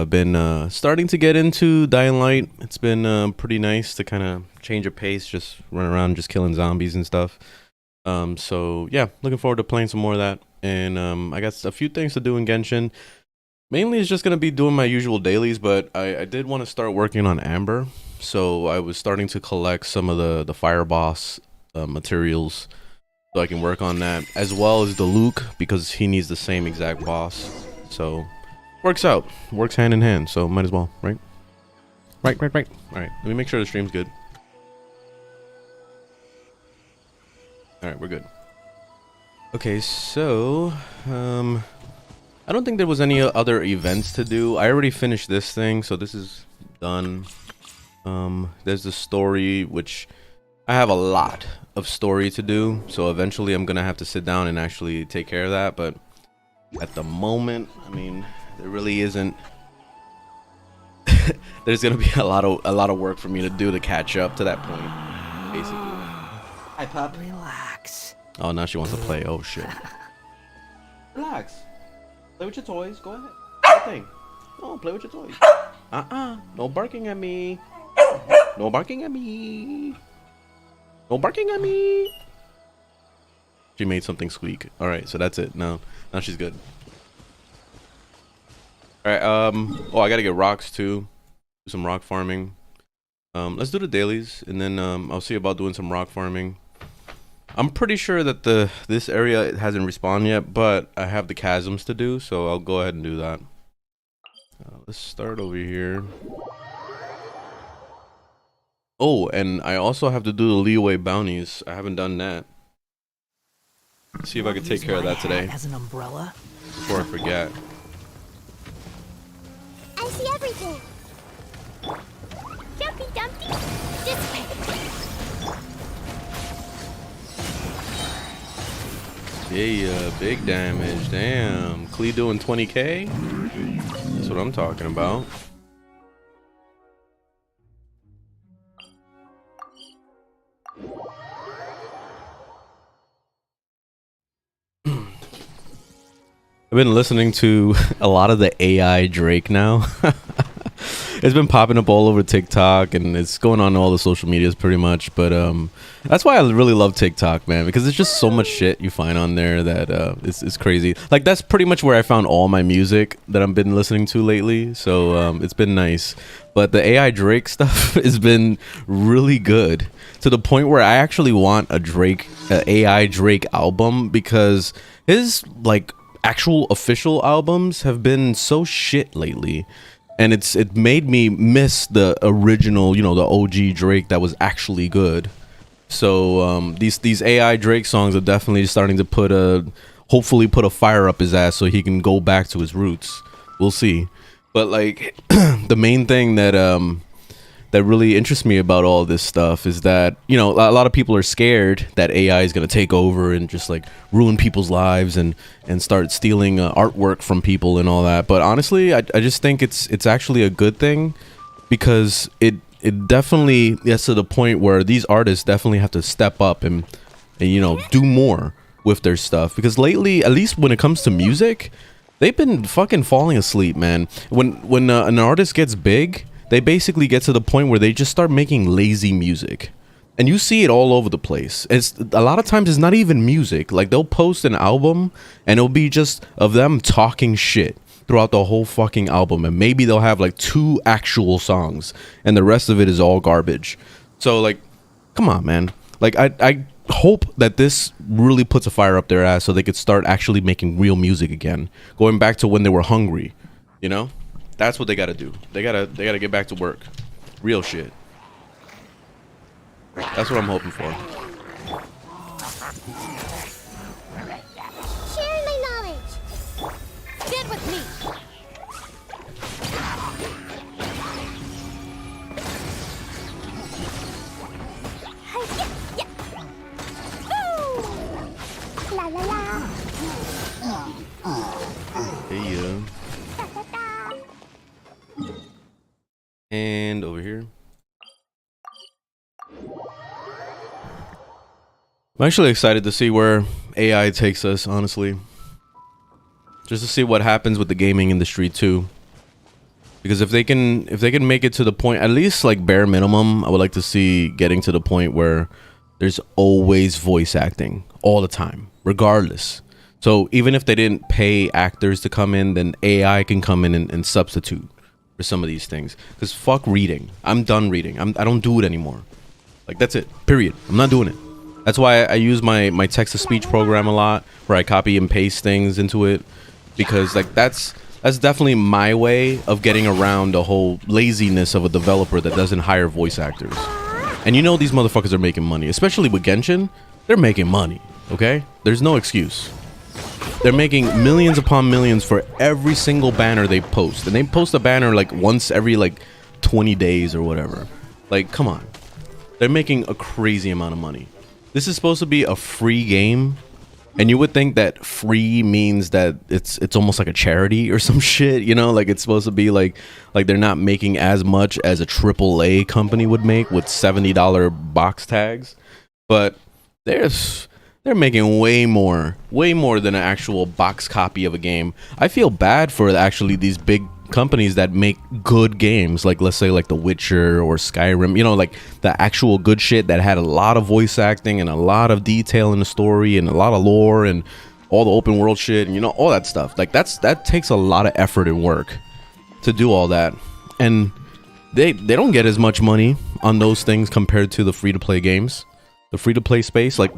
Been starting to get into Dying Light. It's been pretty nice to kind of change of pace, just run around just killing zombies and stuff. So yeah, looking forward to playing some more of that. And I got a few things to do in Genshin. Mainly it's just going to be doing my usual dailies, but I did want to start working on Amber. So I was starting to collect some of the Fire Boss materials so I can work on that, as well as the Luke, because he needs the same exact boss. So works out, works hand in hand, so might as well, right? Right. All right, let me make sure the stream's good. All right, we're good. Okay, so I don't think there was any other events to do. I already finished this thing, so this is done. There's the story, which I have a lot of story to do, so eventually I'm gonna have to sit down and actually take care of that. But at the moment, I mean, there really isn't. There's gonna be a lot of work for me to do to catch up to that point, basically. Hi, pup. Relax. Oh, now she wants to play. Oh shit. Relax. Play with your toys. Go ahead. Do your thing. No, play with your toys. No barking at me. No barking at me. No barking at me. She made something squeak. All right, so that's it. Now she's good. All right. Oh, I gotta get rocks too. Do some rock farming. Let's do the dailies, and then I'll see about doing some rock farming. I'm pretty sure that this area hasn't respawned yet, but I have the chasms to do, so I'll go ahead and do that. Let's start over here. Oh, and I also have to do the leeway bounties. I haven't done that. Let's see if I can take care of that today as an umbrella before I forget. I see everything. Jumpy Dumpty, this way. Yeah, big damage. Damn. Klee doing 20k? That's what I'm talking about. I've been listening to a lot of the AI Drake now. It's been popping up all over TikTok, and it's going on all the social medias pretty much. But that's why I really love TikTok, man, because it's just so much shit you find on there that it's crazy. Like, that's pretty much where I found all my music that I've been listening to lately. So it's been nice. But the AI Drake stuff has been really good, to the point where I actually want a AI Drake album, because his like actual official albums have been so shit lately. And it made me miss the original, you know, the OG Drake that was actually good. So these AI Drake songs are definitely starting to hopefully put a fire up his ass so he can go back to his roots. We'll see. But like the main thing that really interests me about all this stuff is that, you know, a lot of people are scared that AI is going to take over and just like ruin people's lives and start stealing artwork from people and all that. But honestly, I just think it's actually a good thing, because it definitely gets to the point where these artists definitely have to step up and you know, do more with their stuff. Because lately, at least when it comes to music, they've been fucking falling asleep, man. When an artist gets big, they basically get to the point where they just start making lazy music. And you see it all over the place. It's a lot of times it's not even music. Like, they'll post an album and it'll be just of them talking shit throughout the whole fucking album. And maybe they'll have like 2 actual songs and the rest of it is all garbage. So like, come on, man. Like, I hope that this really puts a fire up their ass so they could start actually making real music again. Going back to when they were hungry, you know? That's what they gotta do. They gotta get back to work. Real shit. That's what I'm hoping for. Share my knowledge. Get with me. Woo! La la la. Hey, and over here. I'm actually excited to see where AI takes us, honestly. Just to see what happens with the gaming industry too. Because if they can make it to the point, at least like bare minimum, I would like to see getting to the point where there's always voice acting all the time, regardless. So even if they didn't pay actors to come in, then AI can come in and substitute for some of these things. Because fuck reading. I'm done reading. I don't do it anymore. Like, that's it. Period. I'm not doing it. That's why I use my text-to-speech program a lot, where I copy and paste things into it. Because like that's definitely my way of getting around the whole laziness of a developer that doesn't hire voice actors. And you know these motherfuckers are making money, especially with Genshin. They're making money, okay? There's no excuse. They're making millions upon millions for every single banner they post. And they post a banner like once every like 20 days or whatever. Like, come on. They're making a crazy amount of money. This is supposed to be a free game. And you would think that free means that it's almost like a charity or some shit, you know? Like, it's supposed to be like they're not making as much as a AAA company would make with $70 box tags. But they're making way more than an actual box copy of a game. I feel bad for actually these big companies that make good games, like let's say like The Witcher or Skyrim, you know, like the actual good shit that had a lot of voice acting and a lot of detail in the story and a lot of lore and all the open world shit and, you know, all that stuff. Like that takes a lot of effort and work to do all that, and they don't get as much money on those things compared to the free-to-play games, the free-to-play space. Like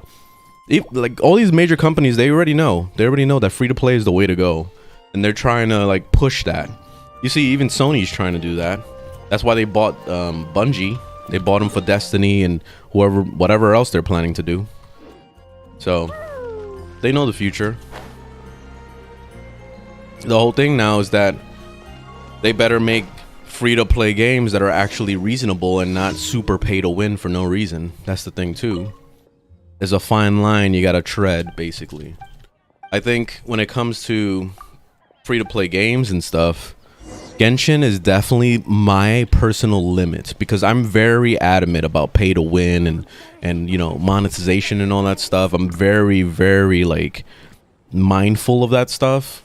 all these major companies, they already know that free-to-play is the way to go, and they're trying to like push that. You see, even Sony's trying to do that. That's why they bought Bungie. They bought them for Destiny and whatever else they're planning to do. So they know the future. The whole thing now is that they better make free-to-play games that are actually reasonable and not super pay to win for no reason. That's the thing too. There's a fine line you gotta tread, basically. I think when it comes to free-to-play games and stuff, Genshin is definitely my personal limit, because I'm very adamant about pay to win and you know, monetization and all that stuff. I'm very like mindful of that stuff,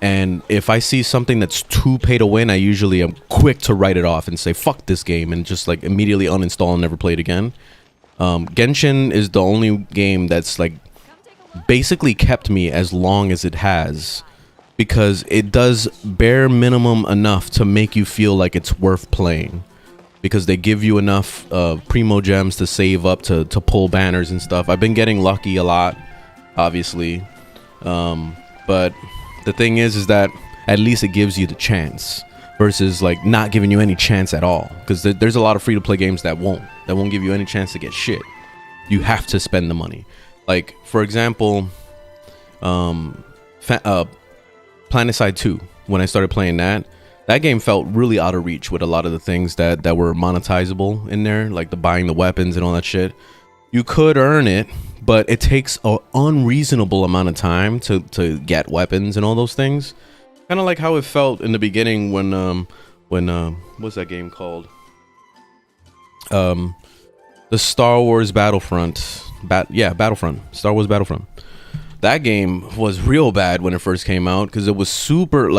and if I see something that's too pay to win, I usually am quick to write it off and say fuck this game and just like immediately uninstall and never play it again. Genshin is the only game that's like basically kept me as long as it has, because it does bare minimum enough to make you feel like it's worth playing, because they give you enough primo gems to save up to pull banners and stuff. I've been getting lucky a lot, obviously, but the thing is that at least it gives you the chance, versus like not giving you any chance at all, because there's a lot of free-to-play games that won't give you any chance to get shit. You have to spend the money. Like, for example, PlanetSide 2, when I started playing that game felt really out of reach with a lot of the things that were monetizable in there, like the buying the weapons and all that shit. You could earn it, but it takes an unreasonable amount of time to get weapons and all those things. Kind of like how it felt in the beginning when what's that game called? The Star Wars Battlefront. Battlefront. Star Wars Battlefront. That game was real bad when it first came out, because it was super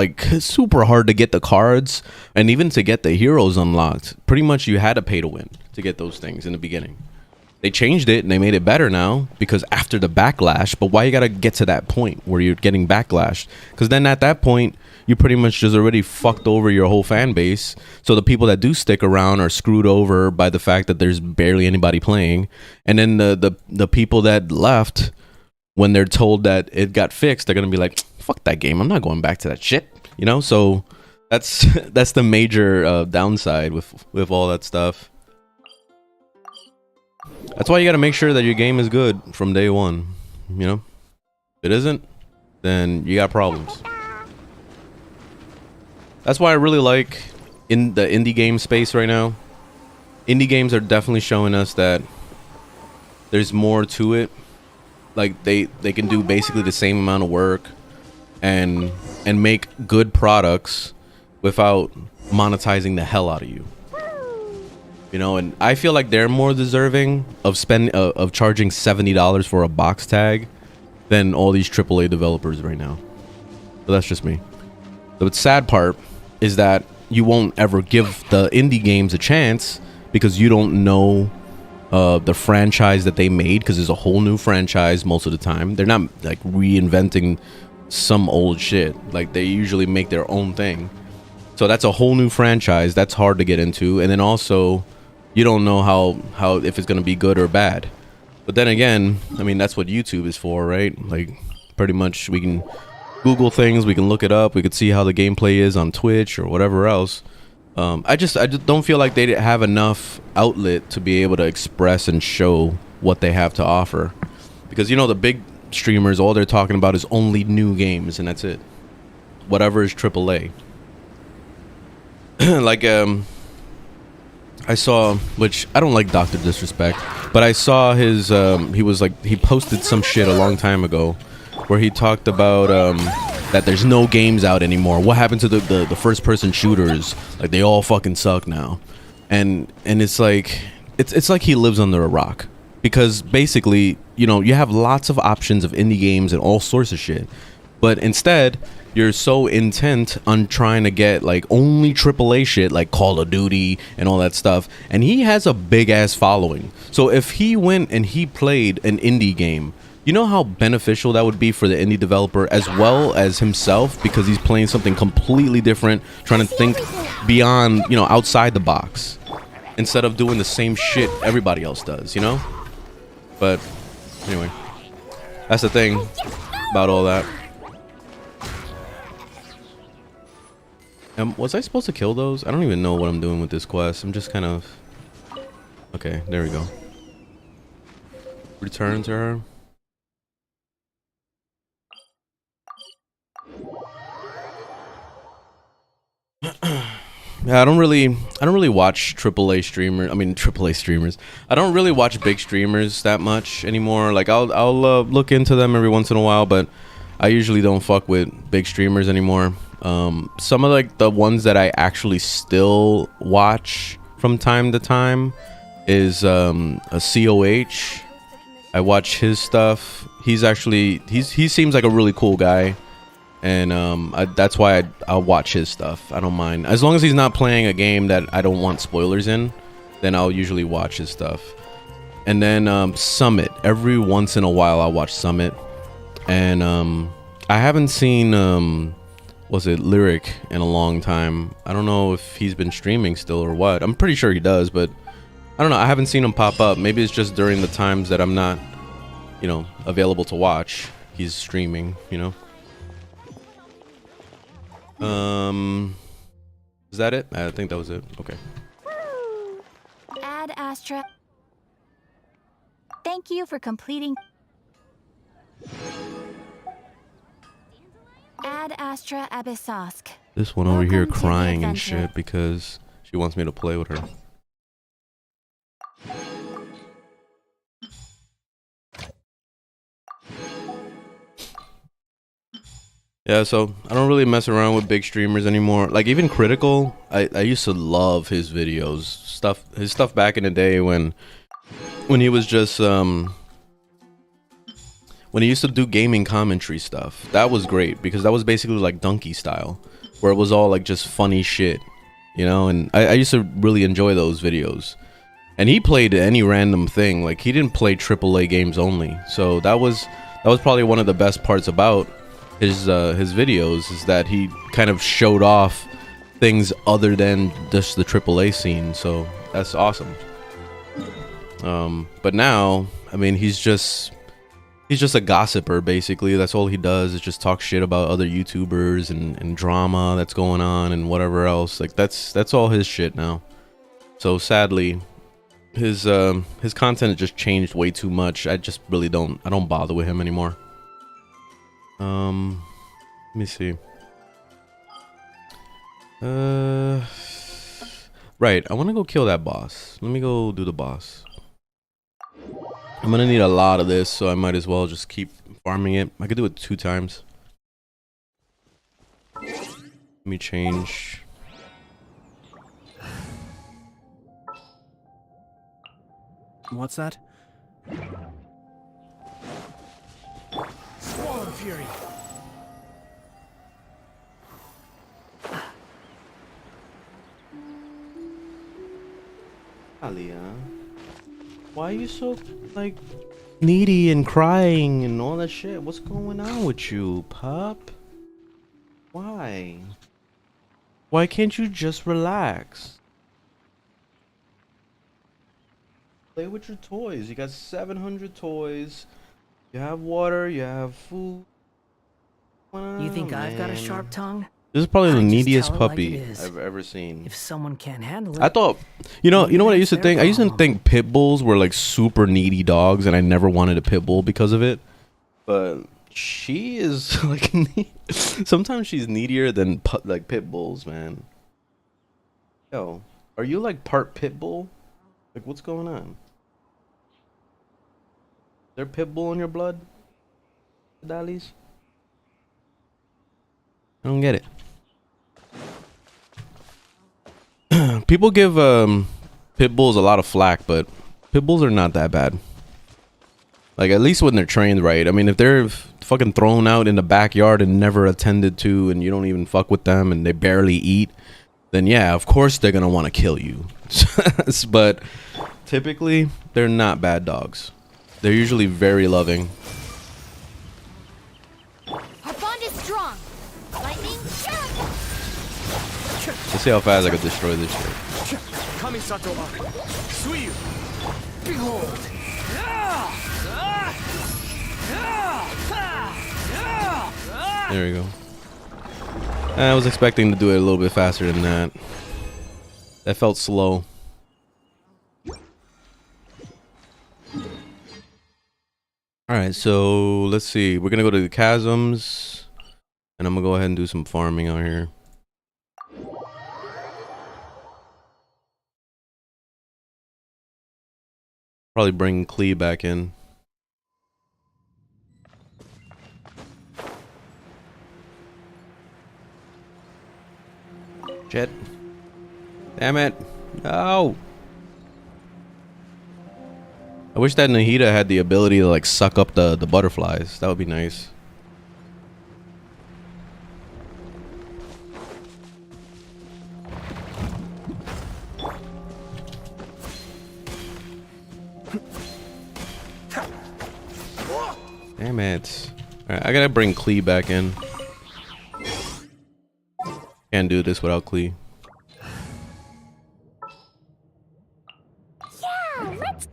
hard to get the cards, and even to get the heroes unlocked. Pretty much you had to pay to win to get those things in the beginning. They changed it and they made it better now, because after the backlash. But why you gotta get to that point where you're getting backlashed? Because then at that point you pretty much just already fucked over your whole fan base. So the people that do stick around are screwed over by the fact that there's barely anybody playing, and then the people that left, when they're told that it got fixed, they're gonna be like, fuck that game, I'm not going back to that shit, you know? So that's the major downside with all that stuff. That's why you gotta make sure that your game is good from day one, you know? If it isn't, then you got problems. That's why I really like in the indie game space right now. Indie games are definitely showing us that there's more to it. Like they can do basically the same amount of work and make good products without monetizing the hell out of you. You know, and I feel like they're more deserving of charging $70 for a box tag than all these AAA developers right now. But that's just me. The sad part is that you won't ever give the indie games a chance because you don't know the franchise that they made, because it's a whole new franchise most of the time. They're not like reinventing some old shit. Like, they usually make their own thing. So that's a whole new franchise that's hard to get into. And then also, you don't know how if it's going to be good or bad. But then again, I mean, that's what YouTube is for, right? Like, pretty much we can Google things, we can look it up, we could see how the gameplay is on Twitch or whatever else. I just don't feel like they have enough outlet to be able to express and show what they have to offer. Because, you know, the big streamers, all they're talking about is only new games, and that's it. Whatever is AAA. Like, I saw, which I don't like Dr. Disrespect, but I saw his, he posted some shit a long time ago where he talked about, that there's no games out anymore. What happened to the first person shooters? Like, they all fucking suck now. And it's like, it's like he lives under a rock, because basically, you know, you have lots of options of indie games and all sorts of shit, but instead you're so intent on trying to get like only AAA shit like Call of Duty and all that stuff. And he has a big ass following. So if he went and he played an indie game, you know how beneficial that would be for the indie developer as well as himself, because he's playing something completely different, trying to think beyond, you know, outside the box, instead of doing the same shit everybody else does, you know? But anyway, that's the thing about all that. Was I supposed to kill those? I don't even know what I'm doing with this quest. I'm just kind of... Okay, there we go. Return to her. Yeah, I don't really watch AAA streamers. I mean, AAA streamers. I don't really watch big streamers that much anymore. Like, I'll look into them every once in a while, but I usually don't fuck with big streamers anymore. Some of like the ones that I actually still watch from time to time is a COH. I watch his stuff. He's actually he seems like a really cool guy. And that's why I'll watch his stuff. I don't mind, as long as he's not playing a game that I don't want spoilers in, then I'll usually watch his stuff. And then Summit, every once in a while I'll watch Summit. And I haven't seen was it Lyric in a long time. I don't know if he's been streaming still or what. I'm pretty sure he does, but I don't know, I haven't seen him pop up. Maybe it's just during the times that I'm not, you know, available to watch, he's streaming, you know. Is that it? I think that was it. Okay. Ad Astra. Thank you for completing. Ad Astra Abyssosk. This one over here Welcome to the crying and adventure. shit because she wants me to play with her. Yeah, so I don't really mess around with big streamers anymore. Like, even Critical, I used to love his videos. His stuff back in the day when he was just when he used to do gaming commentary stuff. That was great, because that was basically like Donkey style, where it was all like just funny shit, you know. And I used to really enjoy those videos. And he played any random thing. Like, he didn't play AAA games only. So that was probably one of the best parts about his videos, is that he kind of showed off things other than just the AAA scene. So that's awesome. But now, I mean, he's just a gossiper, basically. That's all he does, is just talk shit about other YouTubers and drama that's going on and whatever else. Like, that's all his shit now. So sadly, his content has just changed way too much. I just really don't bother with him anymore. Let me see. Right, I want to go kill that boss. Let me go do the boss. I'm gonna need a lot of this, so I might as well just keep farming it. I could do it 2 times. Let me change. What's that? Swarm Fury. Alia, why are you so like needy and crying and all that shit? What's going on with you, pup? Why? Why can't you just relax? Play with your toys. You got 700 toys. You have water. You have food. You think I've got a sharp tongue? This is probably the I just neediest tell it like puppy it is. I've ever seen. If someone can't handle it, I thought, you know what I used to That's their think? I used to problem. think pit bulls were like super needy dogs, and I never wanted a pit bull because of it. But she is like, sometimes she's needier than like pit bulls, man. Yo, are you like part pit bull? Like, what's going on? Is there pit bull in your blood, Dailies? I don't get it. People give pit bulls a lot of flack, but pit bulls are not that bad. Like, at least when they're trained right. I mean, if they're fucking thrown out in the backyard and never attended to, and you don't even fuck with them, and they barely eat, then yeah, of course they're gonna want to kill you. But typically, they're not bad dogs. They're usually very loving. Our bond is strong. Lightning shock. Let's see how fast I can destroy this shit. Kamisato are. Suiyu. Behold. There we go. I was expecting to do it a little bit faster than that. That felt slow. Alright, so let's see. We're gonna go to the chasms, and I'm gonna go ahead and do some farming out here. Probably bring Klee back in. Shit. Damn it. No. I wish that Nahida had the ability to like suck up the butterflies. That would be nice. Damn it. Alright, I gotta bring Klee back in. Can't do this without Klee. Yeah, let's.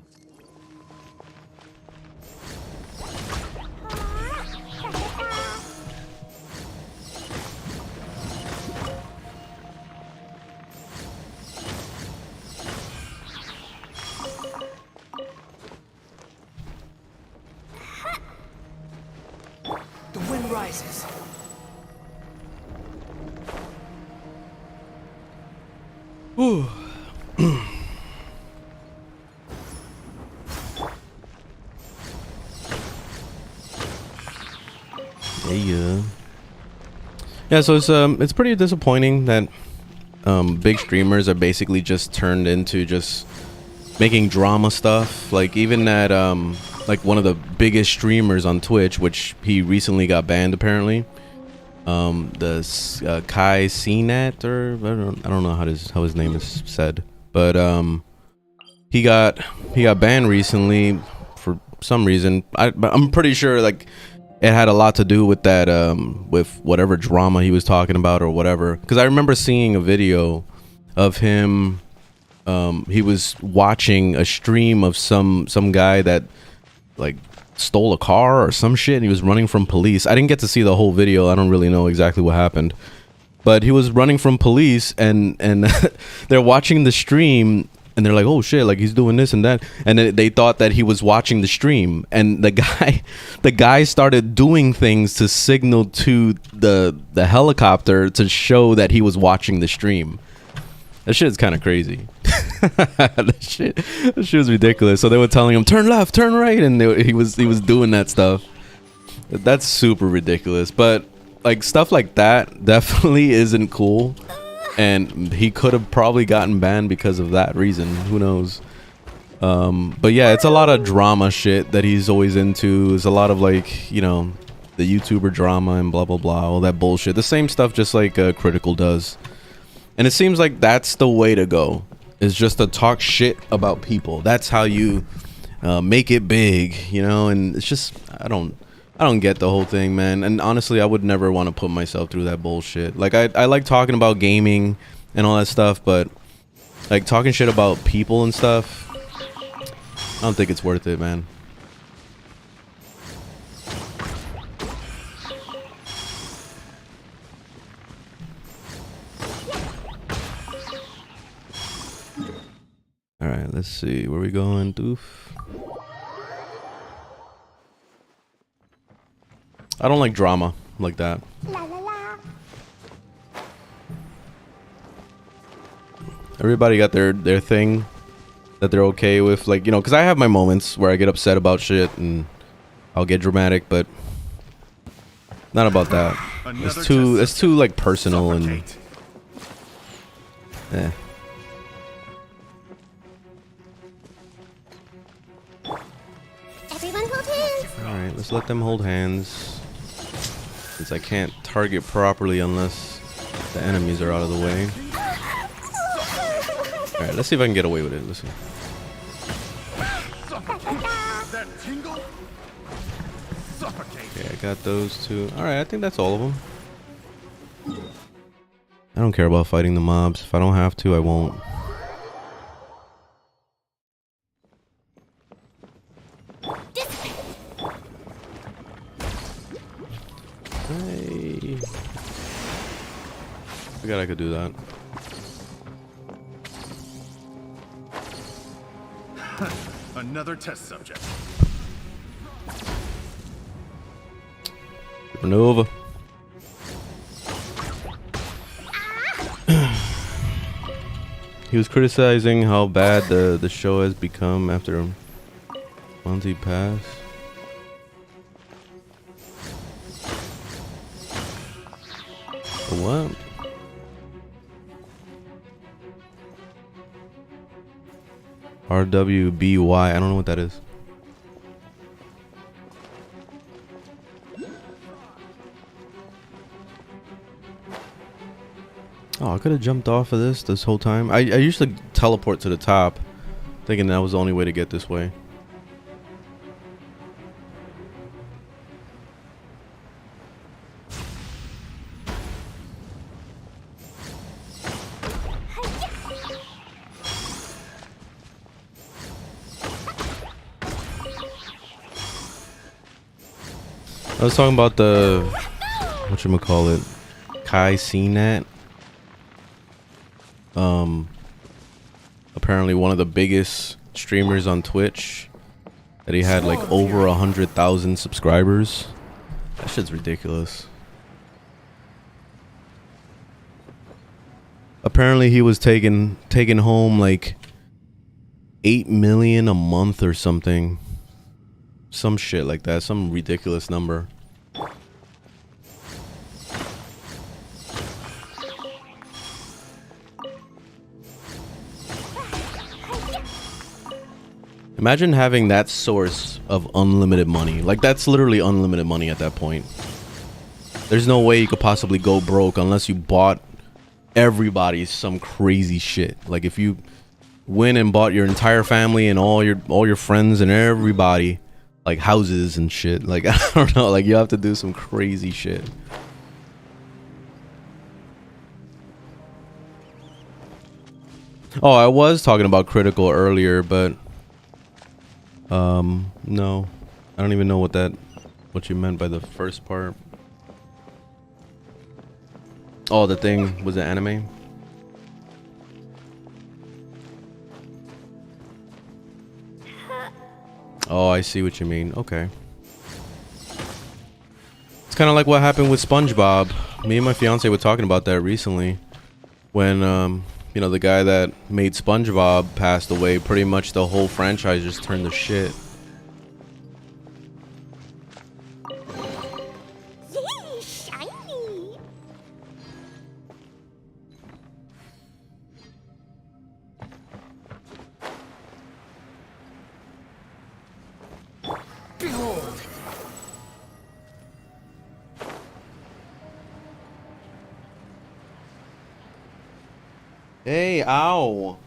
the wind rises. Whew. Yeah, so it's pretty disappointing that big streamers are basically just turned into just making drama stuff. Like even that like one of the biggest streamers on Twitch, which he recently got banned apparently. The Kai CNET, or I don't know how his name is said, but he got banned recently for some reason. I'm pretty sure like it had a lot to do with that with whatever drama he was talking about or whatever, because I remember seeing a video of him. He was watching a stream of some guy that like stole a car or some shit, and he was running from police. I didn't get to see the whole video. I don't really know exactly what happened, but he was running from police, and they're watching the stream, and they're like, oh shit, like he's doing this and that, and then they thought that he was watching the stream, and the guy started doing things to signal to the helicopter to show that he was watching the stream. That shit is kind of crazy. that shit was ridiculous. So they were telling him, turn left, turn right, and he was doing that stuff. That's super ridiculous. But like stuff like that definitely isn't cool, and he could have probably gotten banned because of that reason. Who knows? But yeah, it's a lot of drama shit that he's always into. It's a lot of like, you know, the YouTuber drama and blah blah blah, all that bullshit. The same stuff just like Critical does. And it seems like that's the way to go. is just to talk shit about people. That's how you make it big, you know. And it's just I don't get the whole thing, man. And honestly, I would never want to put myself through that bullshit. Like I like talking about gaming and all that stuff, but like talking shit about people and stuff, I don't think it's worth it, man. All right, let's see. Where we going, doof? I don't like drama like that. Everybody got their thing that they're okay with, like, you know, because I have my moments where I get upset about shit and I'll get dramatic, but not about that. It's too like personal and eh. Everyone hold hands. All right, let's let them hold hands, since I can't target properly unless the enemies are out of the way. All right, let's see if I can get away with it. Let's see. That tingle? Suffocate. Okay, I got those two. All right, I think that's all of them. I don't care about fighting the mobs. If I don't have to, I won't. Hey. Forgot I could do that. Another test subject. Supernova. He was criticizing how bad the show has become after Monty passed. What? RWBY. I don't know what that is. Oh, I could have jumped off of this whole time. I usually teleport to the top, thinking that was the only way to get this way. I was talking about the whatchamacallit, Kai CNAT. Apparently one of the biggest streamers on Twitch, that he had like over 100,000 subscribers. That shit's ridiculous. Apparently he was taking home like 8 million a month or something. Some shit like that, some ridiculous number. Imagine having that source of unlimited money. Like, that's literally unlimited money at that point. There's no way you could possibly go broke unless you bought everybody some crazy shit. Like, if you went and bought your entire family and all your friends and everybody like houses and shit. Like, I don't know, like you have to do some crazy shit. Oh, I was talking about critical earlier, but no, I don't even know what you meant by the first part. Oh, the thing was an anime. Oh, I see what you mean. Okay. It's kind of like what happened with SpongeBob. Me and my fiance were talking about that recently. When, you know, the guy that made SpongeBob passed away, pretty much the whole franchise just turned to shit. Yay, shiny! Behold! Hey, ow.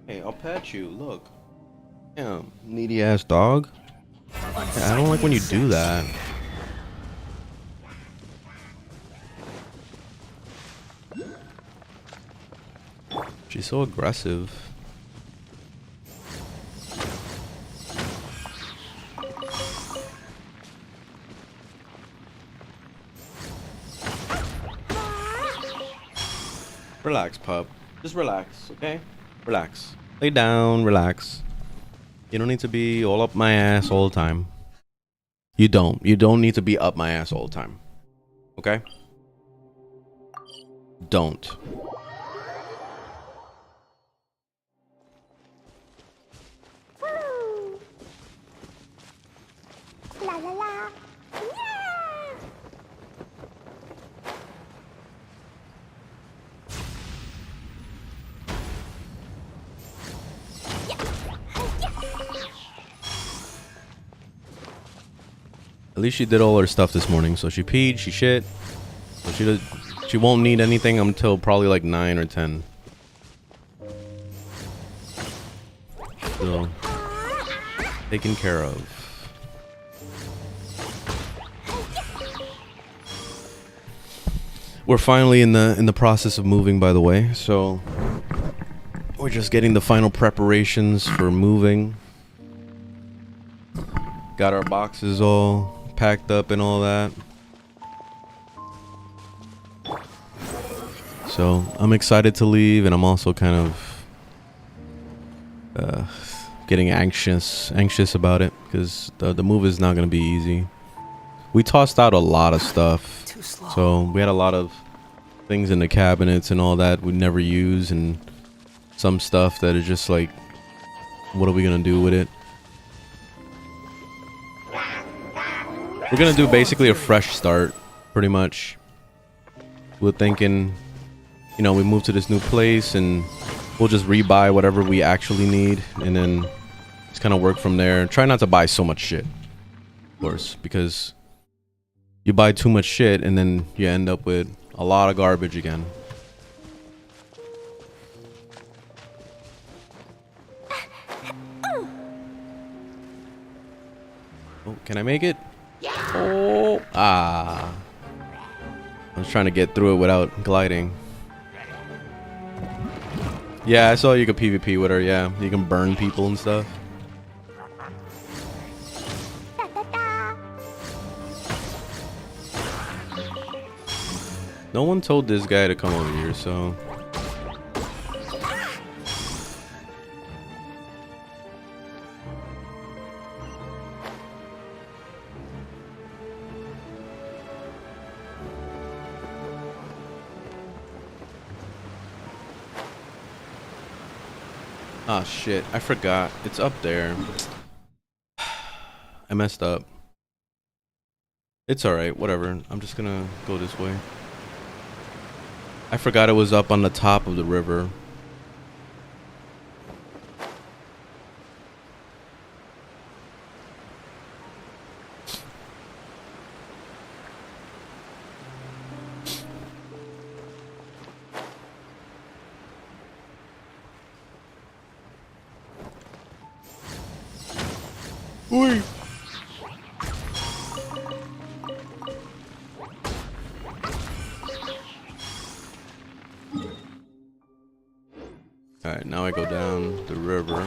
Hey, I'll pet you. Look. Damn, needy ass dog. Yeah, I don't like when you do that. She's so aggressive. Relax, pup. Just relax, okay? Relax. Lay down, relax. You don't need to be all up my ass all the time. You don't. You don't need to be up my ass all the time. Okay? Don't. La la la. Yeah! At least she did all her stuff this morning. So she peed, she shit. So she won't need anything until probably like 9 or 10. So taken care of. We're finally in the process of moving, by the way. So we're just getting the final preparations for moving. Got our boxes all packed up and all that. So I'm excited to leave, and I'm also kind of getting anxious about it because the move is not going to be easy. We tossed out a lot of stuff, so we had a lot of things in the cabinets and all that we never use, and some stuff that is just like, what are we gonna do with it? We're gonna do basically a fresh start, pretty much. We're thinking, you know, we move to this new place and we'll just rebuy whatever we actually need, and then just kind of work from there. Try not to buy so much shit, of course, because you buy too much shit and then you end up with a lot of garbage again. Oh, can I make it? Oh, I was trying to get through it without gliding. Yeah, I saw you could PvP with her. Yeah, you can burn people and stuff. No one told this guy to come over here, so... Ah, shit. I forgot. It's up there. I messed up. It's alright. Whatever. I'm just gonna go this way. I forgot it was up on the top of the river. Oi! Alright, now I go down the river.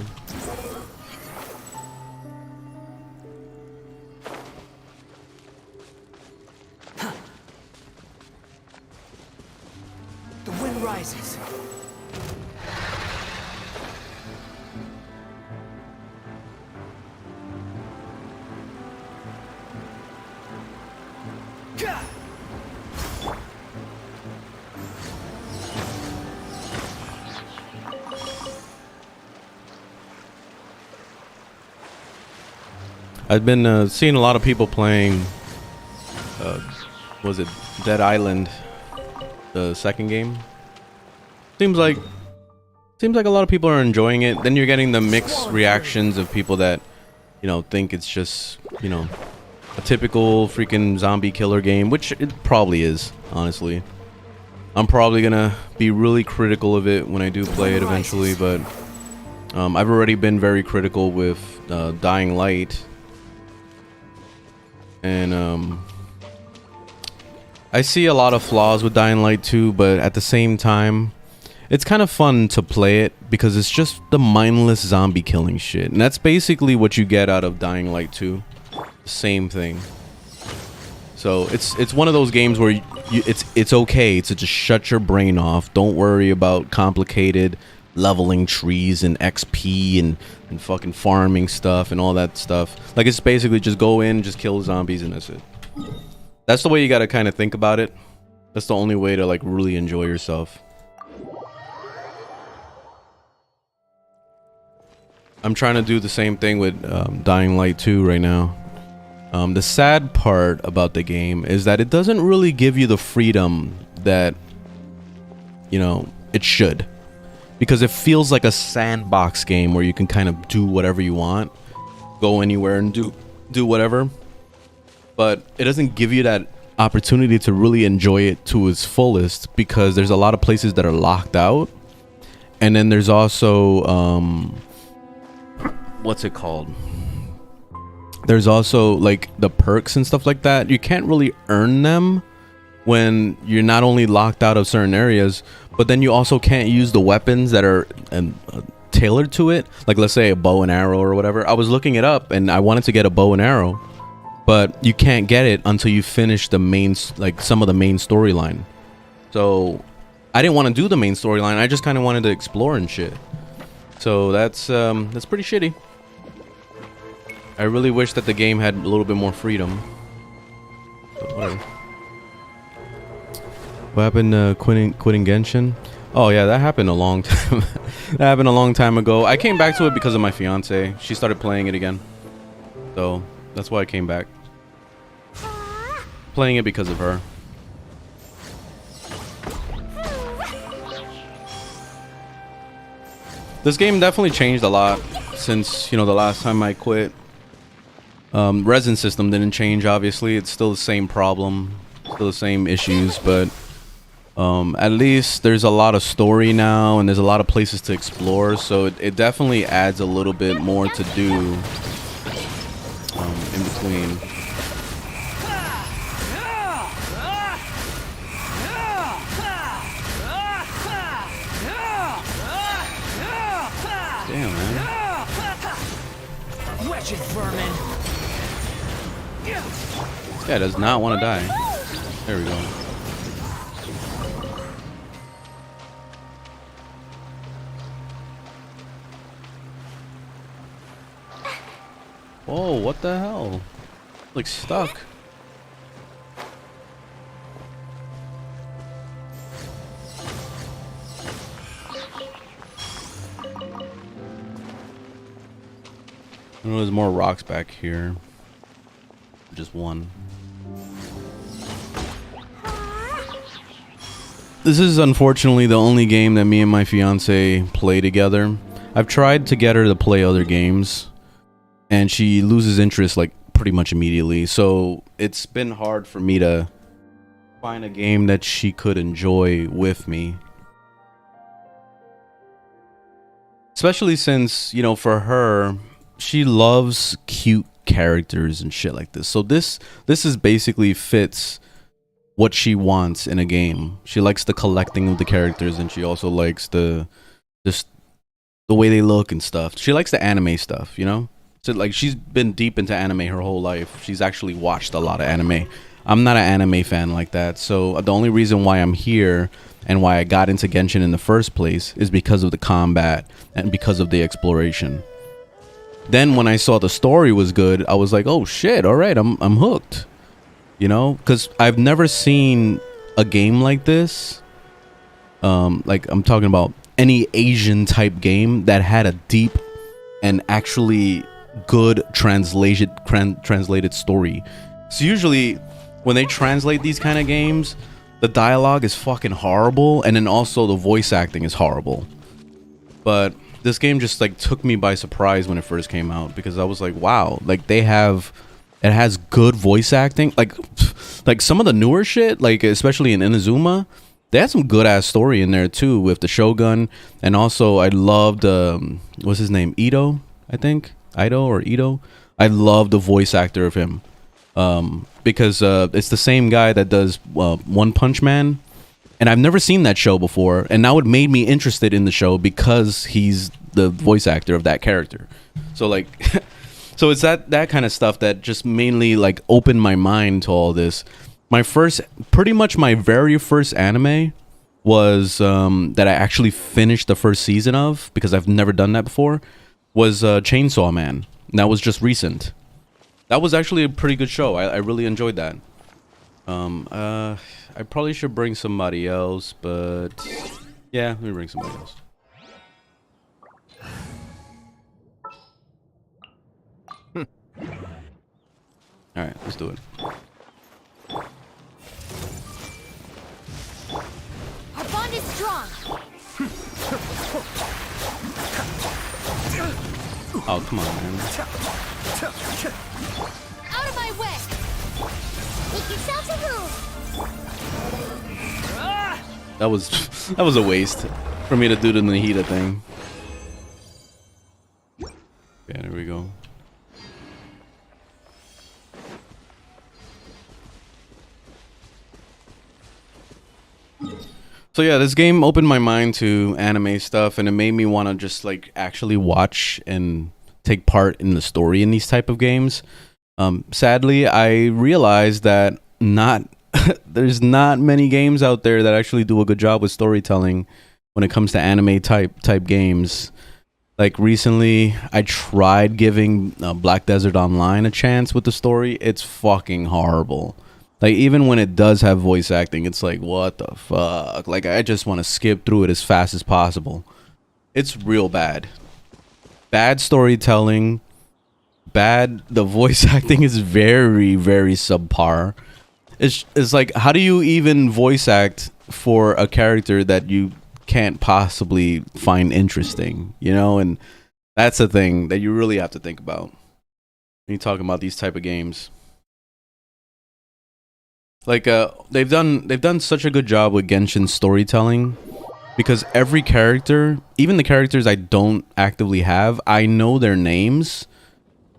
The wind rises. I've been seeing a lot of people playing, was it Dead Island, the second game? Seems like a lot of people are enjoying it. Then you're getting the mixed reactions of people that, you know, think it's just, you know, a typical freaking zombie killer game, which it probably is, honestly. I'm probably gonna be really critical of it when I do play it eventually, but I've already been very critical with Dying Light, and I see a lot of flaws with Dying Light 2, but at the same time, it's kind of fun to play it because it's just the mindless zombie killing shit, and that's basically what you get out of Dying Light 2. Same thing. So it's one of those games where it's okay to just shut your brain off. Don't worry about complicated leveling trees and XP and fucking farming stuff and all that stuff. Like, it's basically just go in, just kill zombies, and that's it. That's the way you gotta kind of think about it. That's the only way to like really enjoy yourself. I'm trying to do the same thing with Dying Light 2 right now. The sad part about the game is that it doesn't really give you the freedom that, you know, it should. Because it feels like a sandbox game where you can kind of do whatever you want. Go anywhere and do whatever. But it doesn't give you that opportunity to really enjoy it to its fullest, because there's a lot of places that are locked out. And then there's also, what's it called? There's also like the perks and stuff like that. You can't really earn them when you're not only locked out of certain areas, but then you also can't use the weapons that are tailored to it. Like, let's say a bow and arrow or whatever. I was looking it up and I wanted to get a bow and arrow, but you can't get it until you finish the main, like some of the main storyline. So I didn't want to do the main storyline. I just kind of wanted to explore and shit. So that's pretty shitty. I really wish that the game had a little bit more freedom. But whatever. What happened to quitting Genshin? Oh yeah, that happened a long time. That happened a long time ago. I came back to it because of my fiance. She started playing it again, so that's why I came back. Playing it because of her. This game definitely changed a lot since, you know, the last time I quit. Resin system didn't change, obviously. It's still the same problem, still the same issues, but at least there's a lot of story now and there's a lot of places to explore, so it definitely adds a little bit more to do in between. Damn, man. Wretched vermin. This guy does not want to die. There we go. Whoa, what the hell? Like stuck. I know there's more rocks back here. Just one. This is unfortunately the only game that me and my fiance play together. I've tried to get her to play other games, and she loses interest like pretty much immediately. So it's been hard for me to find a game that she could enjoy with me. Especially since, you know, for her, she loves cute characters and shit like this. So this is basically fits what she wants in a game. She likes the collecting of the characters, and she also likes the way they look and stuff. She likes the anime stuff, you know? So like, she's been deep into anime her whole life. She's actually watched a lot of anime. I'm not an anime fan like that. So the only reason why I'm here and why I got into Genshin in the first place is because of the combat and because of the exploration. Then when I saw the story was good, I was like, oh shit, all right, I'm hooked. You know, because I've never seen a game like this. Like, I'm talking about any Asian type game that had a deep and actually good translated story. So usually when they translate these kind of games, the dialogue is fucking horrible, and then also the voice acting is horrible. But this game just like took me by surprise when it first came out, because I was like, wow, like it has good voice acting. Like some of the newer shit, like especially in Inazuma, They had some good ass story in there too with the Shogun, and also I loved what's his name, Ito, I think, Ito or Ito. I love the voice actor of him, because it's the same guy that does One Punch Man, and I've never seen that show before, and now it made me interested in the show because he's the voice actor of that character. So like, so it's that kind of stuff that just mainly like opened my mind to all this. Pretty much my very first anime was that I actually finished the first season of, because I've never done that before, was Chainsaw Man. And that was just recent. That was actually a pretty good show. I really enjoyed that. I probably should bring somebody else, but yeah, let me bring somebody else. All right, let's do it. Our bond is strong. Oh, come on, man. Out of my way. Make yourselves a room. That was a waste for me to do the Nahida thing. Okay, there we go. So yeah, this game opened my mind to anime stuff, and it made me want to just like actually watch and take part in the story in these type of games. Sadly, I realized that there's not many games out there that actually do a good job with storytelling when it comes to anime type games. Like recently, I tried giving Black Desert Online a chance with the story. It's fucking horrible. Like, even when it does have voice acting, it's like, what the fuck? Like, I just want to skip through it as fast as possible. It's real bad. Bad storytelling. The voice acting is very, very subpar. It's like, how do you even voice act for a character that you can't possibly find interesting? You know, and that's the thing that you really have to think about when you're talking about these type of games. Like they've done such a good job with Genshin storytelling, because every character, even the characters I don't actively have, I know their names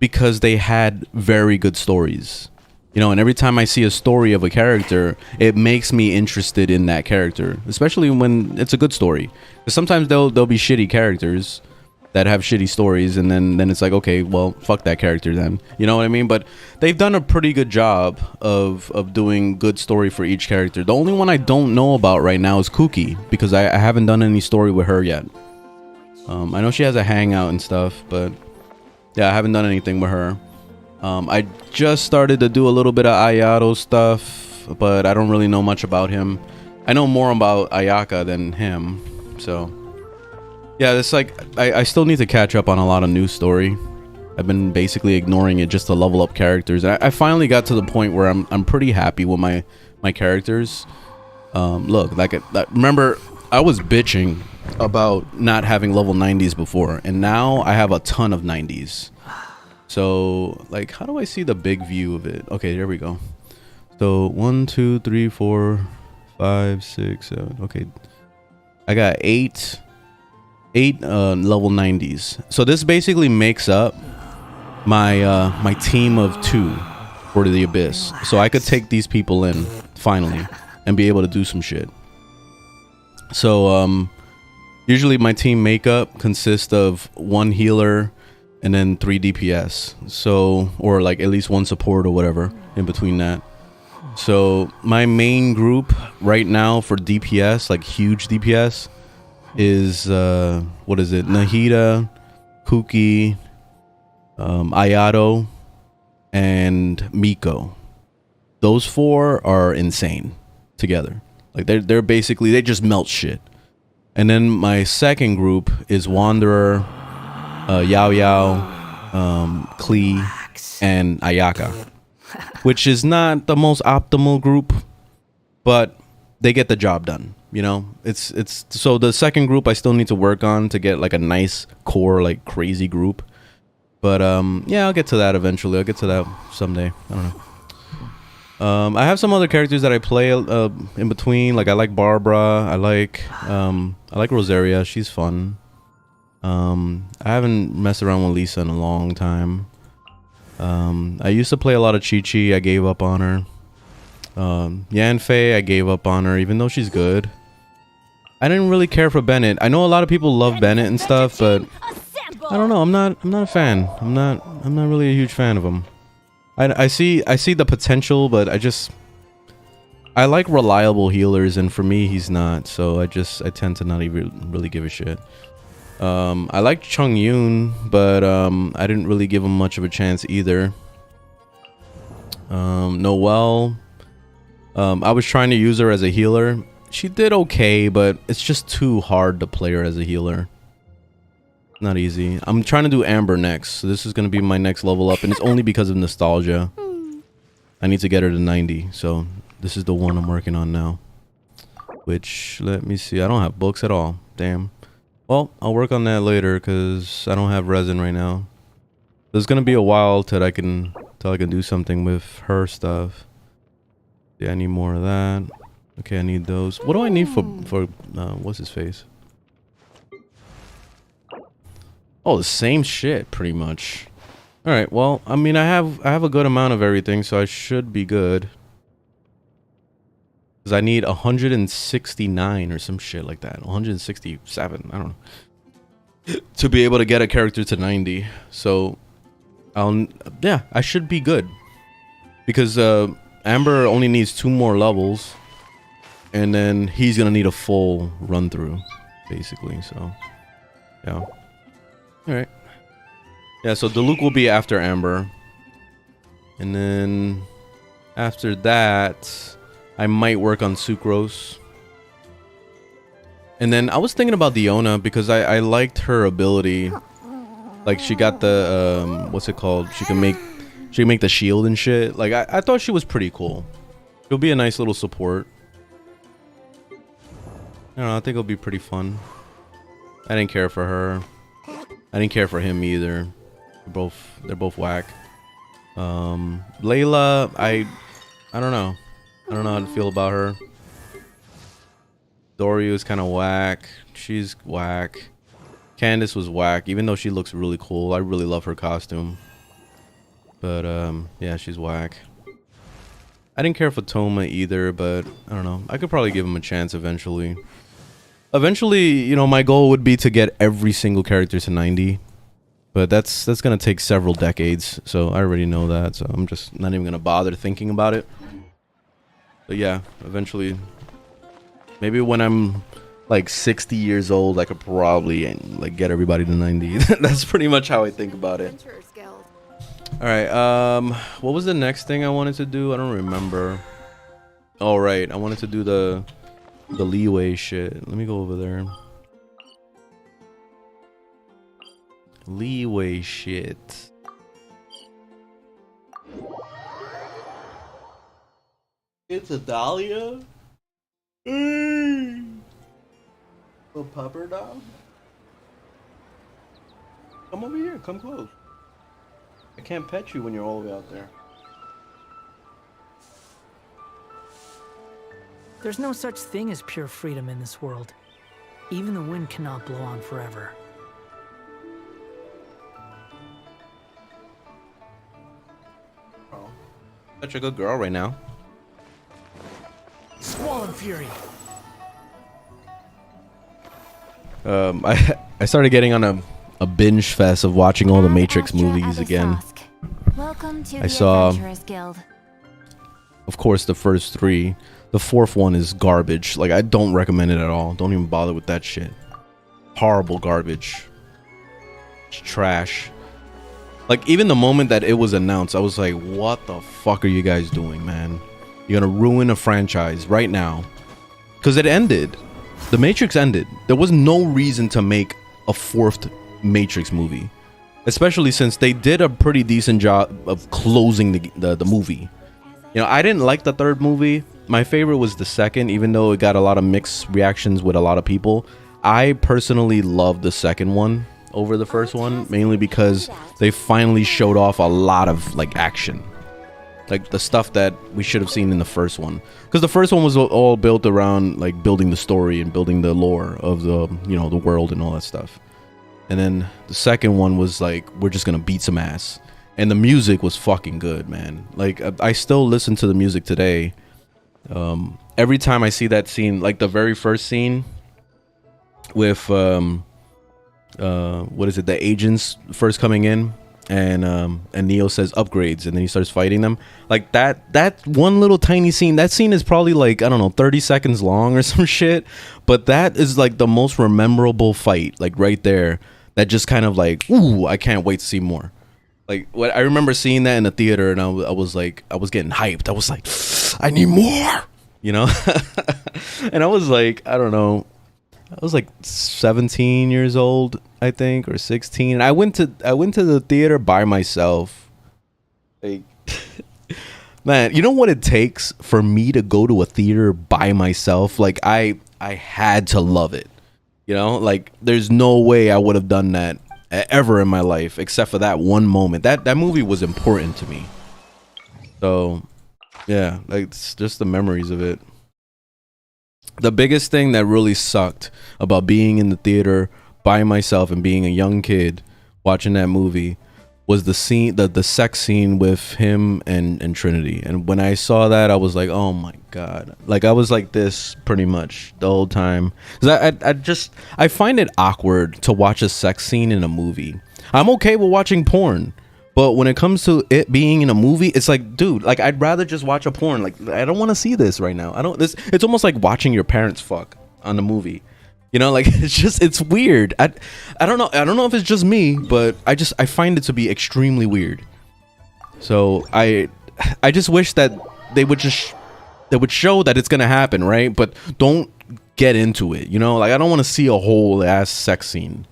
because they had very good stories. You know, and every time I see a story of a character, it makes me interested in that character, especially when it's a good story. Because sometimes they'll be shitty characters that have shitty stories, and then it's like, okay, well, fuck that character then. You know what I mean? But they've done a pretty good job of doing good story for each character. The only one I don't know about right now is Kuki, because I haven't done any story with her yet. I know she has a hangout and stuff, but yeah, I haven't done anything with her. I just started to do a little bit of Ayato stuff, but I don't really know much about him. I know more about Ayaka than him, so yeah, it's like I still need to catch up on a lot of new story. I've been basically ignoring it just to level up characters. I finally got to the point where I'm pretty happy with my characters. Look, remember I was bitching about not having level 90s before, and now I have a ton of 90s. So like, how do I see the big view of it? Okay, there we go. So 1, 2, 3, 4, 5, 6, 7. Okay, I got eight level 90s. So this basically makes up my my team of 2 for the Abyss. So I could take these people in finally and be able to do some shit. So usually my team makeup consists of 1 healer and then 3 DPS. So, or like at least 1 support or whatever in between that. So my main group right now for DPS, like huge DPS, is what is it? Nahida, Kuki, Ayato, and Miko. Those 4 are insane together. Like they're basically, they just melt shit. And then my second group is Wanderer, Yao Yao, Klee, and Ayaka, which is not the most optimal group, but they get the job done. You know, it's so the second group I still need to work on to get like a nice core, like crazy group. But yeah, I'll get to that eventually. I'll get to that someday. I don't I have some other characters that I play in between. Like I like Barbara. I like Rosaria. She's fun. I haven't messed around with Lisa in a long time. I used to play a lot of Chi-Chi. I gave up on her. Yanfei, I gave up on her, even though she's good. I didn't really care for Bennett. I know a lot of people love Bennett and stuff, but I don't know. I'm not a fan. I'm not really a huge fan of him. I see the potential, but I like reliable healers, and for me he's not. So I tend to not even really give a shit. I like Chung Yoon, but I didn't really give him much of a chance either. Noelle, I was trying to use her as a healer. She did okay, but it's just too hard to play her as a healer. Not easy. I'm trying to do Amber next, so this is going to be my next level up, and it's only because of nostalgia. I need to get her to 90, so this is the one I'm working on now. Which, let me see, I don't have books at all. Damn. Well, I'll work on that later, because I don't have resin right now. There's going to be a while till I can do something with her stuff. Yeah, I need more of that. Okay, I need those. What do I need for what's his face? Oh, the same shit, pretty much. All right. Well, I mean, I have a good amount of everything, so I should be good. Because I need 169 or some shit like that. 167. I don't know. To be able to get a character to 90. So, yeah, I should be good. Because Amber only needs 2 more levels. And then he's going to need a full run through, basically. So, yeah. All right. Yeah, so Diluc will be after Amber. And then after that, I might work on Sucrose. And then I was thinking about Diona because I liked her ability. Like, she got the, what's it called? She can make the shield and shit. Like, I thought she was pretty cool. She'll be a nice little support. I don't know, I think it'll be pretty fun. I didn't care for her. I didn't care for him either. They're both whack. Layla, I don't know. I don't know how to feel about her. Doryu is kind of whack. She's whack. Candace was whack, even though she looks really cool. I really love her costume. But yeah, she's whack. I didn't care for Toma either, but I don't know. I could probably give him a chance eventually. Eventually, you know, my goal would be to get every single character to 90. But that's gonna take several decades, so I already know that, so I'm just not even gonna bother thinking about it. But yeah, eventually, maybe when I'm like 60 years old, I could probably like get everybody to 90. That's pretty much how I think about it. All right, what was the next thing I wanted to do? I don't remember. All right, I wanted to do the leeway shit. Let me go over there. Leeway shit. It's a Dahlia? Little pupper dog? Come over here, come close. I can't pet you when you're all the way out there. There's no such thing as pure freedom in this world. Even the wind cannot blow on forever. Oh, such a good girl right now. Squall Fury. I started getting on a binge fest of watching all the Matrix movies again. Welcome to I saw, Guild. Of course, the first 3. The 4th one is garbage. Like, I don't recommend it at all. Don't even bother with that shit. Horrible garbage. It's trash. Like, even the moment that it was announced, I was like, what the fuck are you guys doing, man? You're gonna ruin a franchise right now. Because it ended. The Matrix ended. There was no reason to make a 4th Matrix movie. Especially since they did a pretty decent job of closing the movie. You know, I didn't like the 3rd movie. My favorite was the 2nd, even though it got a lot of mixed reactions with a lot of people. I personally loved the 2nd one over the 1st one, mainly because they finally showed off a lot of like action. like the stuff that we should have seen in the first one, because the first one was all built around like building the story and building the lore of the, you know, the world and all that stuff. And then the second one was like, we're just gonna beat some ass, and the music was fucking good, man. Like I still listen to the music today. Every time I see that scene, like the very first scene with what is it, the agents first coming in, and Neo says upgrades, and then he starts fighting them. Like that one little tiny scene, that scene is probably like, I don't know, 30 seconds long or some shit, but that is like the most memorable fight, like right there, that just kind of like, ooh, I can't wait to see more. Like, what I remember seeing that in the theater, and I was like, I was getting hyped. I was like, I need more, you know. And I was like, I don't know, I was like 17 years old, I think, or 16. And I went to the theater by myself. Like, man, you know what it takes for me to go to a theater by myself? Like, I had to love it, you know. Like, there's no way I would have done that ever in my life, except for that one moment. That movie was important to me. So yeah, like, it's just the memories of it. The biggest thing that really sucked about being in the theater by myself and being a young kid watching that movie was the scene, the sex scene with him and Trinity. And when I saw that, I was like, oh my god. Like, I was like this pretty much the whole time, because I find it awkward to watch a sex scene in a movie. I'm okay with watching porn, but when it comes to it being in a movie, it's like, dude, like, I'd rather just watch a porn. Like, I don't want to see this right now. It's almost like watching your parents fuck on the movie. You know, like, it's weird. I don't know if it's just me, but I find it to be extremely weird. So I just wish that they would show that it's gonna happen, right? But don't get into it, you know? Like, I don't want to see a whole ass sex scene.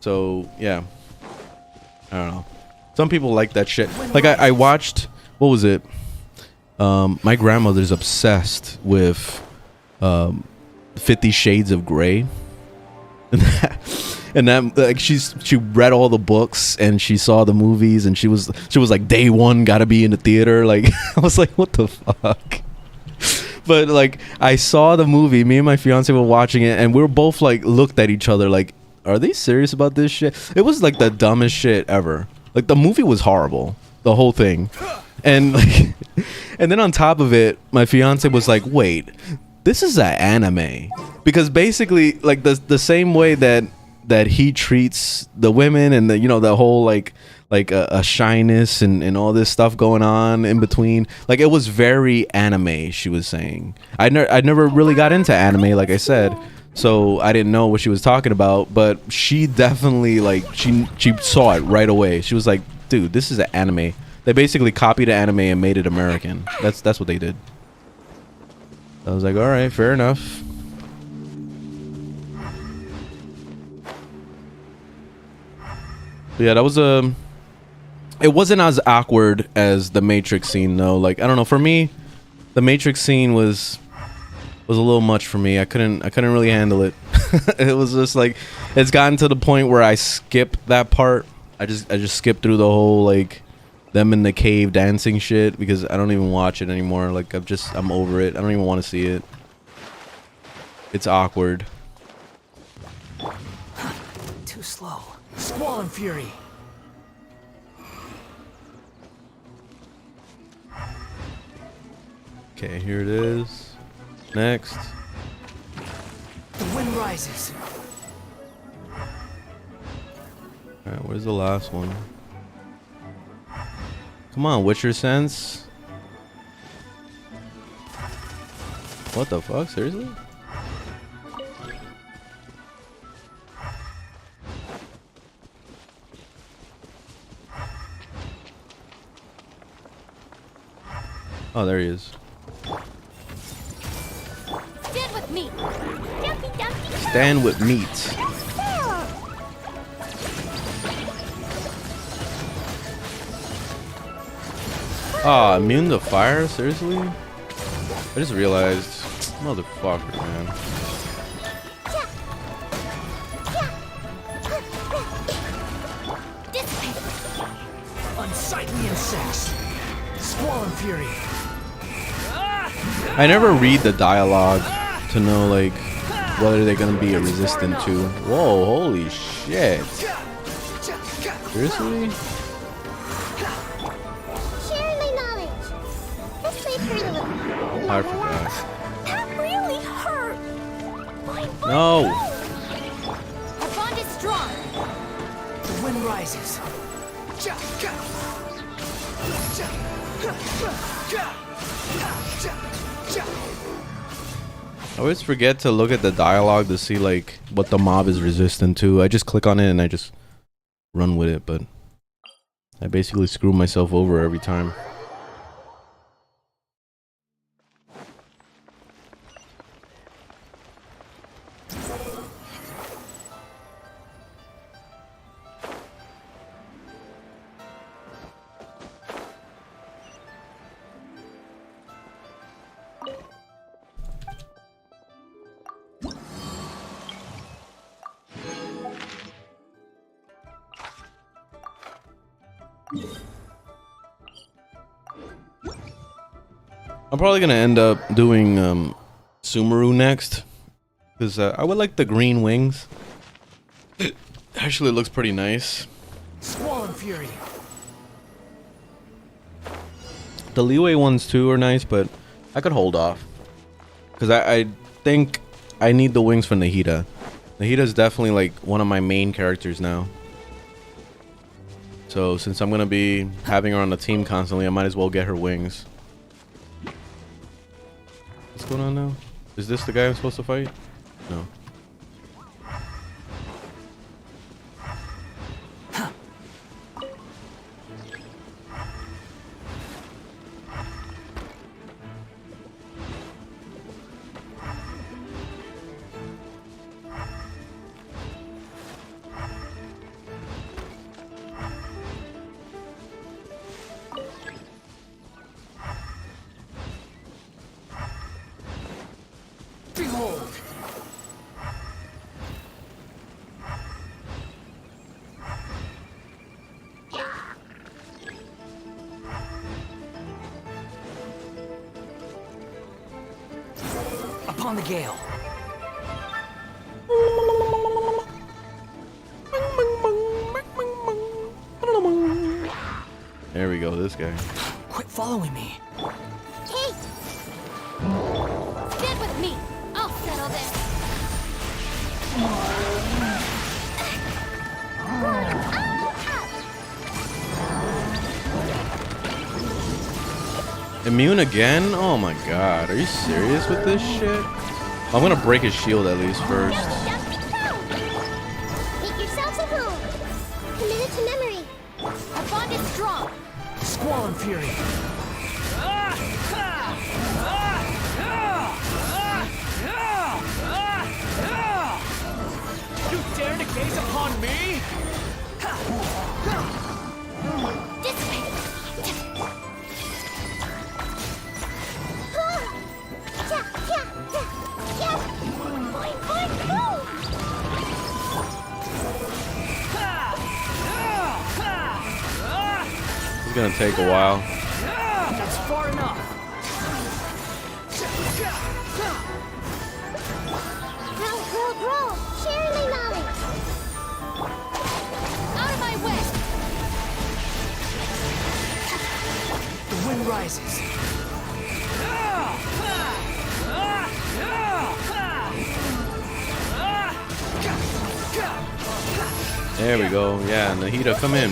So yeah, I don't know. Some people like that shit. Like, I watched, what was it? My grandmother's obsessed with 50 Shades of Grey. And that like, she read all the books and she saw the movies, and she was like, day one gotta be in the theater. Like, I was like, what the fuck? But like, I saw the movie, me and my fiance were watching it, and we were both like, looked at each other like, are they serious about this shit? It was like the dumbest shit ever. Like, the movie was horrible, the whole thing. And like, and then on top of it, my fiance was like, wait, this is an anime. Because basically, like, the same way that he treats the women, and the, you know, the whole like a shyness and all this stuff going on in between, like, it was very anime, she was saying. I never really got into anime, like I said, so I didn't know what she was talking about, but she definitely, like, she saw it right away. She was like, dude, this is an anime. They basically copied the anime and made it American. That's what they did. I was like, all right, fair enough. But yeah, that was it wasn't as awkward as the Matrix scene though. Like, I don't know, for me, the Matrix scene was a little much for me. I couldn't really handle it. It was just like, it's gotten to the point where I skip that part. I just skip through the whole, like, them in the cave dancing shit, because I don't even watch it anymore. Like, I'm over it. I don't even want to see it. It's awkward. Too slow. Squall and fury. Okay, here it is. Next. The wind rises. Alright, where's the last one? Come on, Witcher Sense. What the fuck? Seriously? Oh, there he is. Stand with me. Dumpy, dumpy. Stand with meat. Ah, immune to fire? Seriously? I just realized. Motherfucker, man. Unsightly insects. Squall Fury. I never read the dialogue to know like whether they're gonna be resistant to. Whoa, holy shit. Seriously? Sharing my knowledge. This may hurt a little. I forgot. That really hurt. My butt. No. Our bond is strong. The wind rises. I always forget to look at the dialogue to see like what the mob is resistant to. I just click on it and I just run with it, but I basically screw myself over every time. I'm probably gonna end up doing Sumeru next, because I would like the green wings. Actually, it looks pretty nice. Squall Fury. The Leeway ones too are nice, but I could hold off, because I think I need the wings for Nahida. Nahida's definitely like one of my main characters now. So since I'm gonna be having her on the team constantly, I might as well get her wings. What's going on now? Is this the guy I'm supposed to fight? No. Behold. Upon the gale. There we go, this guy. Quit following me. Kate! Stand with me. I'll settle this. Immune again? Oh my god, are you serious with this shit? I'm gonna break his shield at least first. Make yourselves at home. Commit it to memory. Our bond is strong. Squall Fury. You dare to gaze upon me? Dissipate. It's gonna take a while. That's far enough. Grow. Sharing my knowledge. Out of my way. The wind rises. There we go. Yeah, Nahida, come in.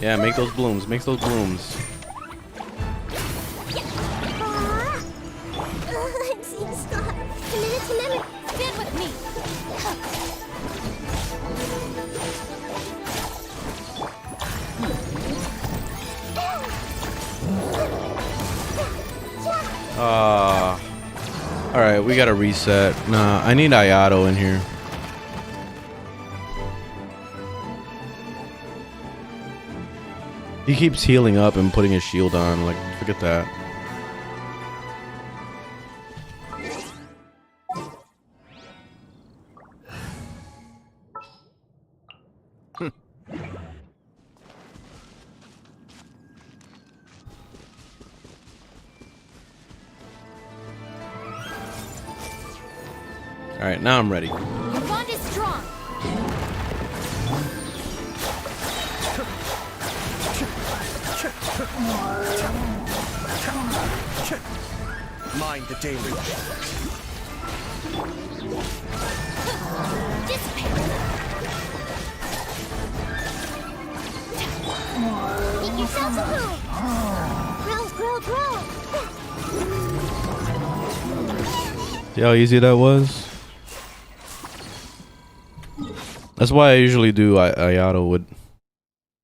Yeah, make those blooms. Make those blooms. I'm seeing stars. Committed to memory. Stand with me. Alright, we gotta reset. Nah, I need Ayato in here. He keeps healing up and putting his shield on. Like, forget that. right, now I'm ready. Your bond is strong. Mind the deluge. Dissipate. Make yourselves a move. Grow. See how easy that was? That's why I usually do Ayato with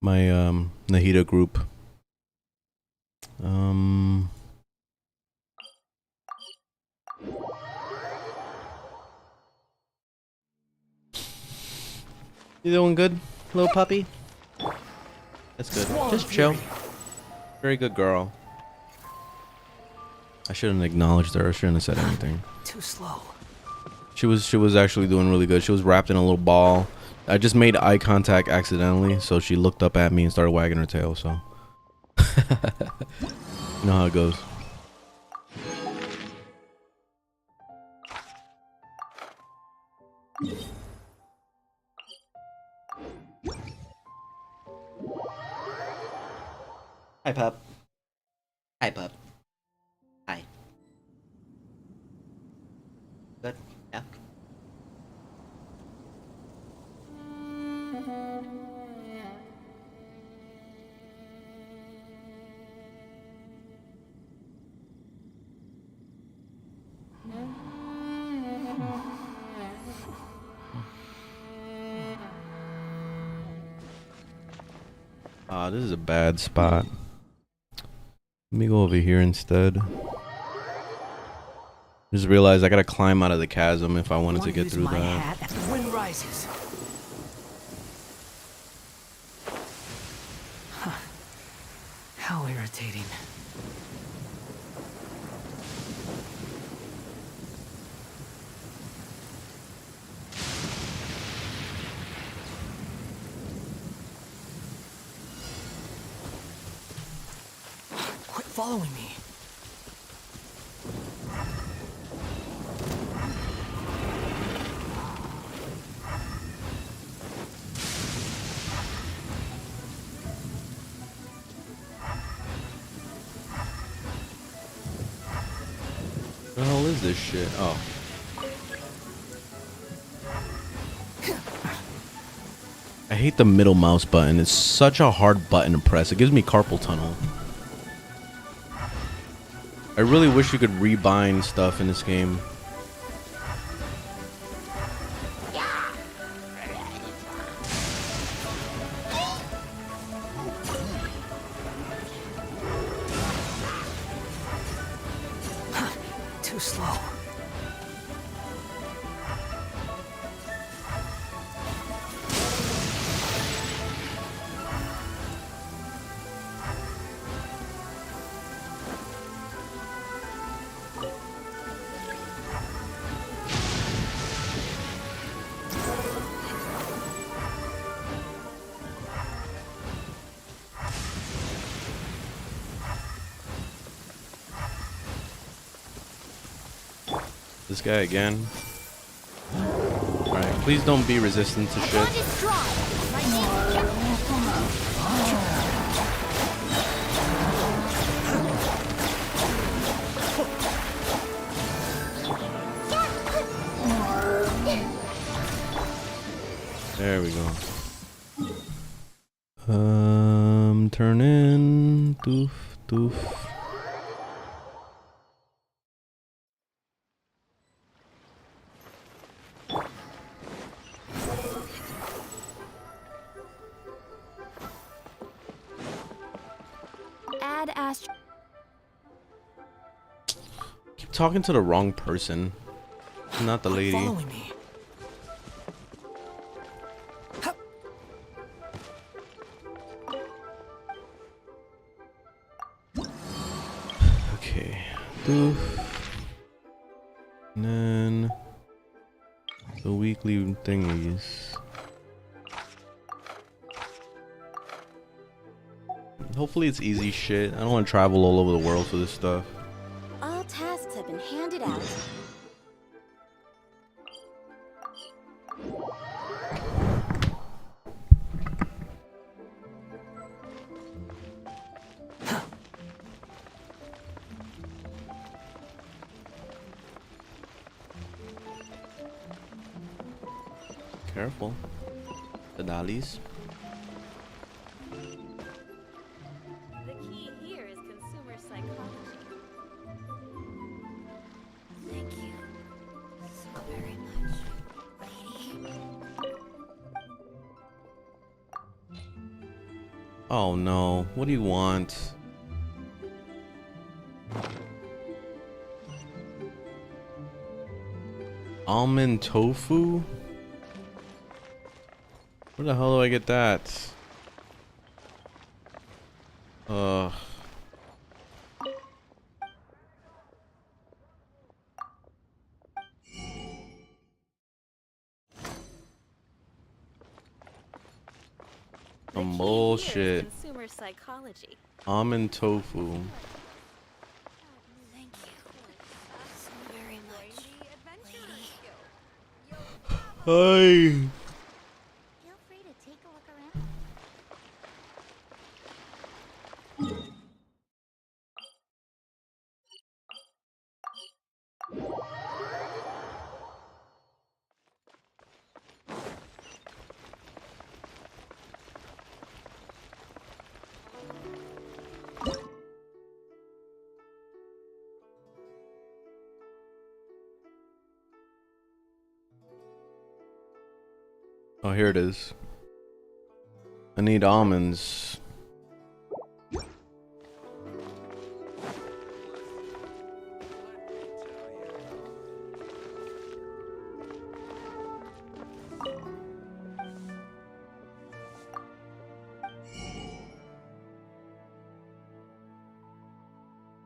my Nahida group. You doing good, little puppy? That's good. Just chill. Very good girl. I shouldn't have acknowledged her. I shouldn't have said anything. Too slow. She was actually doing really good. She was wrapped in a little ball. I just made eye contact accidentally, so she looked up at me and started wagging her tail. So you know how it goes. Hi, pup. Hi, pup. Hi. Good? Yeah. This is a bad spot. Let me go over here instead. Just realized I gotta climb out of the chasm if I wanted to get through my that. hat as the wind rises. Huh. How irritating. Quit following me. What the hell is this shit? Oh. I hate the middle mouse button. It's such a hard button to press. It gives me carpal tunnel. I really wish you could rebind stuff in this game. Too slow. This guy again. Alright, please don't be resistant to Your shit. bond is strong. My name. There we go. Turn in. Doof, doof. Add Astro. Keep talking to the wrong person. Not the lady. Following me. Okay. Doof. And then the weekly thingies. Hopefully it's easy shit. I don't want to travel all over the world for this stuff. All tasks have been handed out. Careful. The Dailies. The key here is consumer psychology. Thank you so very much, lady. Oh no. What do you want? Almond tofu? Where the hell do I get that? The Some key bullshit. here is consumer psychology. Almond tofu. Thank you so very much, lady. Hi. Feel free to take a look around. Oh, here it is. I need almonds.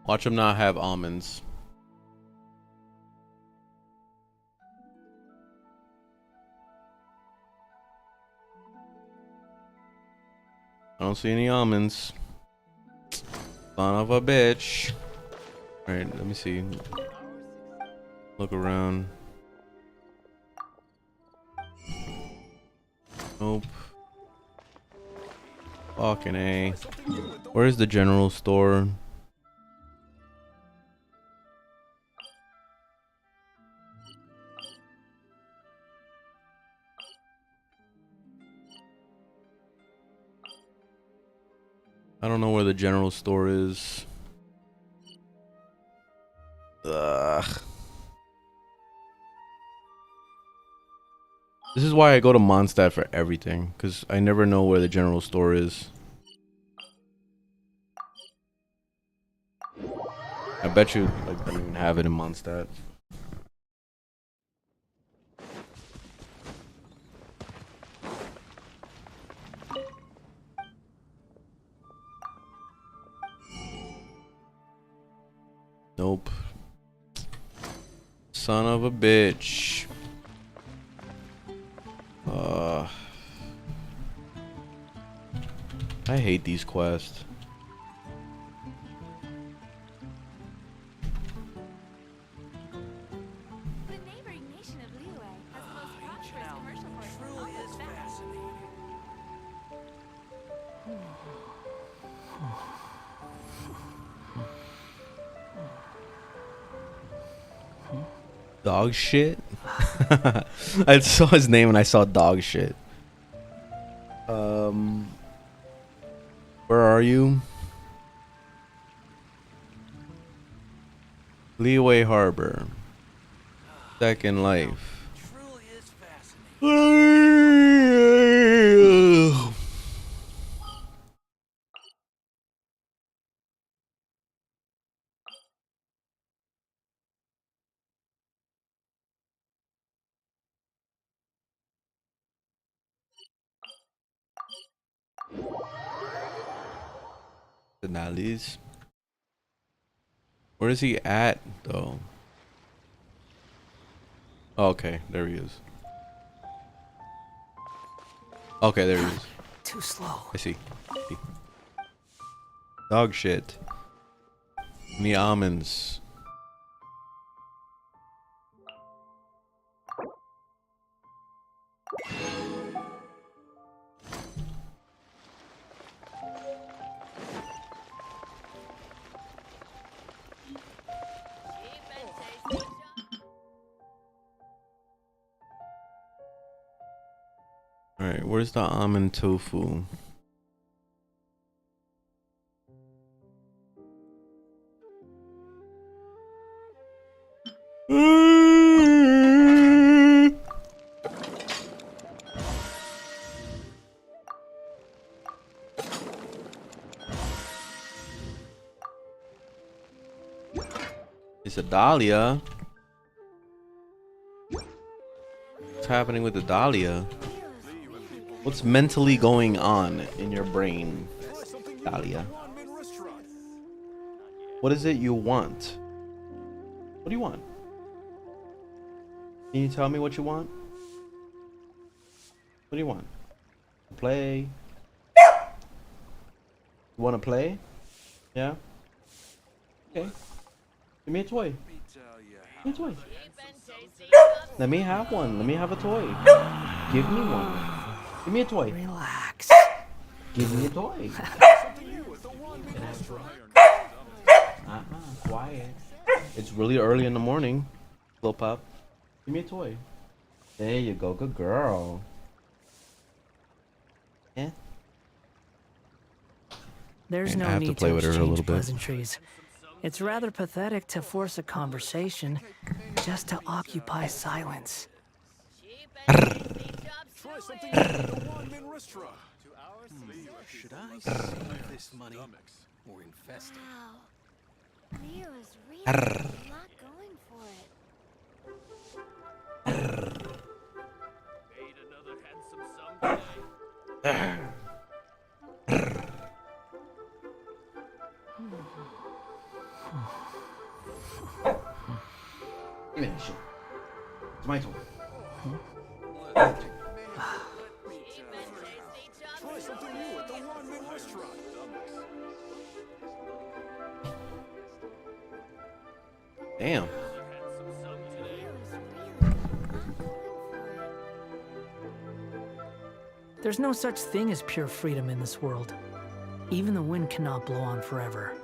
Watch them not have almonds. I don't see any almonds. Son of a bitch. Alright, let me see. Look around. Nope. Fucking A. Where's the general store? I don't know where the general store is. Ugh. This is why I go to Mondstadt for everything, because I never know where the general store is. I bet you like they don't even have it in Mondstadt. Nope. Son of a bitch. I hate these quests. The neighboring nation of Liyue has the most prosperous commercial port on the map. Dog shit? I saw his name and I saw dog shit. Where are you? Liyue Harbor. Second Life. Truly is fascinating. Dailies. Where is he at though? Oh, okay, there he is. Okay, there he is. Too slow. I see. Dog shit. Any almonds? All right, where's the almond tofu? It's a dahlia. What's happening with the dahlia? What's mentally going on in your brain, Dahlia? What is it you want? What do you want? Can you tell me what you want? What do you want? Play? You want to play? Yeah? Okay. Give me a toy. Give me a toy. Let me have one. Let me have a toy. Give me one. Give me a toy. Relax. Give me a toy. Quiet. It's really early in the morning. Little pup. Give me a toy. There you go. Good girl. Yeah. There's I no have to need play to with her a exchange little bit. pleasantries. It's rather pathetic to force a conversation just to occupy silence. Try something new at the one-man restaurant. Should I save this money or invest it? Wow. Leo's really got a lot going for it. Made another handsome sum today. Give me that shit. It's my toy. Try something new at the one-man restaurant. Damn. Leo's really got a lot going for it. There's no such thing as pure freedom in this world. Even the wind cannot blow on forever.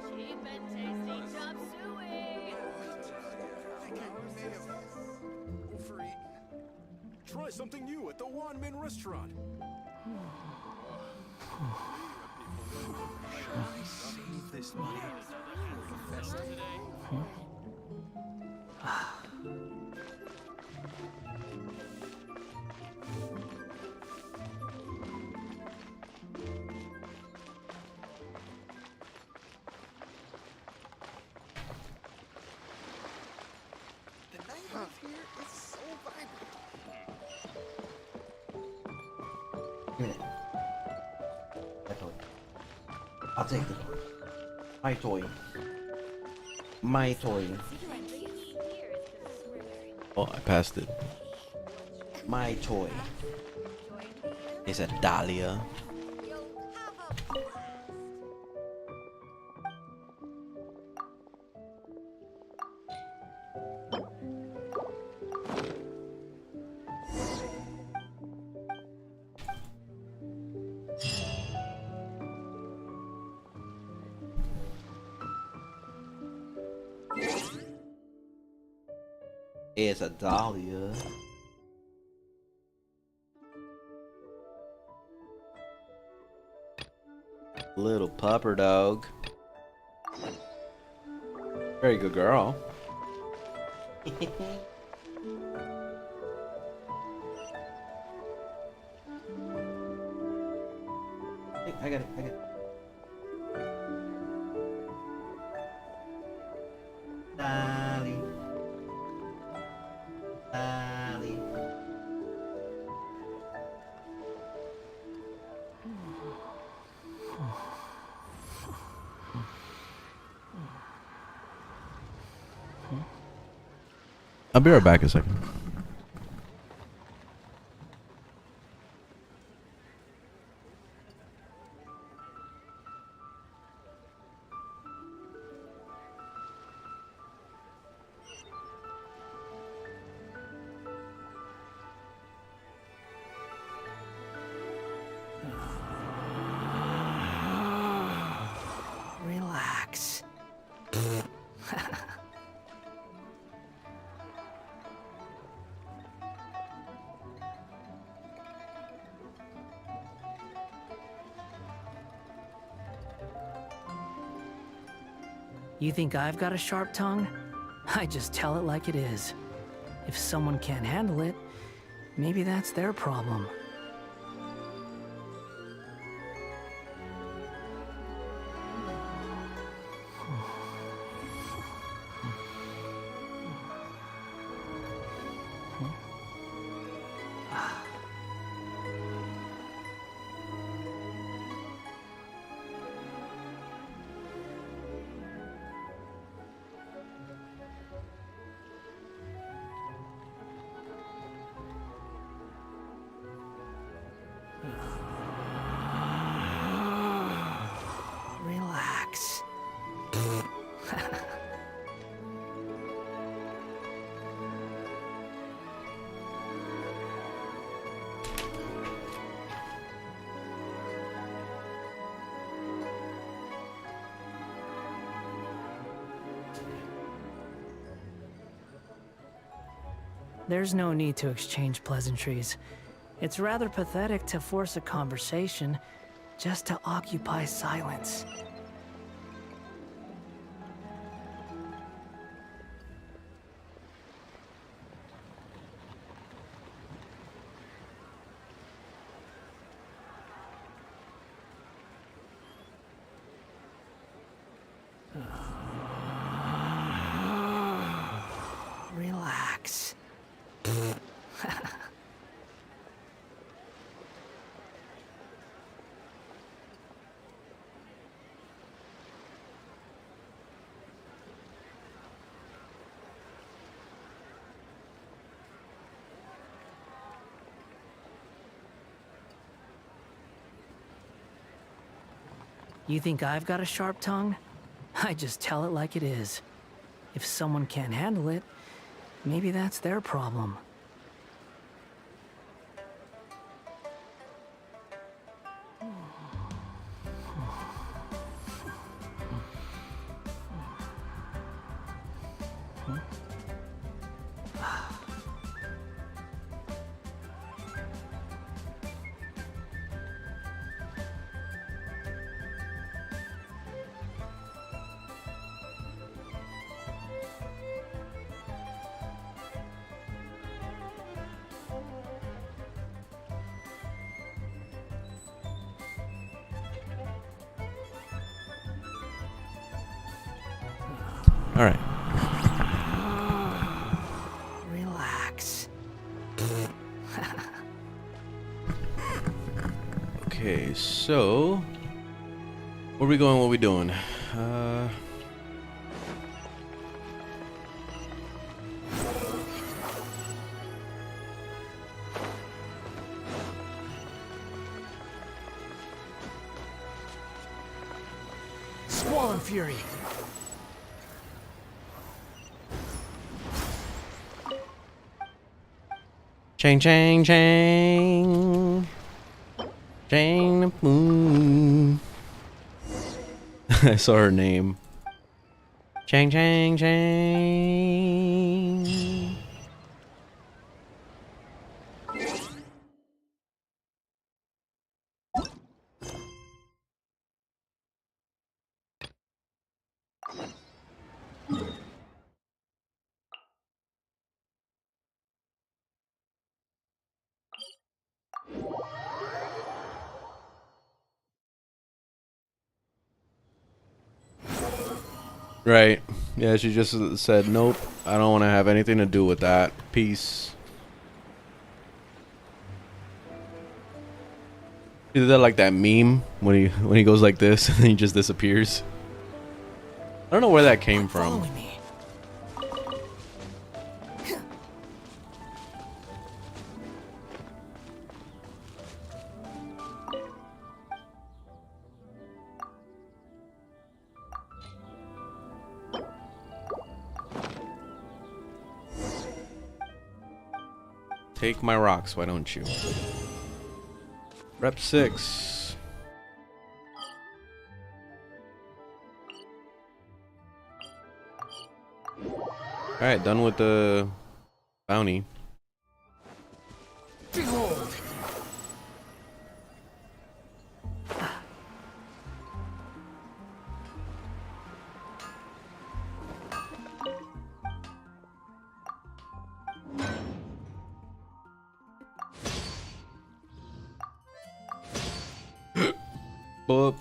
Cheap and tasty chop suey. Overeaten. Try something new at the one-man restaurant. Should I save this money or invest it? The nightlife here is so vibrant. Give me that. That toy. I'll take the toy. My toy. My toy. Oh, I passed it. My toy. It's a dahlia. It's a dahlia. Little pupper dog. Very good girl. I got it. I got it. Dolly. Dolly. I'll be right back a second. Relax. You think I've got a sharp tongue? I just tell it like it is. If someone can't handle it, maybe that's their problem. Relax. There's no need to exchange pleasantries. It's rather pathetic to force a conversation just to occupy silence. Relax. You think I've got a sharp tongue? I just tell it like it is. If someone can't handle it, maybe that's their problem. All right. Relax. Okay, so where we going? What we doing? Squall and Fury. Chang, chang, chang. Chang the moon. I saw her name. Chang, chang, chang. Right. Yeah, she just said, nope, I don't want to have anything to do with that. Peace. She did that like that meme when he goes like this and then he just disappears. I don't know where that came from. Follow me. Take my rocks, why don't you? Rep 6. Alright, done with the bounty. Behold. But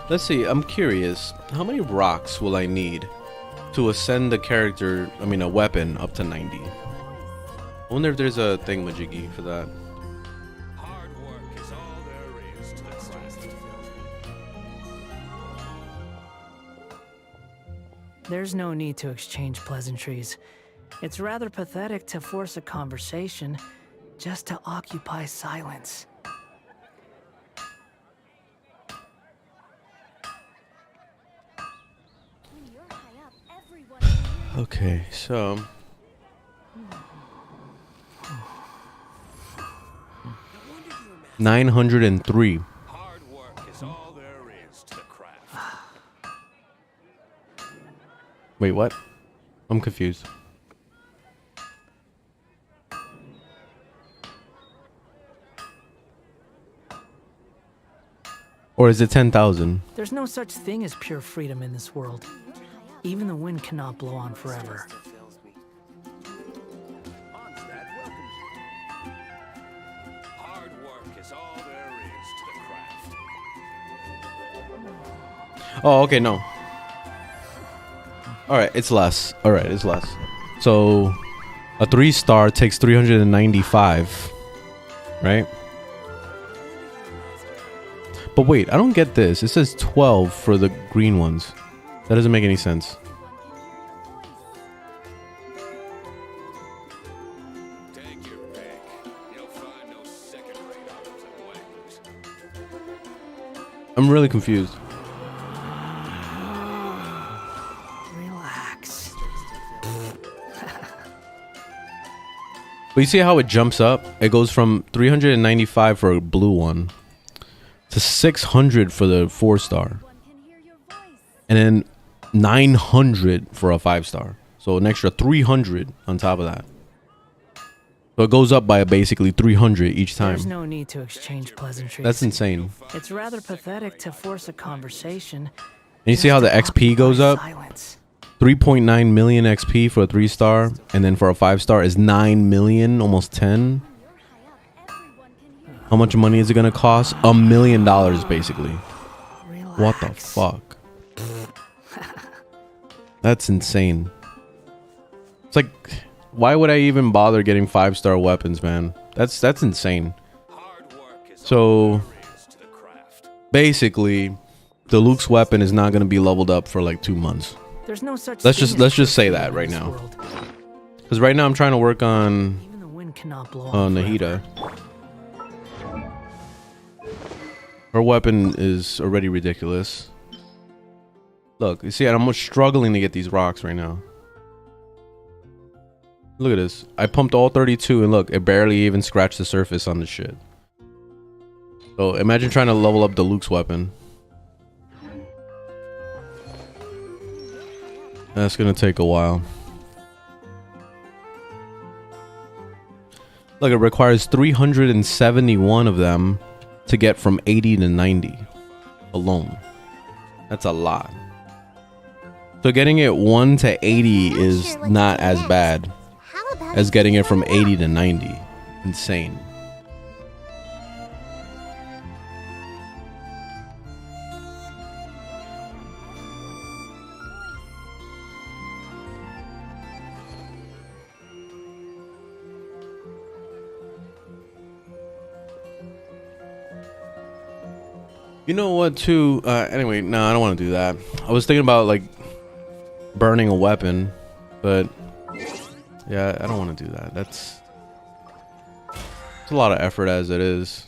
let's see, I'm curious. How many rocks will I need to ascend the character, I mean a weapon, up to 90? I wonder if there's a thingamajiggy for that. Hard work is all there is to the craft. There's no need to exchange pleasantries. It's rather pathetic to force a conversation just to occupy silence. When you're high up, everyone can hear you. Okay, so 903. Hard work is all there is to the craft. Wait, what? I'm confused. Or is it 10,000? There's no such thing as pure freedom in this world. Even the wind cannot blow on forever. Onstad welcomes you. Hard work is all there is to the craft. Oh, okay, no. Alright, it's less. Alright, it's less. So, a 3-star takes 395. Right? But wait, I don't get this. It says 12 for the green ones. That doesn't make any sense. Take your pick. You'll find no second-rate arms and wings. I'm really confused. Relax. But you see how it jumps up? It goes from 395 for a blue one to 600 for the 4-star. One can hear your voice. And then 900 for a 5-star. So an extra 300 on top of that. So it goes up by basically 300 each time. There's no need to exchange pleasantries. That's insane. It's rather pathetic to force a conversation. And you see how the just to XP goes up? occupy silence. 3.9 million XP for a 3-star. And then for a 5-star is 9 million, almost 10. Everyone can hear you. How much money is it going to cost? $1 million basically. Relax. What the fuck? That's insane. It's like, why would I even bother getting 5-star weapons, man? That's insane. Hard work is So all there is to the craft. basically, the Luke's weapon is not going to be leveled up for like 2 months. There's no such Let's thing just as let's pure just say freedom that in right this now. world. Because right now I'm trying to work on Even the wind cannot blow on Nahida. forever. Her weapon is already ridiculous. Look, you see, I'm struggling to get these rocks right now. Look at this. I pumped all 32 and look, it barely even scratched the surface on the shit. So imagine trying to level up the Luke's weapon. That's gonna take a while. Look, it requires 371 of them to get from 80 to 90 alone. That's a lot. So getting it 1 to 80 is not as bad How about as getting it from 80 to 90. Insane. You know what, too? Anyway, no, I don't want to do that. I was thinking about, like, burning a weapon, but yeah, I don't want to do that. It's a lot of effort as it is.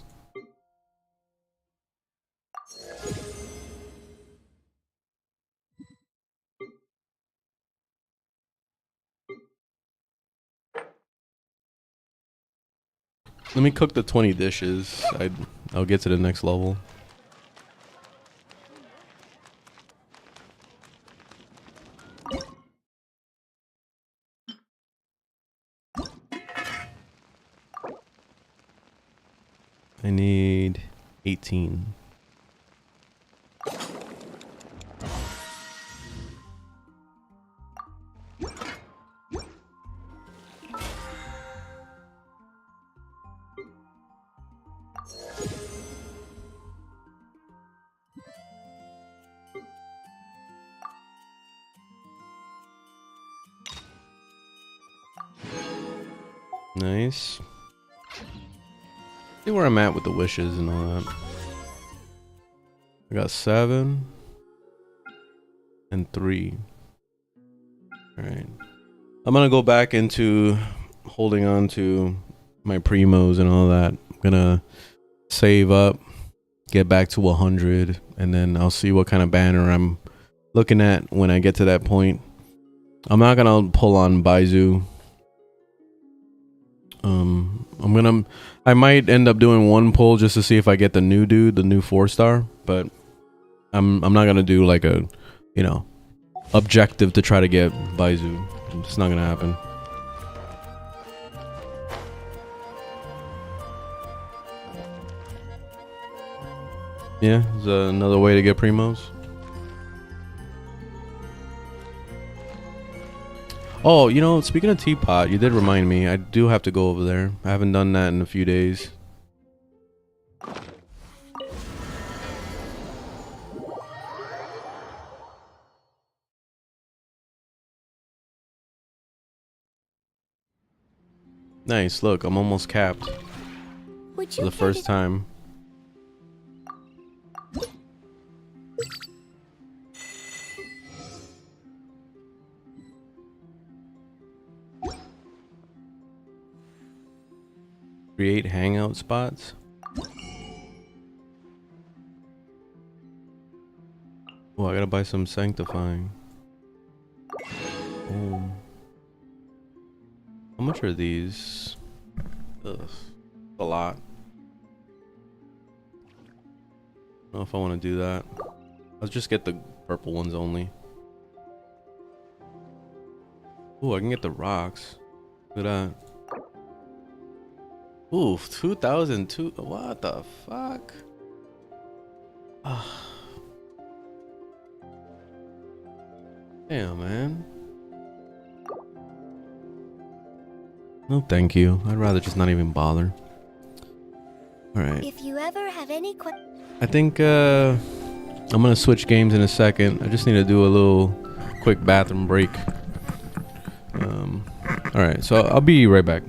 Let me cook the 20 dishes. I'll get to the next level. I need 18. Nice. See where I'm at with the wishes and all that. I got 7 and 3. Alright. I'm gonna go back into holding on to my primos and all that. I'm gonna save up, get back to 100, and then I'll see what kind of banner I'm looking at when I get to that point. I'm not gonna pull on Baizu. I might end up doing one pull just to see if I get the new dude, the new 4-star, but I'm not gonna do like a, you know, objective to try to get Baizu. It's not gonna happen. Yeah, is another way to get primos. Oh, you know, speaking of Teapot, you did remind me. I do have to go over there. I haven't done that in a few days. Nice, look, I'm almost capped Would for you the first time. Create hangout spots. Oh, I gotta buy some sanctifying. Oh. How much are these? Ugh, a lot. I don't know if I want to do that. Let's just get the purple ones only. Oh, I can get the rocks. Look at that. Ooh, 2002. What the fuck? Damn, man. No, thank you. I'd rather just not even bother. Alright. If you ever have any I think I'm gonna switch games in a second. I just need to do a little quick bathroom break. Alright, so I'll be right back.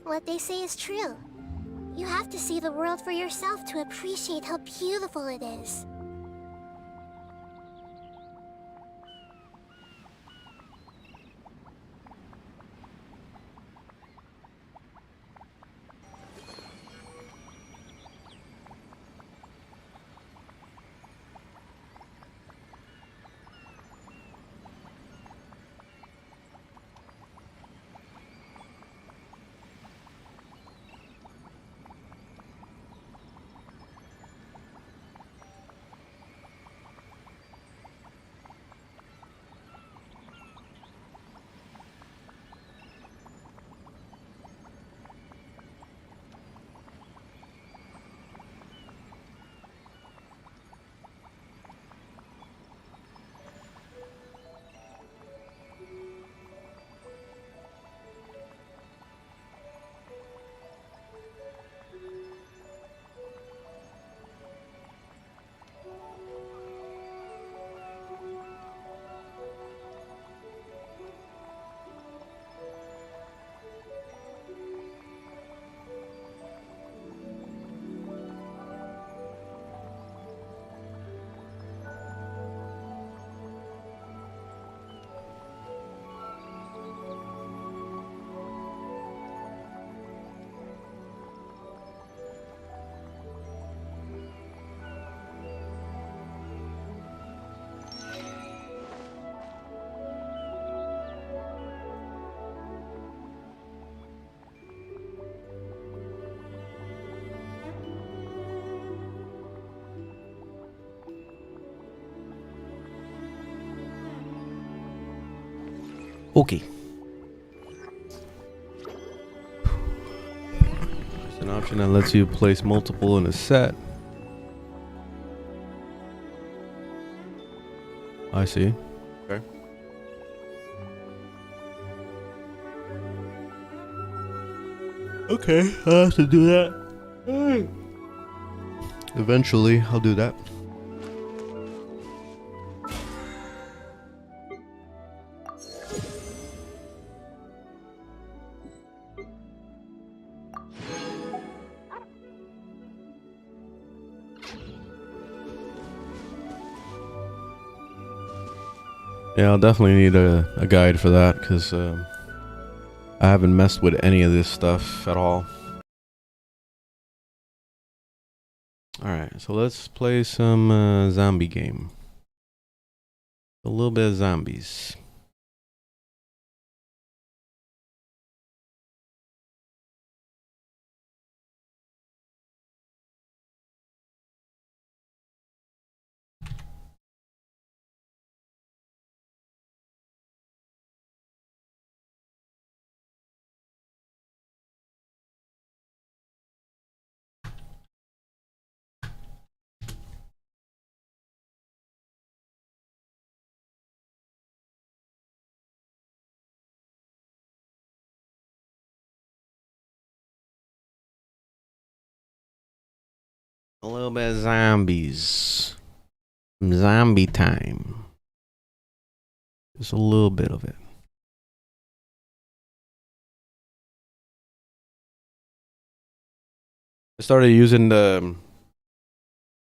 What they say is true. You have to see the world for yourself to appreciate how beautiful it is. Okay. It's an option that lets you place multiple in a set. I see. Okay. Okay, I'll have to do that. Eventually, I'll do that. Yeah, I'll definitely need a guide for that because I haven't messed with any of this stuff at all. Alright, so let's play some zombie game. A little bit of zombies. A little bit of zombies. Zombie time. Just a little bit of it. I started using the,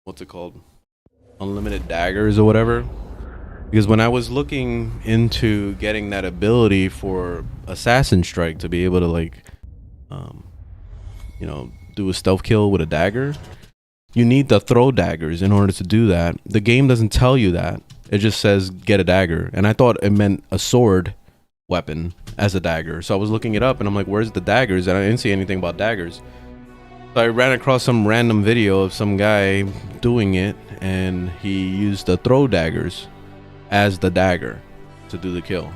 what's it called? Unlimited daggers or whatever. Because when I was looking into getting that ability for Assassin Strike to be able to like, you know, do a stealth kill with a dagger, you need to throw daggers in order to do that. The game doesn't tell you that. It just says get a dagger. And I thought it meant a sword weapon as a dagger. So I was looking it up and I'm like, where's the daggers? And I didn't see anything about daggers. So I ran across some random video of some guy doing it and he used the throw daggers as the dagger to do the kill.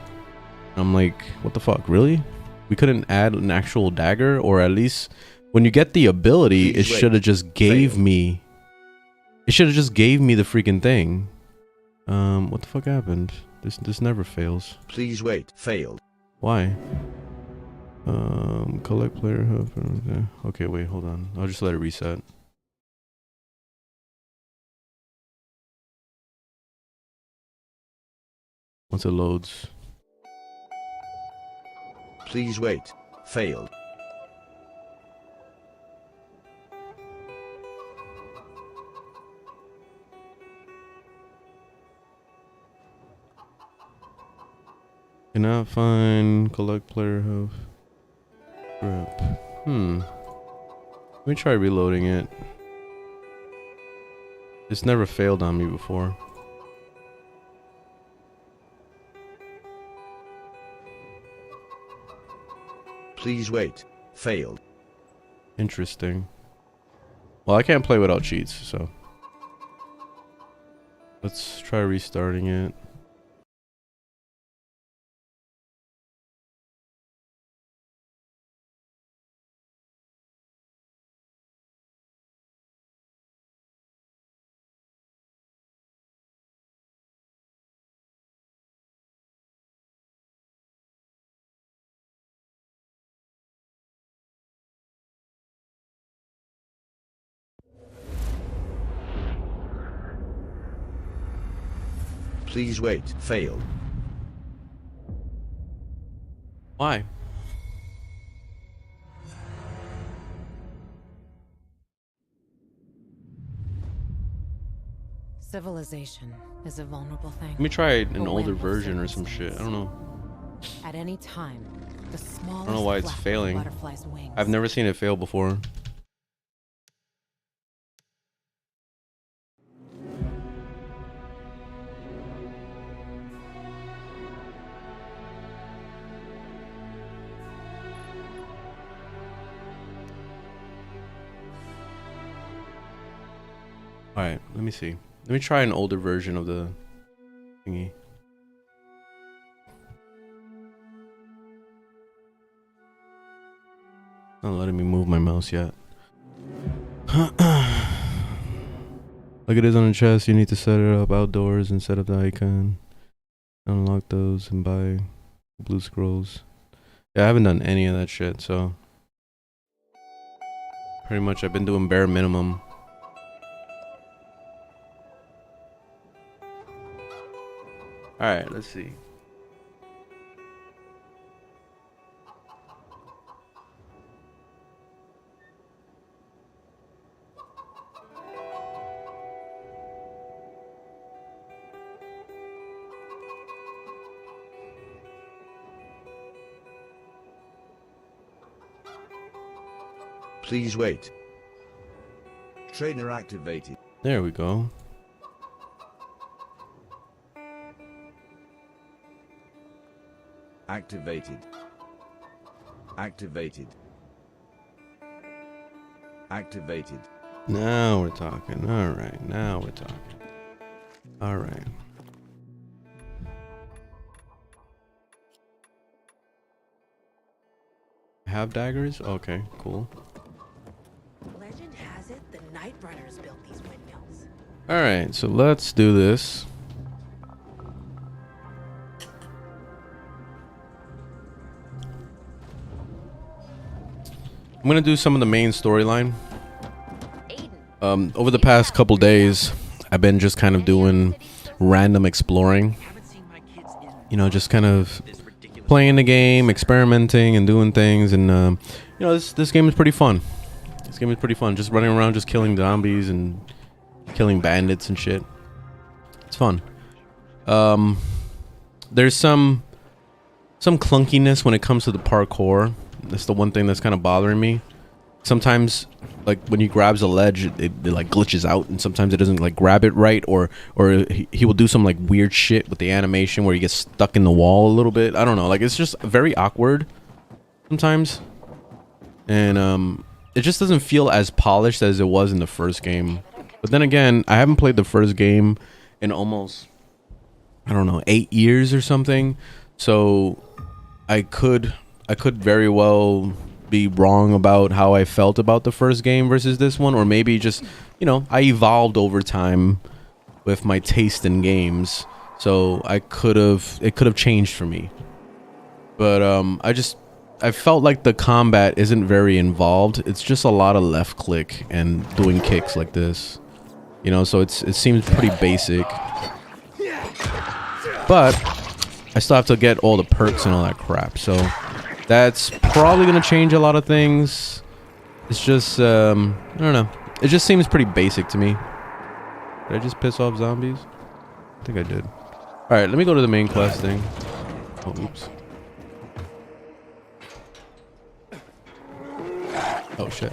I'm like, what the fuck, really? We couldn't add an actual dagger? Or at least when you get the ability, it should have just gave me... It should have just gave me the freaking thing. What the fuck happened? This never fails. Please wait. Failed. Why? Collect player hub. Okay, wait, hold on. I'll just let it reset. Once it loads. Please wait. Failed. Cannot find collect player health. Crap. Let me try reloading it. It's never failed on me before. Please wait. Failed. Interesting. Well, I can't play without cheats, so let's try restarting it. Please wait. Failed. Why? Civilization is a vulnerable thing. Let me try an But older when version or those some shit. I don't know. At any time, the smallest I don't know why it's flap of a failing. butterfly's wings. I've never seen it fail before. Alright, let me see. Let me try an older version of the thingy. Not letting me move my mouse yet. Like it is on the chest, you need to set it up outdoors and set up the icon. Unlock those and buy blue scrolls. Yeah, I haven't done any of that shit, so pretty much I've been doing bare minimum. Alright, let's see. Please wait. Trainer activated. There we go. Activated. Activated. Activated. Now we're talking. Alright, now we're talking. Alright. Have daggers? Okay, cool. Legend has it the Night Runners built these windmills. Alright, so let's do this. I'm gonna do some of the main storyline. Over the past couple days, I've been just kind of doing random exploring. You know, just kind of playing the game, experimenting, and doing things. And you know, this game is pretty fun. This game is pretty fun. Just running around, just killing zombies and killing bandits and shit. It's fun. There's some clunkiness when it comes to the parkour. That's the one thing that's kind of bothering me. Sometimes, like when he grabs a ledge, it like glitches out, and sometimes it doesn't like grab it right, or he will do some like weird shit with the animation where he gets stuck in the wall a little bit. I don't know, like it's just very awkward sometimes, and it just doesn't feel as polished as it was in the first game. But then again, I haven't played the first game in almost, I don't know, 8 years or something, so I could very well be wrong about how I felt about the first game versus this one, or maybe just, you know, I evolved over time with my taste in games, so it could have changed for me. But I felt like the combat isn't very involved. It's just a lot of left click and doing kicks like this, you know, so it seems pretty basic, but I still have to get all the perks and all that crap, so that's probably gonna change a lot of things. It's just I don't know, it just seems pretty basic to me. Did I just piss off zombies? I think I did. All right, let me go to the main quest thing. Oh, oops. Oh shit.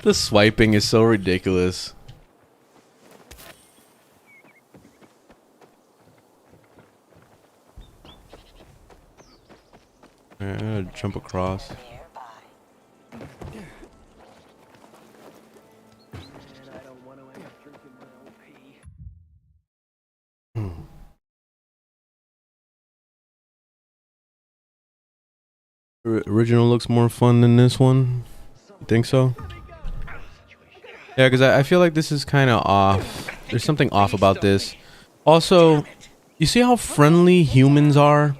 The swiping is so ridiculous. Alright, I'm gonna jump across. Original looks more fun than this one. You think so? Yeah, because I feel like this is kind of off. There's something off about this. Also, you see how friendly humans are?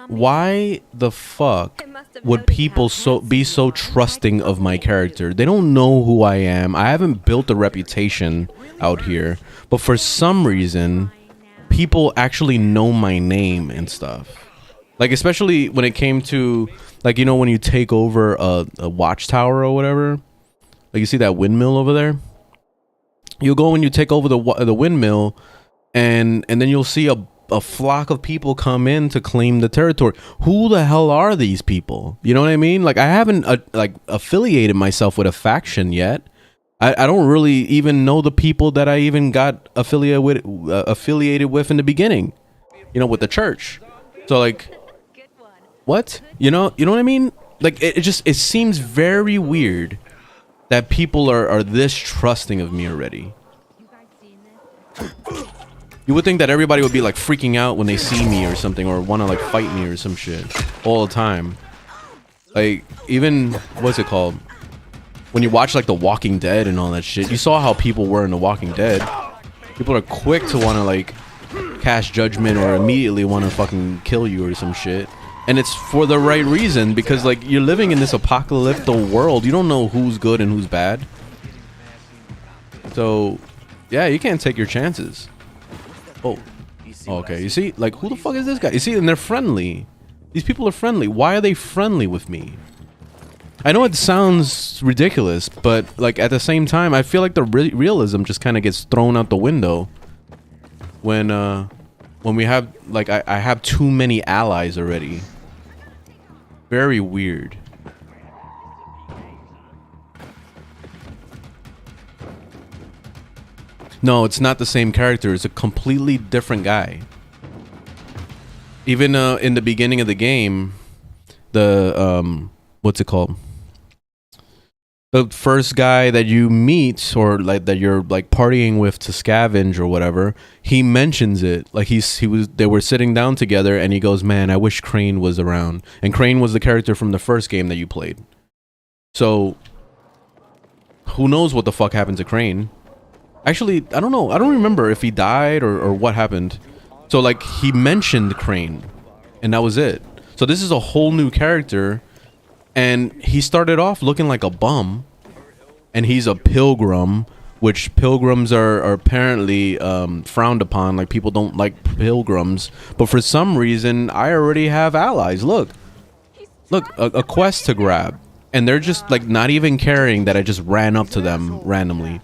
Why the fuck would people be so trusting of my character? They don't know who I am. I haven't built a reputation out here, but for some reason, people actually know my name and stuff. Like, especially when it came to, like, you know, when you take over a watchtower or whatever. Like, you see that windmill over there? You'll go and you take over the windmill, and then you'll see a flock of people come in to claim the territory. Who the hell are these people? You know what I mean? Like, I haven't like affiliated myself with a faction yet. I don't really even know the people that I even got affiliated with in the beginning. You know, with the church. So like, what? You know what I mean? Like it seems very weird that people are this trusting of me already. You would think that everybody would be like freaking out when they see me or something, or want to like fight me or some shit all the time. Like, even, what's it called? When you watch like The Walking Dead and all that shit, you saw how people were in The Walking Dead. People are quick to want to like cast judgment or immediately want to fucking kill you or some shit. And it's for the right reason, because like you're living in this apocalyptic world. You don't know who's good and who's bad. So yeah, you can't take your chances. Oh, okay. You see, like, who the fuck is this guy? You see, and they're friendly. These people are friendly. Why are they friendly with me? I know it sounds ridiculous, but like at the same time, I feel like the realism just kind of gets thrown out the window when we have like I have too many allies already. Very weird. No, it's not the same character. It's a completely different guy. Even in the beginning of the game, the what's it called? The first guy that you meet, or like that you're like partying with to scavenge or whatever, he mentions it. Like they were sitting down together and he goes, "Man, I wish Crane was around." And Crane was the character from the first game that you played. So who knows what the fuck happened to Crane? Actually, I don't know. I don't remember if he died or what happened. So like he mentioned Crane and that was it. So this is a whole new character, and he started off looking like a bum, and he's a pilgrim, which pilgrims are apparently frowned upon. Like, people don't like pilgrims, but for some reason I already have allies. Look, a quest to grab, and they're just like not even caring that I just ran up to them randomly.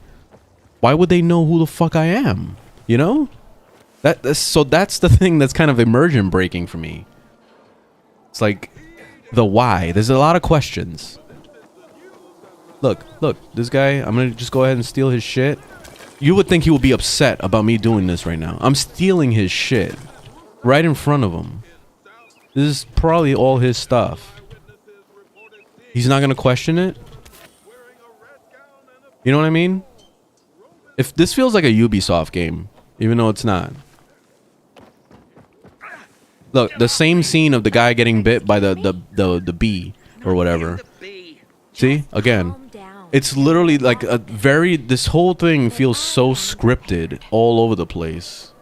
Why would they know who the fuck I am? You know? So that's the thing that's kind of immersion breaking for me. It's like the why. There's a lot of questions. Look, this guy, I'm gonna just go ahead and steal his shit. You would think he would be upset about me doing this right now. I'm stealing his shit right in front of him. This is probably all his stuff. He's not gonna question it? You know what I mean? If this feels like a Ubisoft game, even though it's not. Look, the same scene of the guy getting bit by the bee or whatever. See? Again. It's literally like a very... This whole thing feels so scripted all over the place.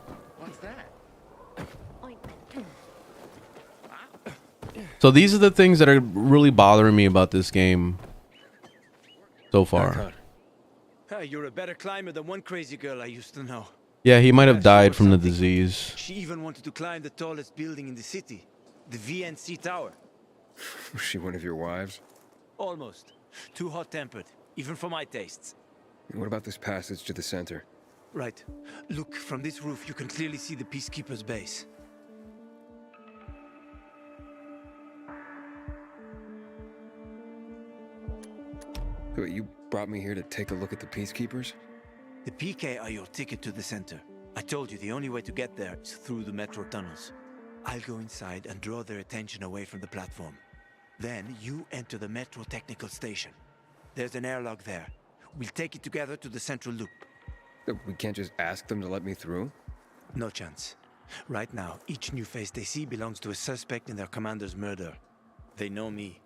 So these are the things that are really bothering me about this game so far. Hey, you're a better climber than one crazy girl I used to know. Yeah, he might have died from the disease. She even wanted to climb the tallest building in the city, the VNC Tower. Was she one of your wives? Almost. Too hot-tempered, even for my tastes. What about this passage to the center? Right. Look, from this roof you can clearly see the Peacekeeper's base. Wait, you brought me here to take a look at the Peacekeepers? The PK are your ticket to the center. I told you the only way to get there is through the metro tunnels. I'll go inside and draw their attention away from the platform. Then you enter the metro technical station. There's an airlock there. We'll take it together to the central loop. We can't just ask them to let me through? No chance. Right now, each new face they see belongs to a suspect in their commander's murder. They know me.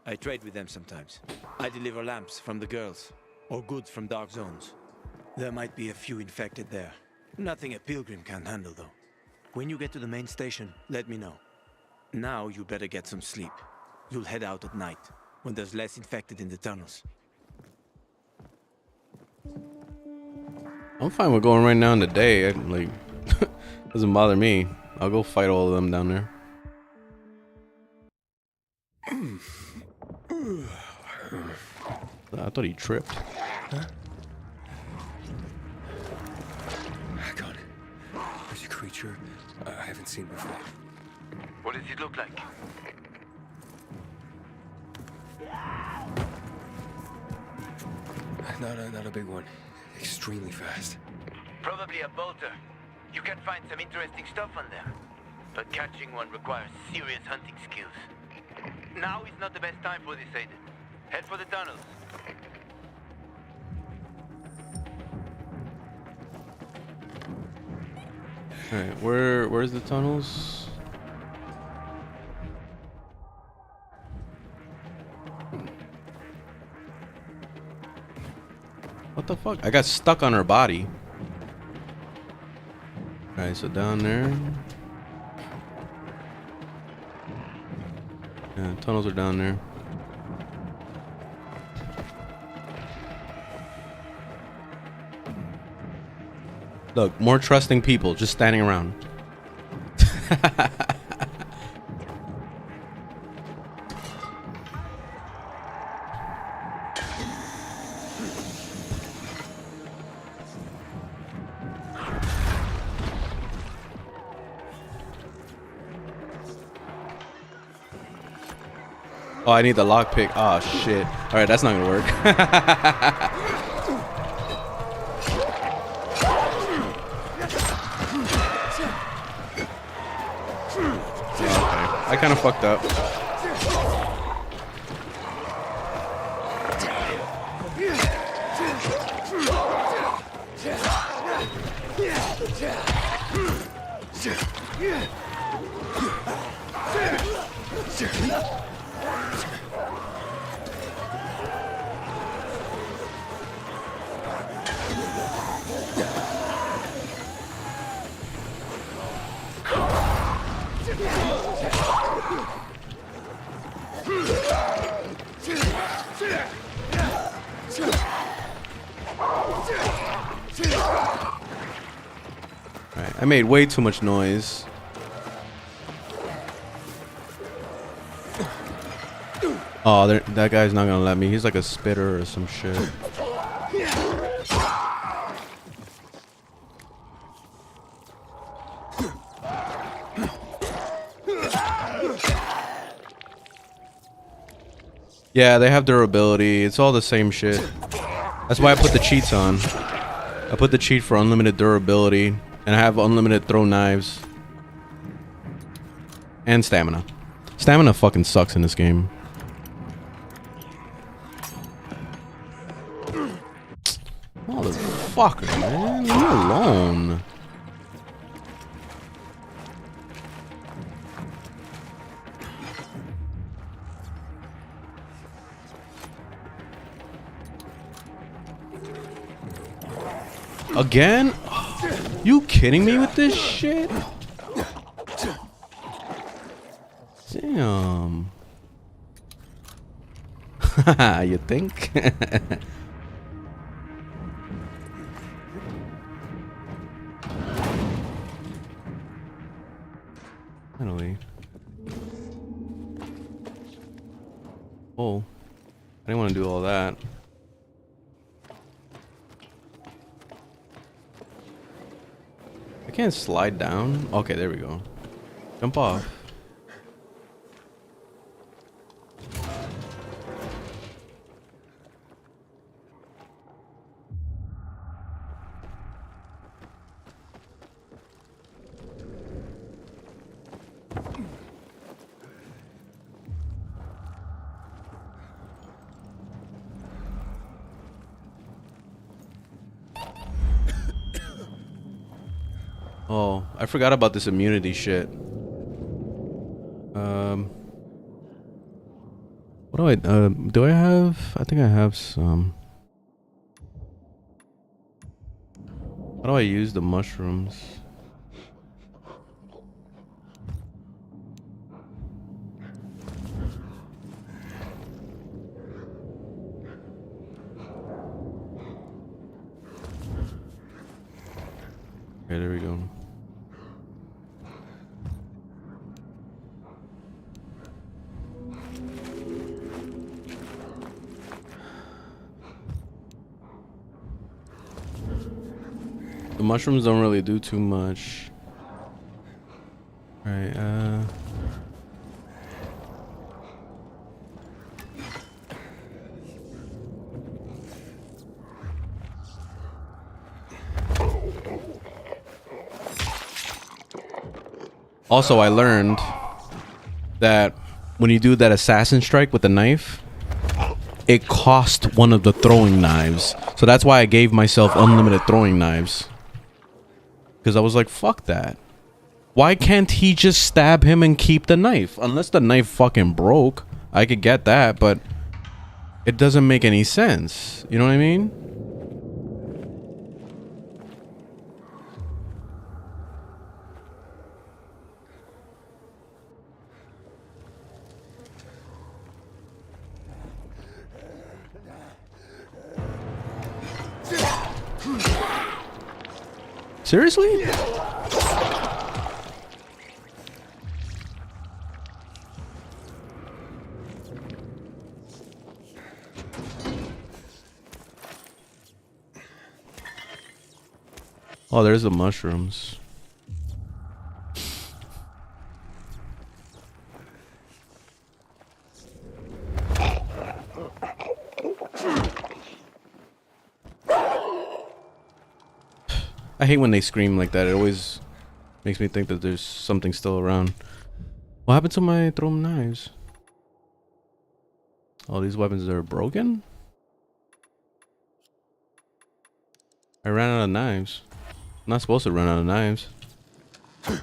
I trade with them sometimes. I deliver lamps from the girls, or goods from dark zones. There might be a few infected there. Nothing a pilgrim can handle, though. When you get to the main station, let me know. Now you better get some sleep. You'll head out at night, when there's less infected in the tunnels. I'm fine with going right now in the day. Like, doesn't bother me. I'll go fight all of them down there. I thought he tripped. Huh? God, there's a creature I haven't seen before. What does it look like? Not a big one. Extremely fast. Probably a bolter. You can find some interesting stuff on them. But catching one requires serious hunting skills. Now is not the best time for this, Aiden. Head for the tunnels. Alright, where's the tunnels? What the fuck? I got stuck on her body. Alright, so down there. Yeah, tunnels are down there. Look, more trusting people just standing around. Oh, I need the lockpick. Oh shit. Alright, that's not gonna work. I kind of fucked up. I made way too much noise. Oh, that guy's not gonna let me. He's like a spitter or some shit. Yeah, they have durability. It's all the same shit. That's why I put the cheats on. I put the cheat for unlimited durability. And I have unlimited throw knives. And stamina. Stamina fucking sucks in this game. Motherfucker, man. Leave me alone. Again? You kidding me with this shit? Damn. You think? Finally. Oh. I didn't want to do all that. I can't slide down. Okay, there we go. Jump off. Oh, I forgot about this immunity shit. What do I have? I think I have some. How do I use the mushrooms? Okay, there we go. The mushrooms don't really do too much. Alright, also, I learned that when you do that assassin strike with the knife, it cost one of the throwing knives. So that's why I gave myself unlimited throwing knives. Because I was like, fuck that. Why can't he just stab him and keep the knife? Unless the knife fucking broke. I could get that, but it doesn't make any sense. You know what I mean? Seriously? Oh, there's the mushrooms. I hate when they scream like that. It always makes me think that there's something still around. What happened to my throwing knives? All these weapons are broken? I ran out of knives. I'm not supposed to run out of knives. Here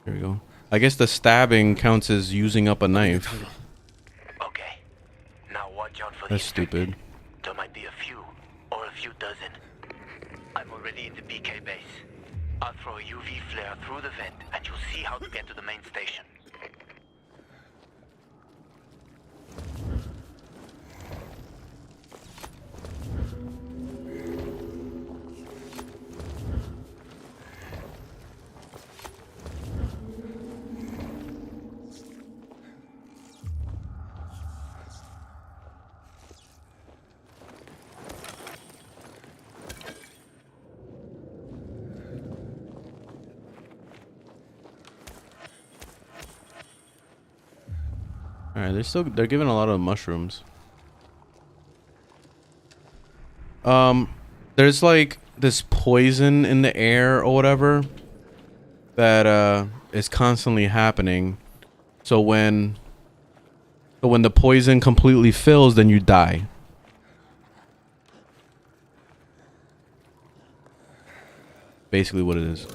we go. I guess the stabbing counts as using up a knife. Okay. Now watch out for That's stupid. There might be a few, or a few dozen. I'm already in the BK base. I'll throw a UV flare through the vent, and you'll see how to get to the main station. Alright, they're giving a lot of mushrooms. There's like this poison in the air or whatever that is constantly happening. So when the poison completely fills, then you die. Basically what it is.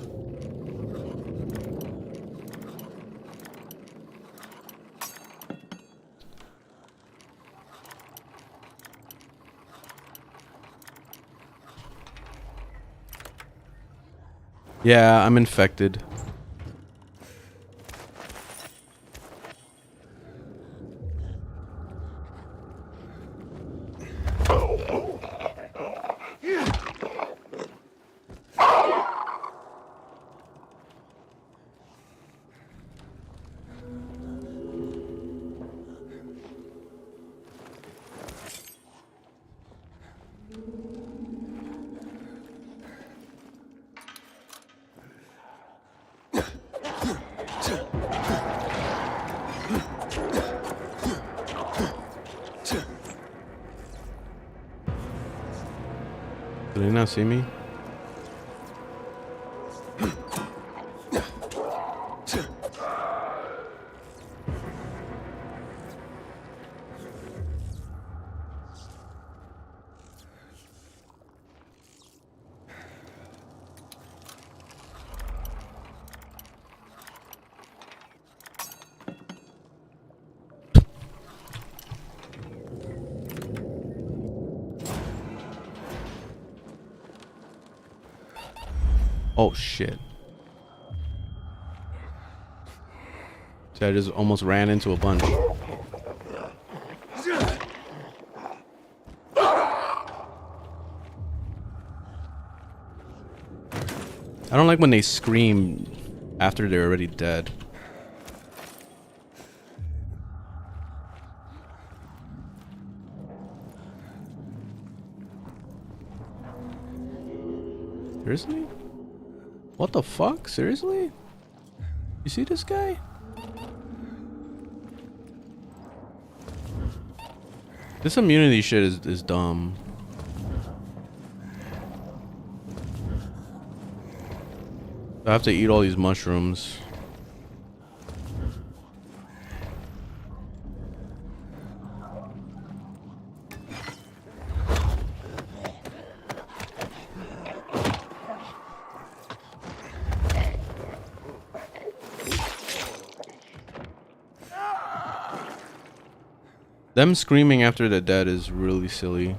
Yeah, I'm infected. Did they not see me? Oh shit. See, I just almost ran into a bunch. I don't like when they scream after they're already dead. Seriously? What the fuck? Seriously? You see this guy? This immunity shit is dumb. I have to eat all these mushrooms. Them screaming after the dead is really silly.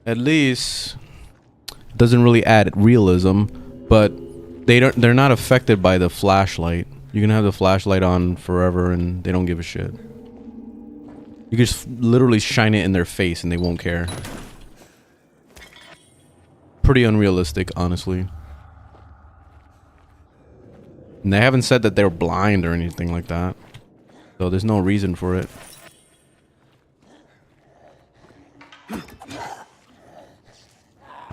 At least it doesn't really add realism, but they're not affected by the flashlight. You can have the flashlight on forever and they don't give a shit. You can just literally shine it in their face and they won't care. Pretty unrealistic, honestly. And they haven't said that they're blind or anything like that. So there's no reason for it.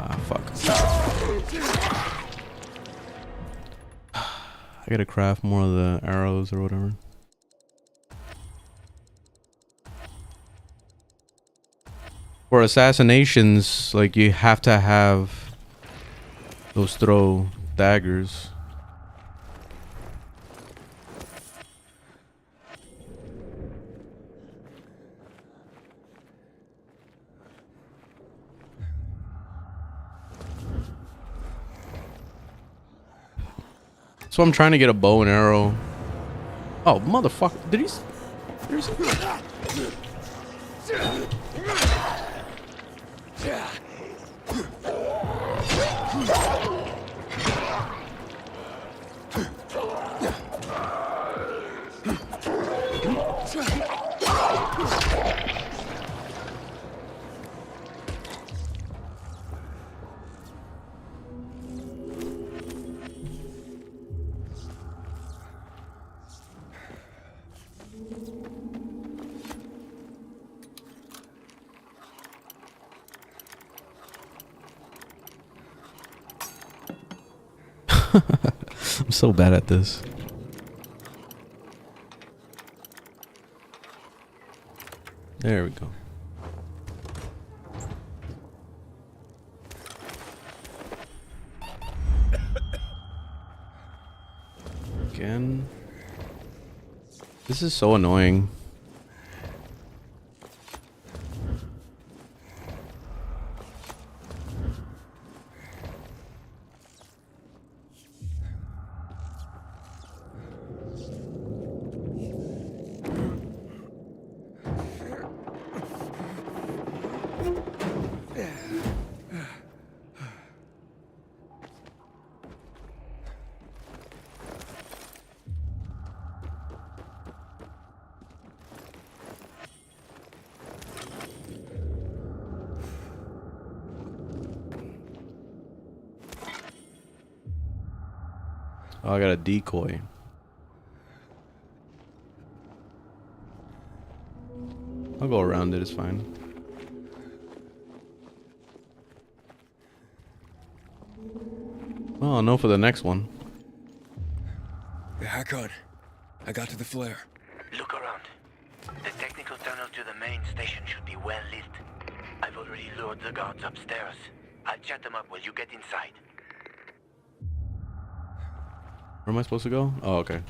Ah, fuck. I gotta craft more of the arrows or whatever. For assassinations, like, you have to have those throw daggers. So I'm trying to get a bow and arrow. Oh, motherfucker. Did he... I'm so bad at this. There we go. Again. This is so annoying. Oh, I got a decoy. I'll go around it, it's fine. Well, I'll know for the next one. Yeah, hack on. I got to the flare. Look around. The technical tunnel to the main station should be well lit. I've already lured the guards upstairs. I'll chat them up while you get inside. Where am I supposed to go? Oh, okay.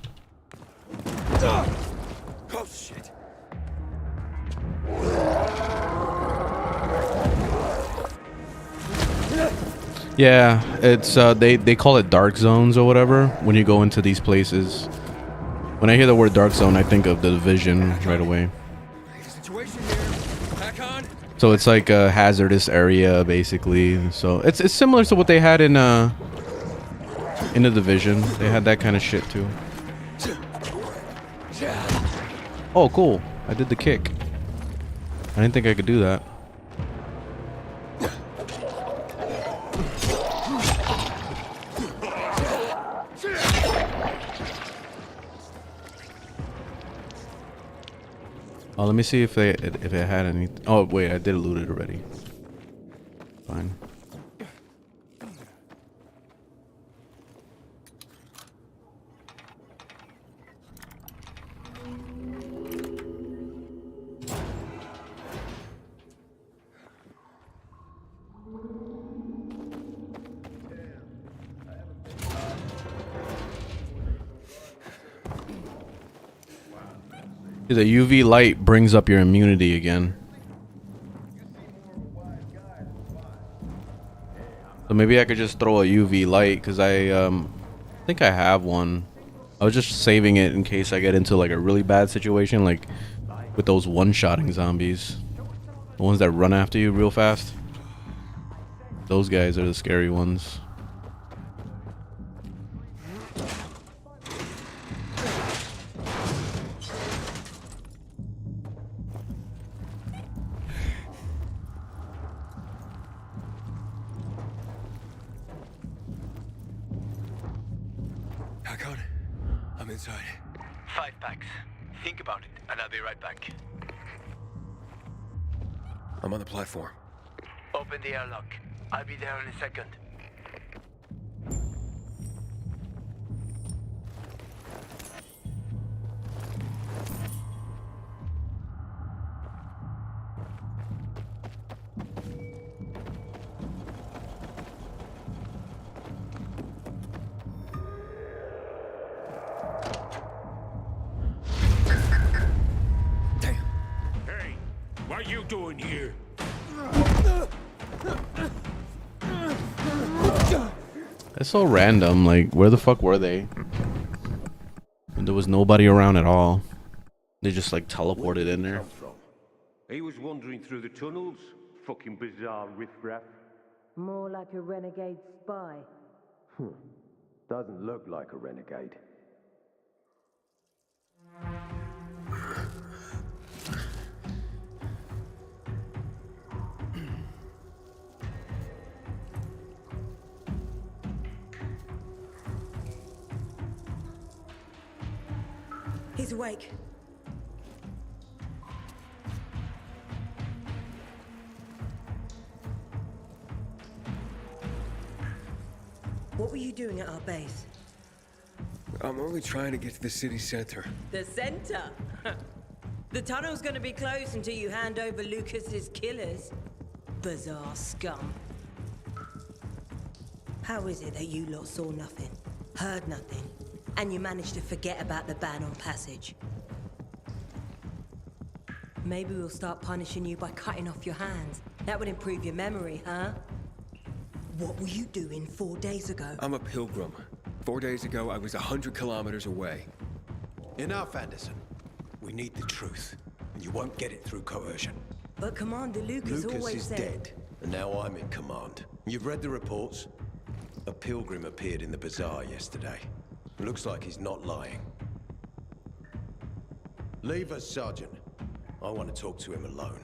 Oh, shit. Yeah, it's they call it dark zones or whatever when you go into these places. When I hear the word dark zone, I think of the Division right away. Situation here. Hack on. So it's like a hazardous area basically. So it's similar to what they had in the Division. They had that kind of shit too. Oh, cool. I did the kick. I didn't think I could do that. Oh, let me see if it had any. Oh wait, I did loot it already. Fine. The UV light brings up your immunity again. So maybe I could just throw a UV light, because I think I have one. I was just saving it in case I get into like a really bad situation, like with those one-shotting zombies. The ones that run after you real fast. Those guys are the scary ones. I'm inside. 5 packs. Think about it, and I'll be right back. I'm on the platform. Open the airlock. I'll be there in a second. What are you doing here? That's so random. Like, where the fuck were they? And there was nobody around at all. They just like teleported in there. He was wandering through the tunnels. Fucking bizarre riffraff. More like a renegade spy. Doesn't look like a renegade. He's awake. What were you doing at our base? I'm only trying to get to the city center. The center? The tunnel's gonna be closed until you hand over Lucas's killers. Bizarre scum. How is it that you lot saw nothing, heard nothing, and you managed to forget about the ban on passage? Maybe we'll start punishing you by cutting off your hands. That would improve your memory, huh? What were you doing 4 days ago? I'm a pilgrim. 4 days ago, I was 100 kilometers away. Enough, Anderson. We need the truth, and you won't get it through coercion. But Commander Lucas always is said... dead, and now I'm in command. You've read the reports? A pilgrim appeared in the bazaar yesterday. Looks like he's not lying. Leave us, Sergeant. I want to talk to him alone.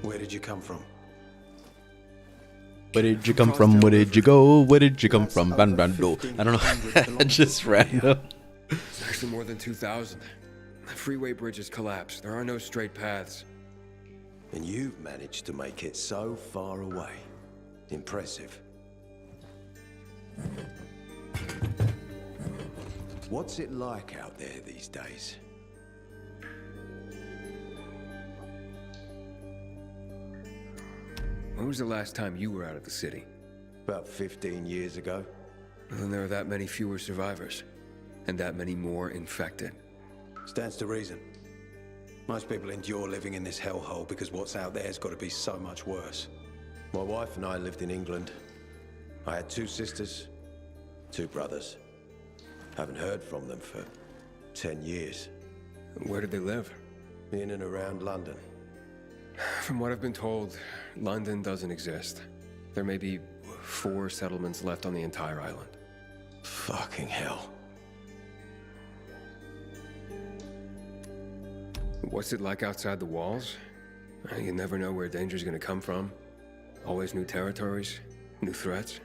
Where did you come from? Where did you come from? Where did you go? Where did you come from? Bandando. I don't know. Just random. It's actually more than 2,000. The freeway bridges collapsed. There are no straight paths. And you've managed to make it so far away. Impressive. What's it like out there these days? When was the last time you were out of the city? About 15 years ago. And there are that many fewer survivors. And that many more infected. Stands to reason. Most people endure living in this hellhole because what's out there's got to be so much worse. My wife and I lived in England. I had 2 sisters, 2 brothers. Haven't heard from them for 10 years. Where did they live? In and around London. From what I've been told, London doesn't exist. There may be 4 settlements left on the entire island. Fucking hell. What's it like outside the walls? You never know where danger's gonna come from. Always new territories, new threats.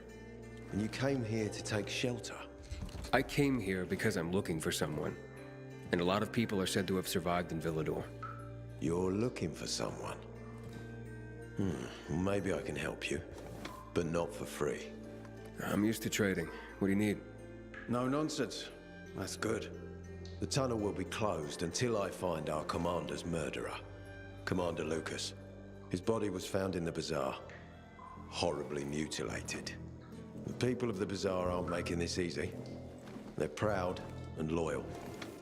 And you came here to take shelter? I came here because I'm looking for someone. And a lot of people are said to have survived in Villador. You're looking for someone? Maybe I can help you, but not for free. I'm used to trading. What do you need? No nonsense. That's good. The tunnel will be closed until I find our commander's murderer, Commander Lucas. His body was found in the bazaar, horribly mutilated. The people of the bazaar aren't making this easy. They're proud and loyal.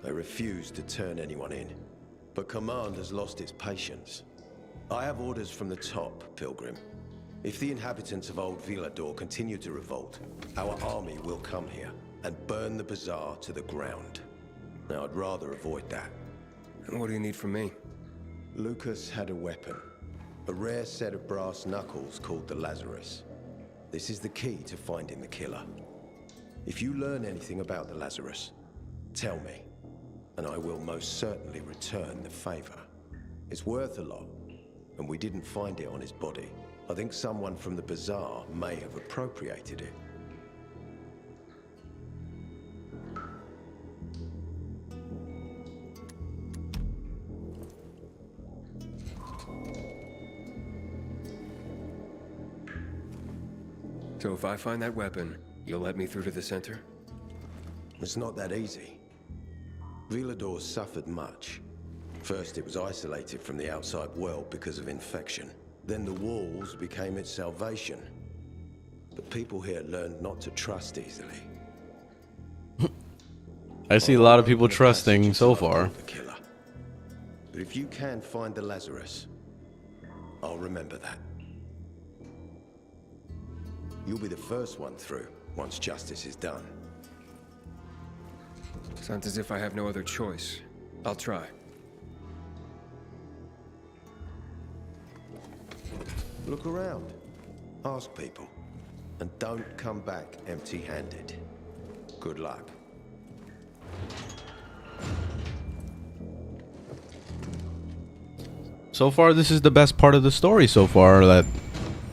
They refuse to turn anyone in. But command has lost its patience. I have orders from the top, Pilgrim. If the inhabitants of Old Villador continue to revolt, our army will come here and burn the bazaar to the ground. Now, I'd rather avoid that. And what do you need from me? Lucas had a weapon. A rare set of brass knuckles called the Lazarus. This is the key to finding the killer. If you learn anything about the Lazarus, tell me, and I will most certainly return the favor. It's worth a lot, and we didn't find it on his body. I think someone from the bazaar may have appropriated it. So if I find that weapon, you'll let me through to the center? It's not that easy. Villador suffered much. First, it was isolated from the outside world because of infection. Then the walls became its salvation. But people here learned not to trust easily. I see a lot of people trusting so far. But if you can find the Lazarus, I'll remember that. You'll be the first one through once justice is done. Sounds as if I have no other choice. I'll try. Look around. Ask people. And don't come back empty-handed. Good luck. So far, this is the best part of the story so far, that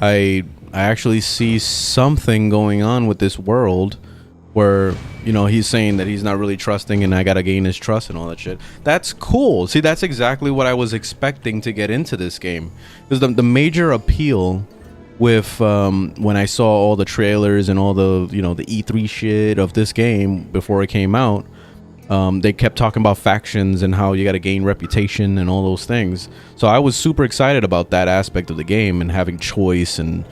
I actually see something going on with this world where, you know, he's saying that he's not really trusting and I gotta gain his trust and all that shit. That's cool. See, that's exactly what I was expecting to get into this game. Because the major appeal with when I saw all the trailers and all the, you know, the E3 shit of this game before it came out, they kept talking about factions and how you got to gain reputation and all those things. So I was super excited about that aspect of the game and having choice and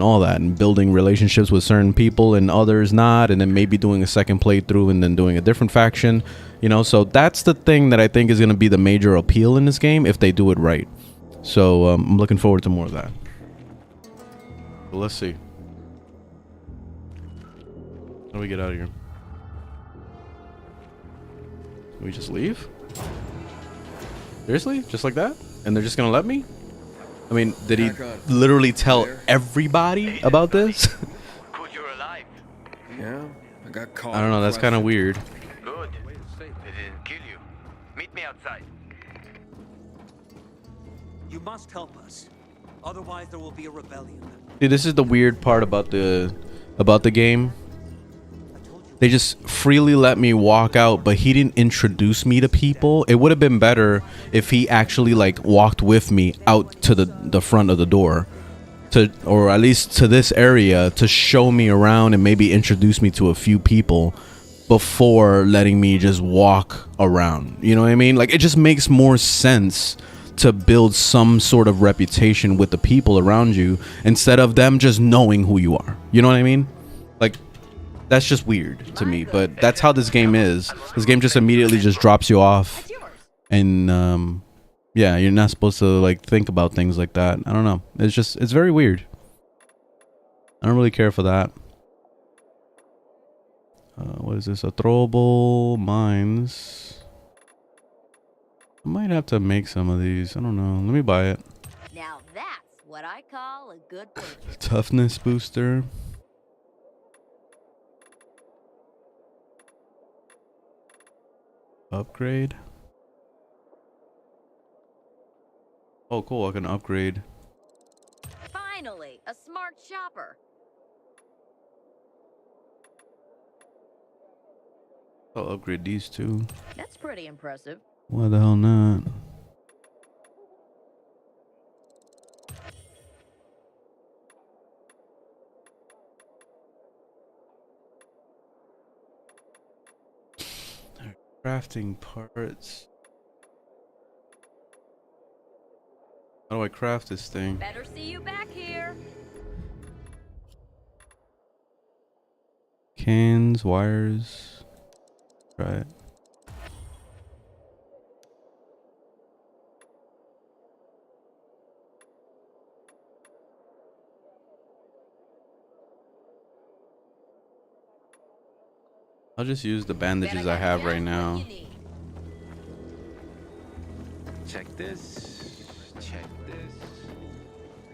all that, and building relationships with certain people and others not, and then maybe doing a second playthrough and then doing a different faction, you know. So that's the thing that I think is going to be the major appeal in this game if they do it right. So I'm looking forward to more of that. Well, let's see. How do we get out of here? Can we just leave? Seriously? Just like that? And they're just gonna let me? I mean, did he literally tell everybody about this? Good, you're alive. Yeah, I got caught. I don't know, that's kind of weird. Good. They didn't kill you. Meet me outside. You must help us. Otherwise there will be a rebellion. Dude, this is the weird part about the game. They just freely let me walk out, but he didn't introduce me to people. It would have been better if he actually like walked with me out to the front of the door, or at least to this area, to show me around and maybe introduce me to a few people before letting me just walk around. You know what I mean? Like, it just makes more sense to build some sort of reputation with the people around you instead of them just knowing who you are. You know what I mean? Like, that's just weird to me, but that's how this game is. This game just immediately just drops you off, and yeah, you're not supposed to like think about things like that. I don't know. It's very weird. I don't really care for that. What is this? A throwable mines. I might have to make some of these. I don't know. Let me buy it. Now that's what I call a good purchase. Toughness booster. Upgrade. Oh, cool. I can upgrade. Finally, a smart shopper. I'll upgrade these two. That's pretty impressive. Why the hell not? Crafting parts. I How do I craft this thing? Better see you back here. Cans, wires. Try it. I'll just use the bandages I have right now. Check this. Check this.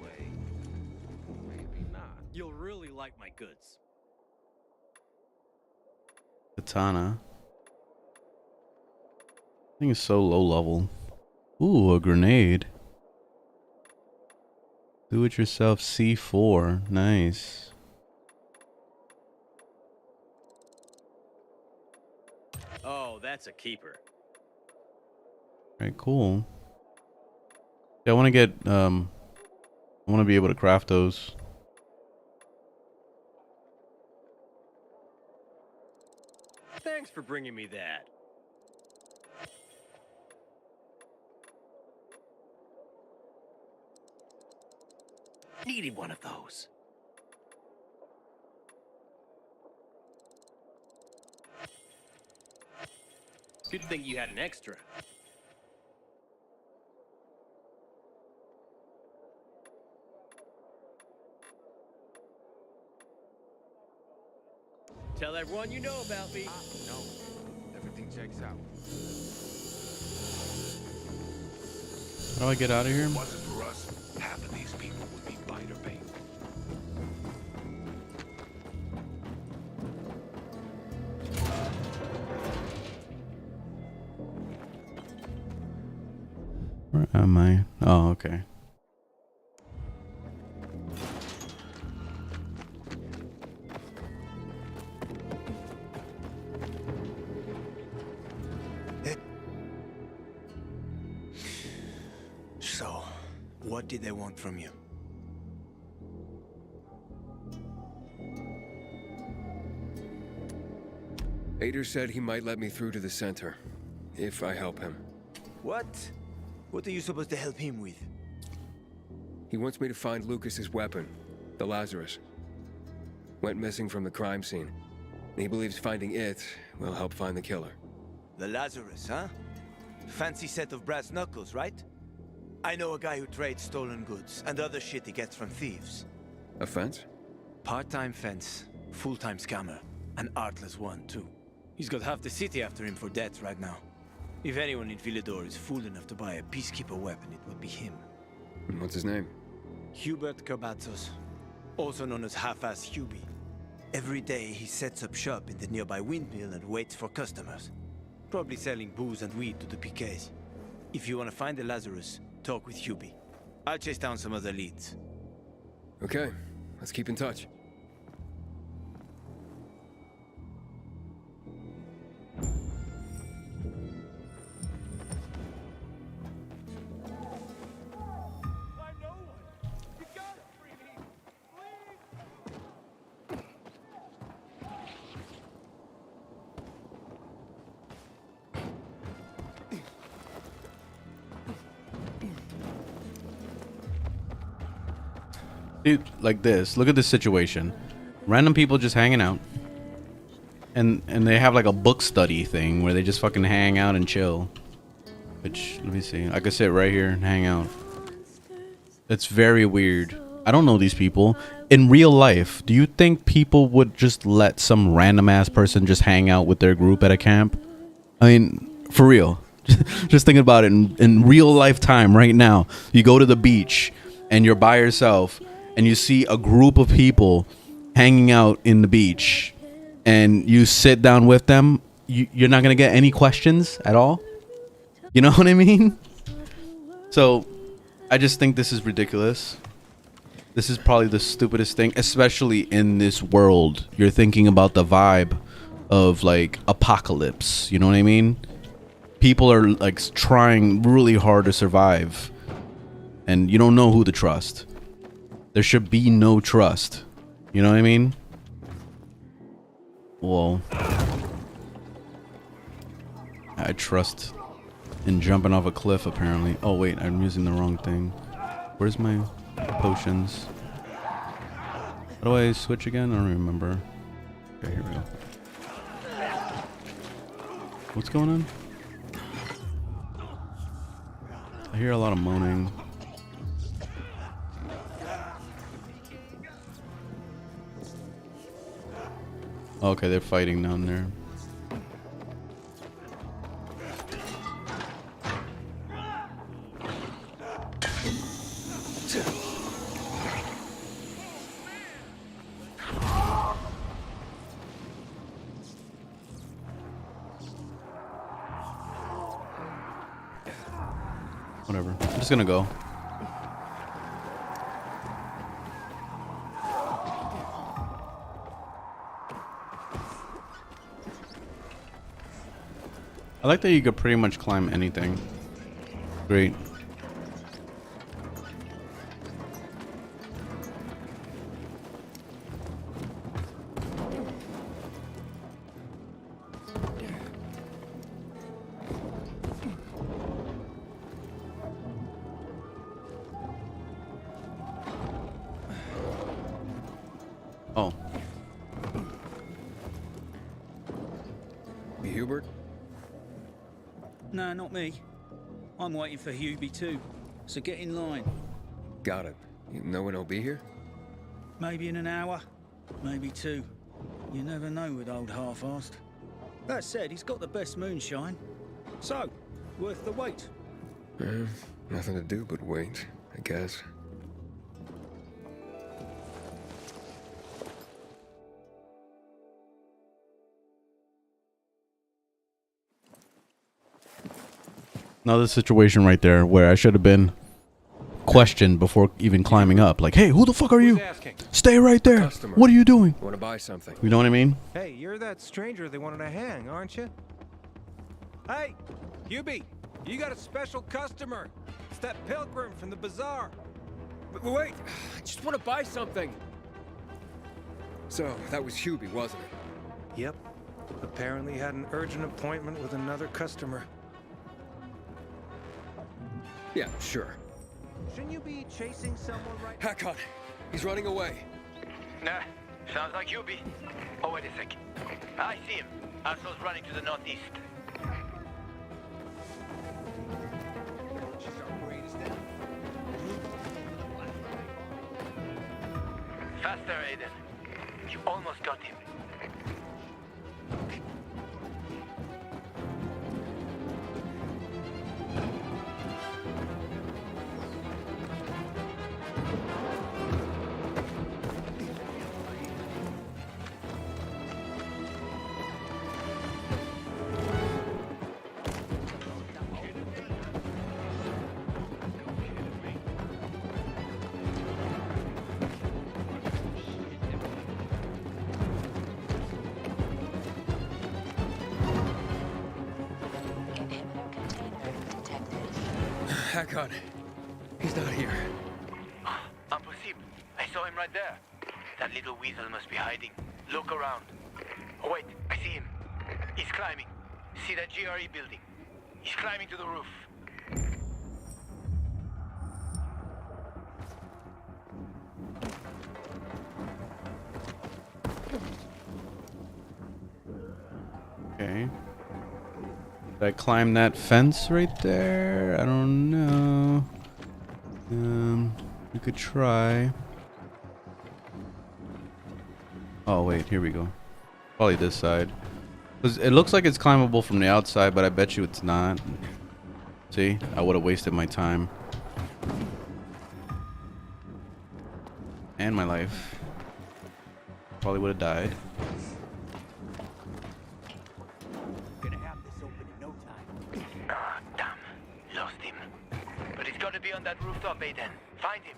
Wait. Maybe not. You'll really like my goods. Katana. I think it's so low level. Ooh, a grenade. Do it yourself C4. Nice. Oh, that's a keeper. Alright, cool. Yeah, I want to get, I want to be able to craft those. Thanks for bringing me that. Needed one of those. Good thing you had an extra. Tell everyone you know about me. No, everything checks out. How do I get out of here? Wasn't for us, half of these people would be biter bait. Where am I? Oh, okay. So, what did they want from you? Ader said he might let me through to the center, if I help him. What? What are you supposed to help him with? He wants me to find Lucas's weapon, the Lazarus. Went missing from the crime scene. He believes finding it will help find the killer. The Lazarus, huh? Fancy set of brass knuckles, right? I know a guy who trades stolen goods and other shit he gets from thieves. A fence? Part-time fence, full-time scammer. An artless one, too. He's got half the city after him for debts right now. If anyone in Villador is fool enough to buy a peacekeeper weapon, it would be him. What's his name? Hubert Kerbatzos, also known as Half-Ass Hubie. Every day he sets up shop in the nearby windmill and waits for customers. Probably selling booze and weed to the PKs. If you want to find the Lazarus, talk with Hubie. I'll chase down some other leads. Okay, let's keep in touch. Dude, like this. Look at this situation. Random people just hanging out. And they have like a book study thing where they just fucking hang out and chill. Which, let me see. I could sit right here and hang out. It's very weird. I don't know these people. In real life, do you think people would just let some random ass person just hang out with their group at a camp? I mean, for real. Just think about it. In real life time right now, you go to the beach and you're by yourself and you see a group of people hanging out in the beach and you sit down with them, you're not going to get any questions at all. You know what I mean? So I just think this is ridiculous. This is probably the stupidest thing, especially in this world. You're thinking about the vibe of like apocalypse. You know what I mean? People are like trying really hard to survive and you don't know who to trust. There should be no trust. You know what I mean? Well, I trust in jumping off a cliff apparently. Oh wait, I'm using the wrong thing. Where's my potions? How do I switch again? I don't remember. Okay, here we go. What's going on? I hear a lot of moaning. Okay, they're fighting down there. Whatever. I'm just gonna go. I like that you could pretty much climb anything. Great. Oh. Hubert? No, not me. I'm waiting for Hubie too, so get in line. Got it. No one will be here? Maybe in an hour, maybe two. You never know with old half-assed. That said, he's got the best moonshine. So, worth the wait. Nothing to do but wait, I guess. Another situation right there where I should have been questioned before even climbing up. Like, hey, who the fuck are you? Stay right there. What are you doing? Want to buy something? You know what I mean? Hey, you're that stranger they wanted to hang, aren't you? Hey, Hubie, you got a special customer. It's that pilgrim from the bazaar. But wait, I just want to buy something. So, that was Hubie, wasn't it? Yep. Apparently had an urgent appointment with another customer. Yeah, sure. Shouldn't you be chasing someone right now? Hack on. He's running away. Nah, sounds like Hubie. Oh, wait a sec. I see him. Asshole's running to the northeast. Faster, Aiden. You almost got him. Hack on. He's not here. Impossible. I saw him right there. That little weasel must be hiding. Look around. Oh, wait. I see him. He's climbing. See that GRE building? He's climbing to the roof. Okay. Did I climb that fence right there? I don't know. We could try. Oh wait, here we go. Probably this side. 'Cause it looks like it's climbable from the outside, but I bet you it's not. See? I would have wasted my time. And my life. Probably would have died. Be on that rooftop, Aiden. Find him.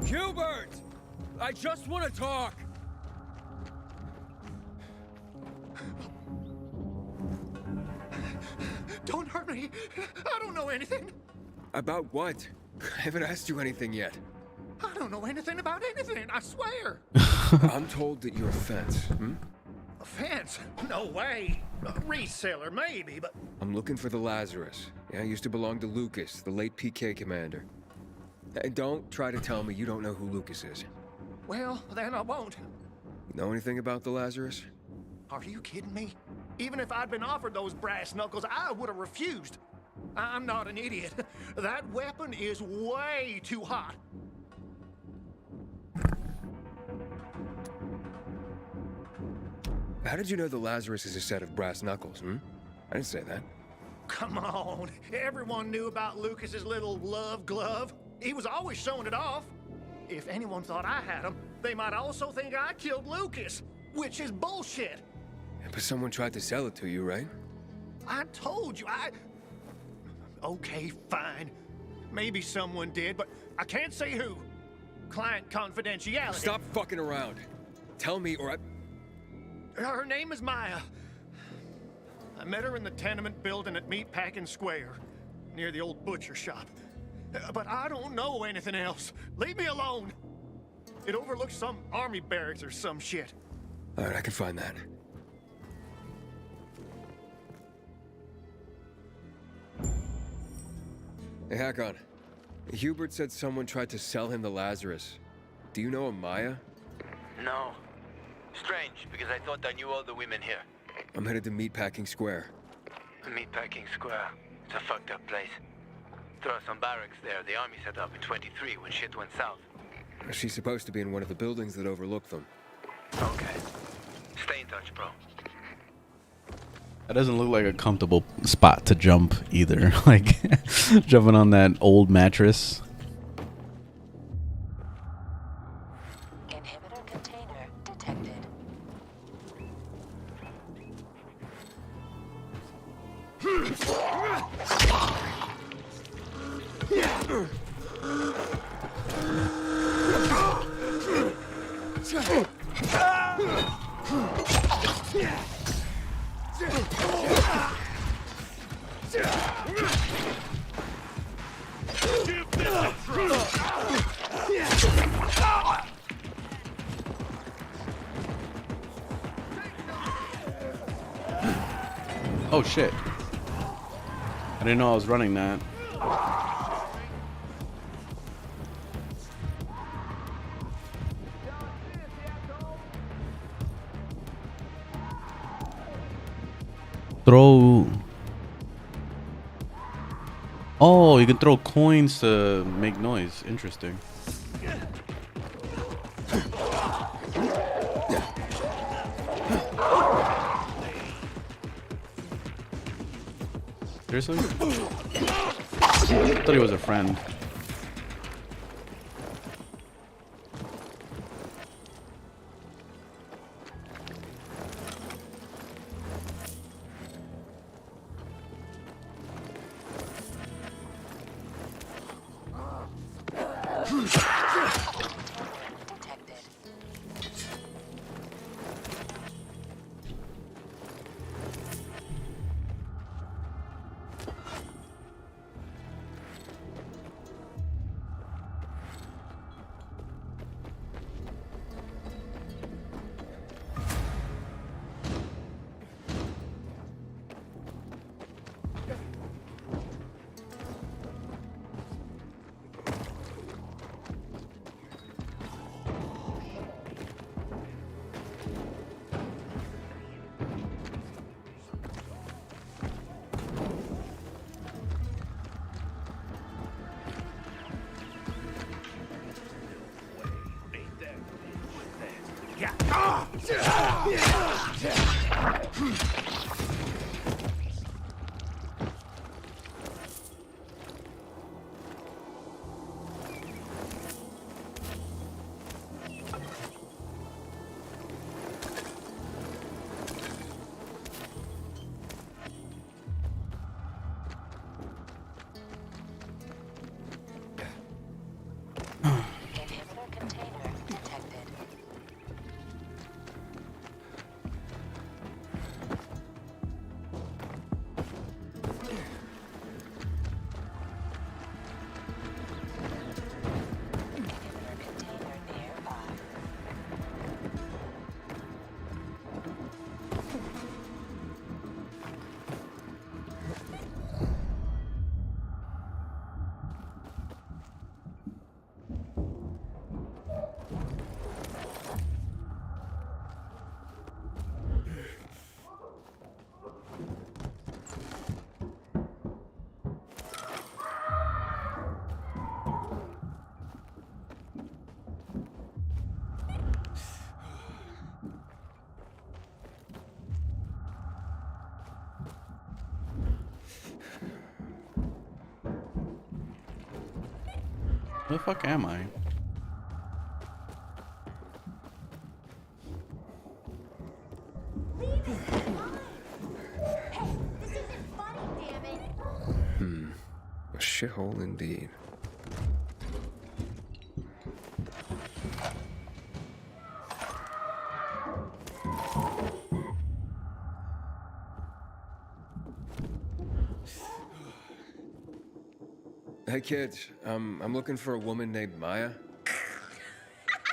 Hubert! I just want to talk! Don't hurt me! I don't know anything! About what? I haven't asked you anything yet. I don't don't know anything about anything, I swear. I'm told that you're a fence. A fence? No way. A reseller, maybe, but... I'm looking for the Lazarus. Yeah, used to belong to Lucas, the late PK commander. Hey, don't try to tell me you don't know who Lucas is. Well, then I won't. Know anything about the Lazarus? Are you kidding me? Even if I'd been offered those brass knuckles, I would have refused. I'm not an idiot. That weapon is way too hot. How did you know the Lazarus is a set of brass knuckles, I didn't say that. Come on. Everyone knew about Lucas's little love glove. He was always showing it off. If anyone thought I had him, they might also think I killed Lucas, which is bullshit. But someone tried to sell it to you, right? I told you, Okay, fine. Maybe someone did, but I can't say who. Client confidentiality. Stop fucking around. Tell me or Her name is Maya. I met her in the tenement building at Meatpacking Square, near the old butcher shop. But I don't know anything else. Leave me alone. It overlooks some army barracks or some shit. All right, I can find that. Hey, Hakon. Hubert said someone tried to sell him the Lazarus. Do you know a Maya? No. Strange, because I thought I knew all the women here. I'm headed to Meatpacking Square. Meatpacking Square. It's a fucked up place. There are some barracks there the army set up in 23 when shit went south. She's supposed to be in one of the buildings that overlook them. Okay. Stay in touch, bro. That doesn't look like a comfortable spot to jump either. Like jumping on that old mattress. Inhibitor container detected. Oh shit. I didn't know I was running that. Throw. Oh, you can throw coins to make noise. Interesting. Seriously? I thought he was a friend. Where the fuck am I? A shithole indeed. Hey kids, I'm looking for a woman named Maya.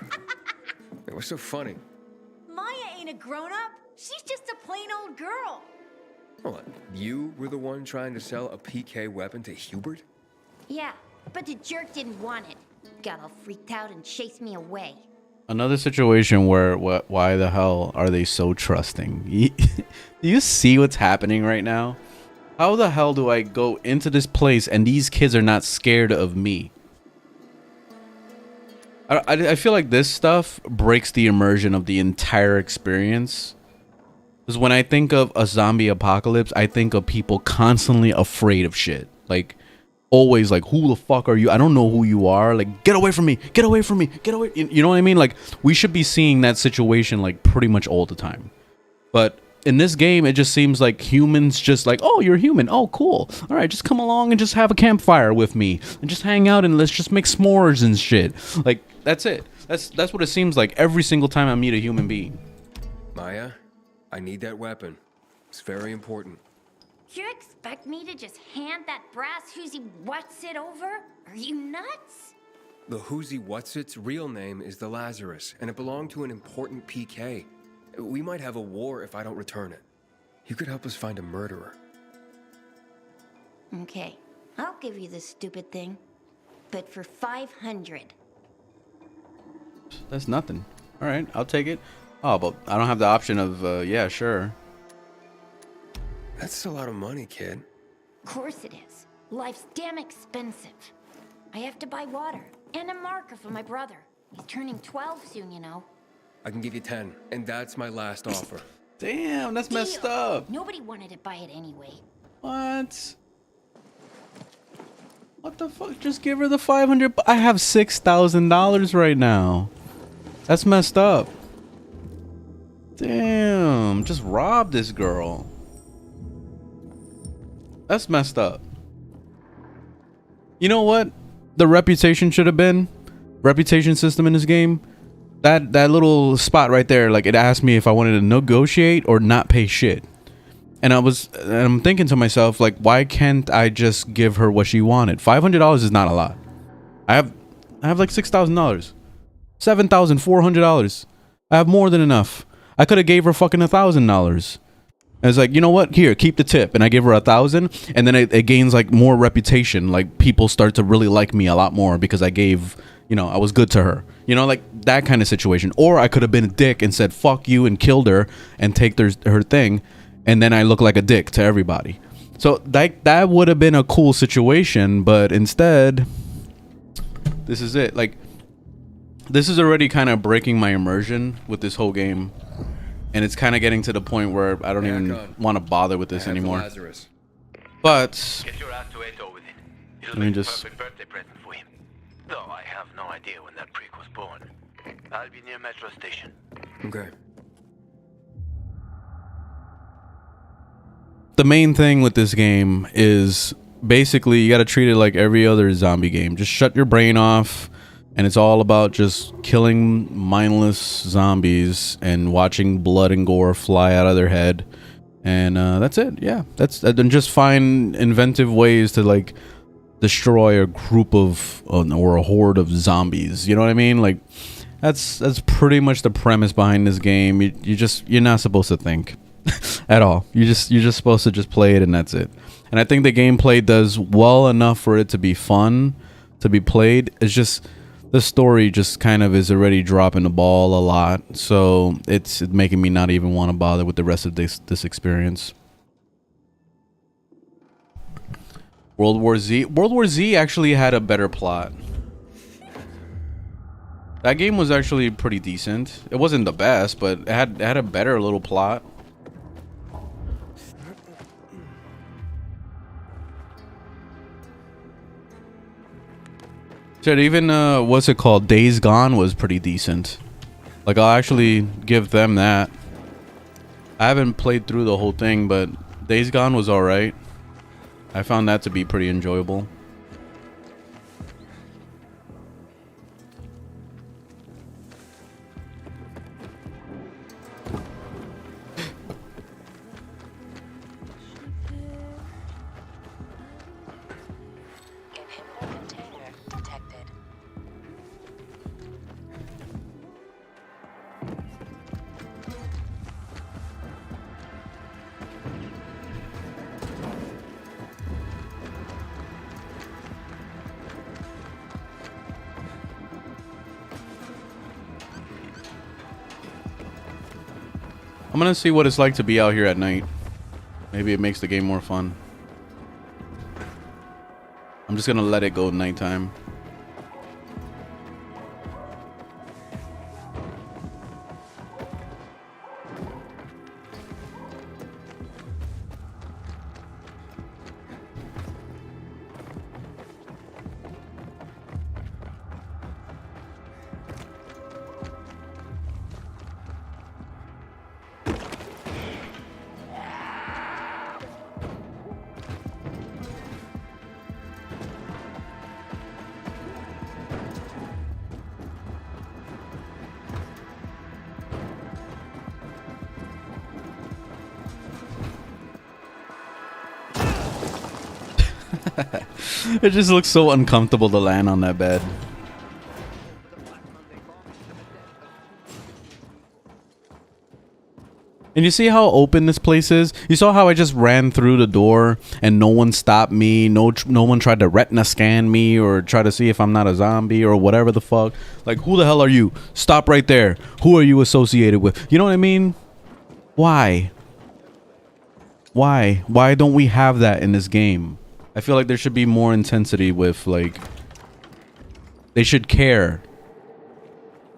Hey, what's so funny? Maya ain't a grown-up. She's just a plain old girl. Hold on, you were the one trying to sell a PK weapon to Hubert? Yeah, but the jerk didn't want it. Got all freaked out and chased me away. Another situation where why the hell are they so trusting? Do you see what's happening right now? How the hell do I go into this place and these kids are not scared of me? I feel like this stuff breaks the immersion of the entire experience. Because when I think of a zombie apocalypse, I think of people constantly afraid of shit. Like, always like, who the fuck are you? I don't know who you are. Like, get away from me. Get away from me. Get away. You know what I mean? Like, we should be seeing that situation like pretty much all the time. But in this game, it just seems like humans just like, oh, you're human. Oh, cool. All right, just come along and just have a campfire with me. And just hang out and let's just make s'mores and shit. Like, that's it. That's what it seems like every single time I meet a human being. Maya, I need that weapon. It's very important. You expect me to just hand that brass whoozy what's-it over? Are you nuts? The Whoozy Whatsit's real name is the Lazarus, and it belonged to an important PK. We might have a war if I don't return it. You could help us find a murderer. Okay, I'll give you this stupid thing. But for 500. That's nothing. All right, I'll take it. Oh, but I don't have the option of, yeah, sure. That's a lot of money, kid. Of course it is. Life's damn expensive. I have to buy water and a marker for my brother. He's turning 12 soon, you know. I can give you 10, and that's my last offer. Damn, that's messed up. Nobody wanted to buy it anyway. What? What the fuck? Just give her the 500. I have $6,000 right now. That's messed up. Damn, just rob this girl. That's messed up. You know what? The reputation should have been reputation system in this game. That little spot right there, like it asked me if I wanted to negotiate or not pay shit. And I'm thinking to myself, like, why can't I just give her what she wanted? $500 is not a lot. I have like $6,000, $7,400. I have more than enough. I could have gave her fucking $1,000. I was like, you know what? Here, keep the tip, and I give her $1,000, and then it gains like more reputation. Like people start to really like me a lot more because I gave, you know, I was good to her. You know, like that kind of situation. Or I could have been a dick and said fuck you and killed her and take her thing, and then I look like a dick to everybody. So that would have been a cool situation, but instead, this is it. Like, this is already kind of breaking my immersion with this whole game. And it's kind of getting to the point where I don't even want to bother with this anymore. But Get your ass to Eto with it. It'll let me make a just perfect birthday present for him. Though I have no idea when that prick was born. I'll be near Metro Station. Okay. the main thing with this game is basically you got to treat it like every other zombie game. Just shut your brain off, and it's all about just killing mindless zombies and watching blood and gore fly out of their head. And that's it. Yeah, and just find inventive ways to like destroy a group of or a horde of zombies. You know what I mean? Like that's pretty much the premise behind this game. You're not supposed to think at all. You're just supposed to just play it, and that's it. And I think the gameplay does well enough for it to be fun to be played. It's just the story just kind of is already dropping the ball a lot, so it's making me not even want to bother with the rest of this experience. World War Z actually had a better plot. That game was actually pretty decent. It wasn't the best, but it had a better little plot. Dude, even what's it called? Days Gone was pretty decent. Like, I'll actually give them that. I haven't played through the whole thing, but Days Gone was alright. I found that to be pretty enjoyable. I'm gonna see what it's like to be out here at night. Maybe it makes the game more fun. I'm just gonna let it go nighttime. It just looks so uncomfortable to land on that bed. And you see how open this place is? You saw how I just ran through the door and no one stopped me. No one tried to retina scan me or try to see if I'm not a zombie or whatever the fuck. Like, who the hell are you? Stop right there. Who are you associated with? You know what I mean? Why? Why don't we have that in this game? I feel like there should be more intensity with, like, they should care.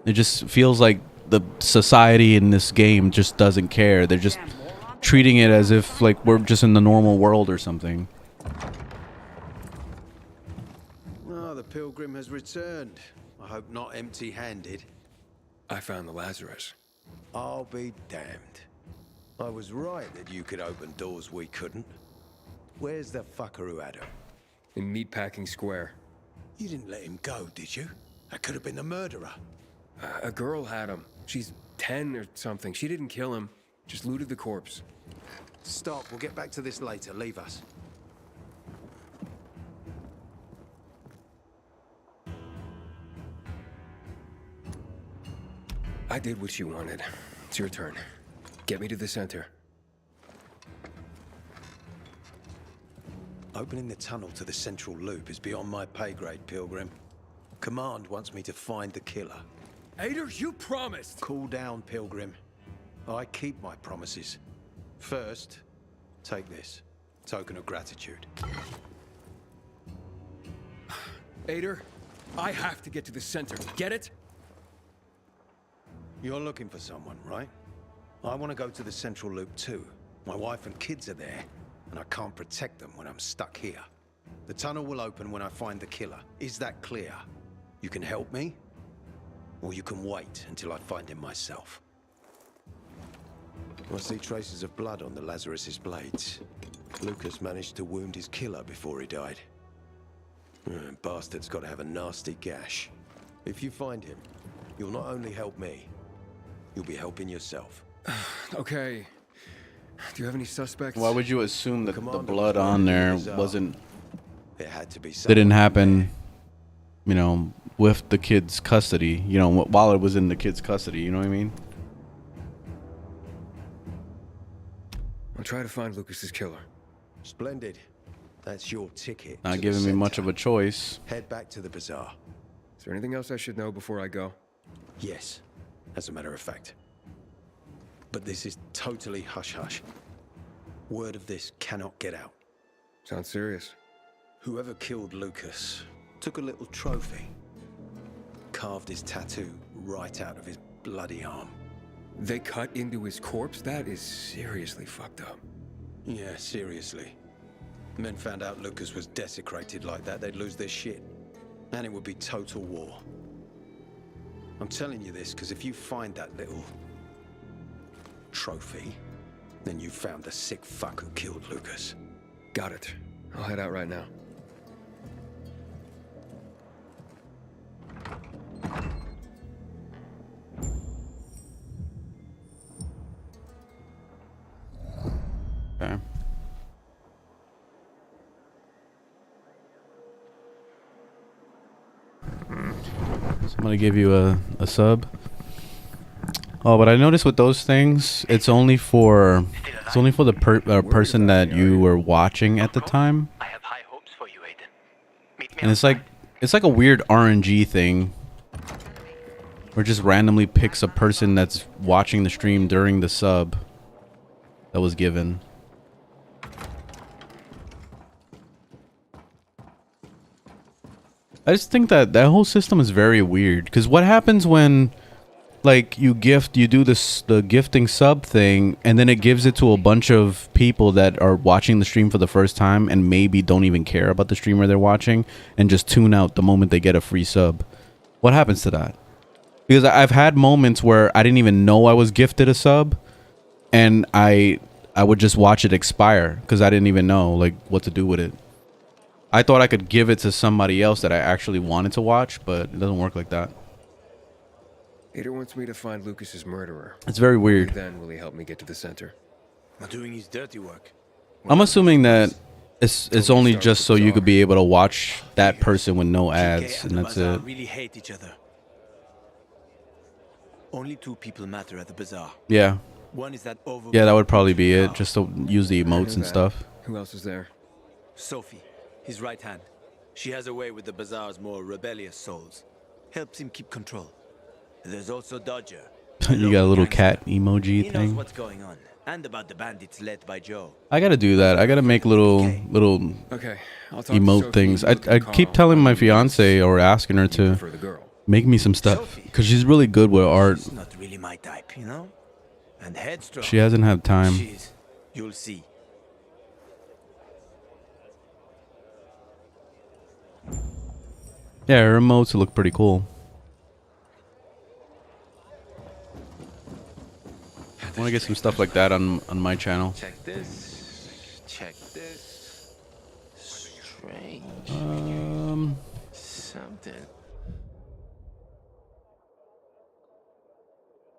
It just feels like the society in this game just doesn't care. They're just treating it as if, like, we're just in the normal world or something. Oh, the pilgrim has returned. I hope not empty-handed. I found the Lazarus. I'll be damned. I was right that you could open doors we couldn't. Where's the fucker who had him? In Meatpacking Square. You didn't let him go, did you? That could have been the murderer. A girl had him. She's 10 or something. She didn't kill him. Just looted the corpse. Stop. We'll get back to this later. Leave us. I did what you wanted. It's your turn. Get me to the center. Opening the tunnel to the central loop is beyond my pay grade, Pilgrim. Command wants me to find the killer. Ader, you promised! Cool down, Pilgrim. I keep my promises. First, take this. Token of gratitude. Ader, I have to get to the center. Get it? You're looking for someone, right? I want to go to the central loop too. My wife and kids are there, and I can't protect them when I'm stuck here. The tunnel will open when I find the killer. Is that clear? You can help me, or you can wait until I find him myself. I see traces of blood on the Lazarus's blades. Lucas managed to wound his killer before he died. Bastard's got to have a nasty gash. If you find him, you'll not only help me, you'll be helping yourself. Okay. Do you have any suspects? Why would you assume that the blood on there wasn't... It had to be didn't happen, you know, with the kid's custody, you know, while it was in the kid's custody, you know what I mean? I'll try to find Lucas's killer. Splendid. That's your ticket. Not giving me much of a choice. Head back to the bazaar. Is there anything else I should know before I go? Yes, as a matter of fact. But this is totally hush-hush. Word of this cannot get out. Sounds serious. Whoever killed Lucas took a little trophy. Carved his tattoo right out of his bloody arm. They cut into his corpse? That is seriously fucked up. Yeah, seriously. Men found out Lucas was desecrated like that, they'd lose their shit. And it would be total war. I'm telling you this because if you find that little trophy, then you found the sick fuck who killed Lucas. Got it. I'll head out right now. Okay. Somebody give you a sub. Oh, but I noticed with those things, it's only for the person that you were watching at the time. And it's like a weird RNG thing, where it just randomly picks a person that's watching the stream during the sub that was given. I just think that whole system is very weird. Because what happens when, like, you do the gifting sub thing, and then it gives it to a bunch of people that are watching the stream for the first time and maybe don't even care about the streamer they're watching and just tune out the moment they get a free sub? What happens to that? Because I've had moments where I didn't even know I was gifted a sub, and I would just watch it expire because I didn't even know like what to do with it. I thought I could give it to somebody else that I actually wanted to watch, but it doesn't work like that. Ada wants me to find Lucas's murderer. It's very weird. Then will he help me get to the center? Not doing his dirty work. I'm assuming that it's only just so you could be able to watch that person with no ads, and that's it. Really hate each other. Only two people matter at the bazaar. Yeah. One is that over. Yeah, that would probably be it. Just to use the emotes and stuff. Who else is there? Sophie, his right hand. She has a way with the bazaar's more rebellious souls. Helps him keep control. There's also Dodger. You got a little cat emoji He knows thing. what's going on, and about the bandits led by Joe. I gotta do that. I gotta make little Okay, I'll talk to emote Sophie things. and look I at keep Carl. telling my fiance or asking her to prefer the girl. make me some stuff because she's really good with art. She's not really my type, you know? And headstrong. She hasn't had time. She's, you'll see. Yeah, her emotes look pretty cool. I want to get some stuff like that on my channel. Check this. Check this. Strange. Something.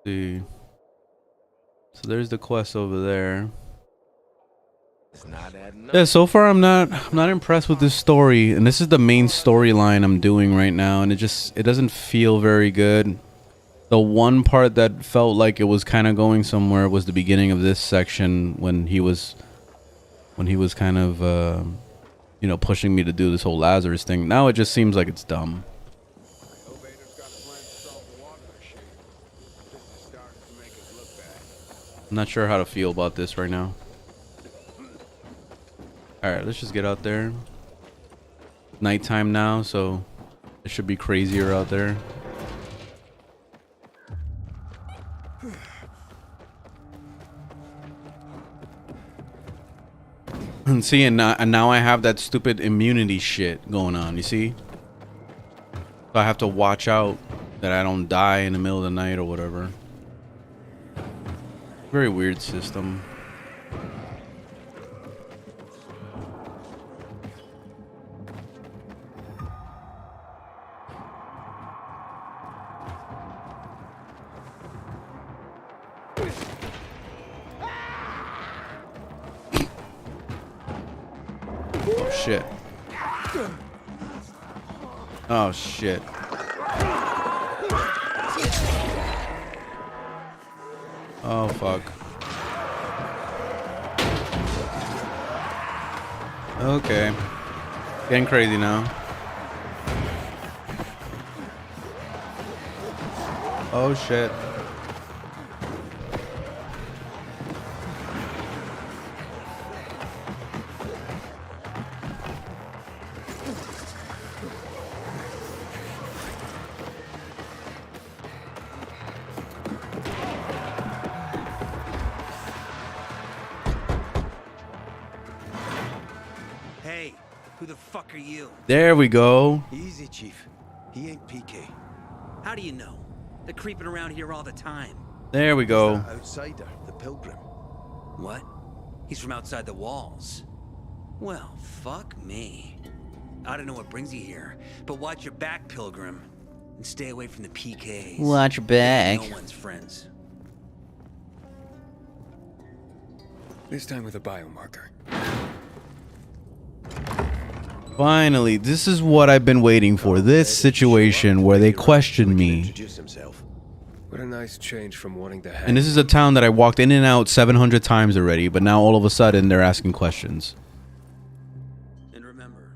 See. So there's the quest over there. It's not adding up. Yeah, so far I'm not impressed with this story, and this is the main storyline I'm doing right now, and it doesn't feel very good. The one part that felt like it was kind of going somewhere was the beginning of this section when he was kind of you know, pushing me to do this whole Lazarus thing. Now it just seems like it's dumb. I'm not sure how to feel about this right now. Alright, let's just get out there. Nighttime now, so it should be crazier out there. And see, and now I have that stupid immunity shit going on, you see? So I have to watch out that I don't die in the middle of the night or whatever. Very weird system. Oh shit. Oh shit. Oh fuck. Okay. Getting crazy now. Oh shit. Who the fuck are you? There we go. Easy, Chief. He ain't PK. How do you know? They're creeping around here all the time. There we go. That outsider, the pilgrim. What? He's from outside the walls. Well, fuck me. I don't know what brings you here, but watch your back, Pilgrim. And stay away from the PKs. Watch your back. No one's friends. This time with a biomarker. Finally, this is what I've been waiting for. This situation where they question me. What a nice change from wanting to hang. And this is a town that I walked in and out 700 times already, but now all of a sudden they're asking questions. And remember,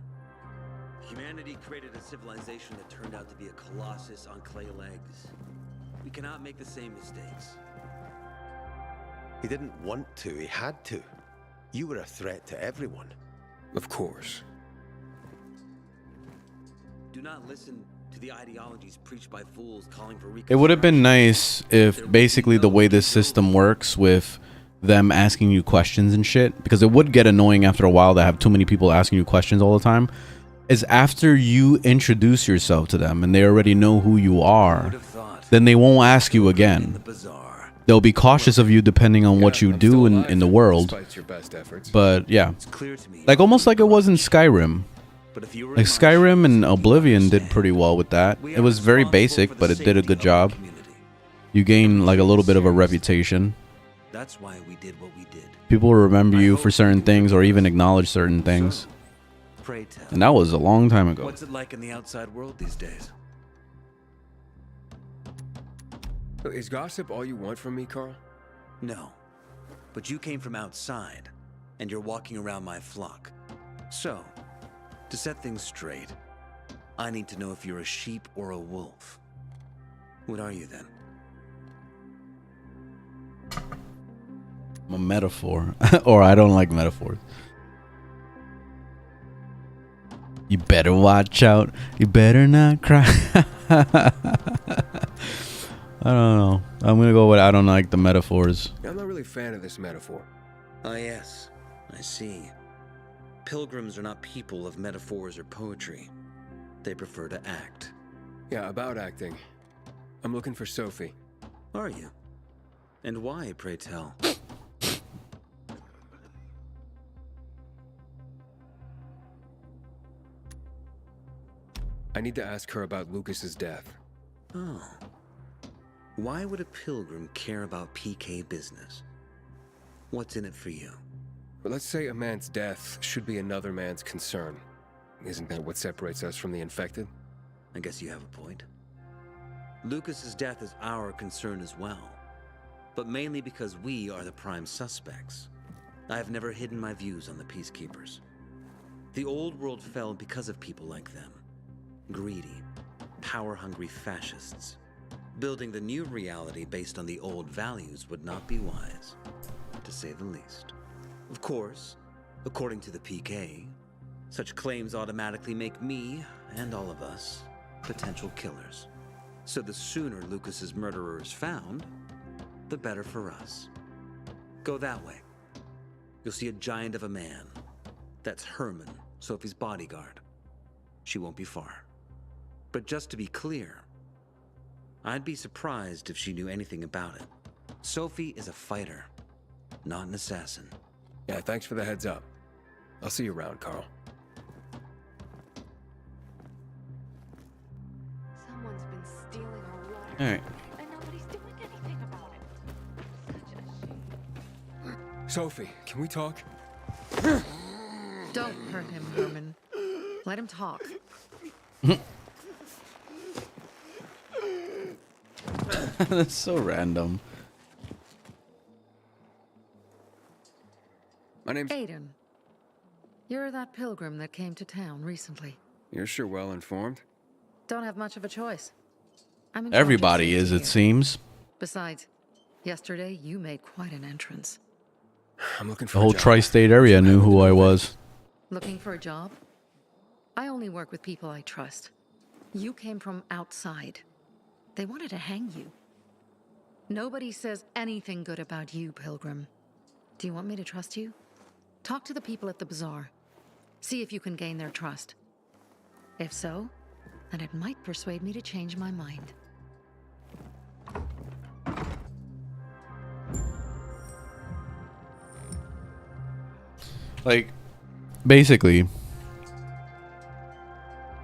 humanity created a civilization that turned out to be a colossus on clay legs. We cannot make the same mistakes. He didn't want to, he had to. You were a threat to everyone. Of course. Do not listen to the ideologies preached by fools calling for It would have been nice if basically the way this system works with them asking you questions and shit, because it would get annoying after a while to have too many people asking you questions all the time, is after you introduce yourself to them and they already know who you are, then they won't ask you again. They'll be cautious of you depending on what you do in the world. But yeah, like almost like it was in Skyrim. Like Skyrim and Oblivion did pretty well with that. It was very basic, but it did a good job. You gain like a little bit of a reputation. That's why we did what we did. People will remember you for certain things or even acknowledge certain things. Pray tell. And that was a long time ago. What's it like in the outside world these days? Is gossip all you want from me, Carl? No. But you came from outside, and you're walking around my flock. So, to set things straight, I need to know if you're a sheep or a wolf. What are you then? I'm a metaphor. Or I don't like metaphors. You better watch out. You better not cry. I don't know. I'm gonna go with I don't like the metaphors. I'm not really a fan of this metaphor. Ah, yes. I see. Pilgrims are not people of metaphors or poetry. They prefer to act. Yeah, about acting. I'm looking for Sophie. Are you? And why, pray tell? I need to ask her about Lucas's death. Oh. Why would a pilgrim care about PK business? What's in it for you? But let's say a man's death should be another man's concern. Isn't that what separates us from the infected? I guess you have a point. Lucas's death is our concern as well. But mainly because we are the prime suspects. I have never hidden my views on the Peacekeepers. The old world fell because of people like them. Greedy, power-hungry fascists. Building the new reality based on the old values would not be wise, to say the least. Of course, according to the PK, such claims automatically make me, and all of us, potential killers. So the sooner Lucas's murderer is found, the better for us. Go that way. You'll see a giant of a man. That's Herman, Sophie's bodyguard. She won't be far. But just to be clear, I'd be surprised if she knew anything about it. Sophie is a fighter, not an assassin. Yeah, thanks for the heads up. I'll see you around, Carl. Someone's been stealing our water. All right. And nobody's doing anything about it. Such a shame. Sophie, can we talk? Don't hurt him, Herman. Let him talk. That's so random. My name's Aiden. You're that pilgrim that came to town recently. You're sure well informed. Don't have much of a choice. I'm in Everybody charge of is, safety it here. seems. Besides, yesterday you made quite an entrance. I'm looking for The whole a job. tri-state area knew who I was. Looking for a job? I only work with people I trust. You came from outside. They wanted to hang you. Nobody says anything good about you, Pilgrim. Do you want me to trust you? Talk to the people at the bazaar. See if you can gain their trust. If so, then it might persuade me to change my mind. Like, basically,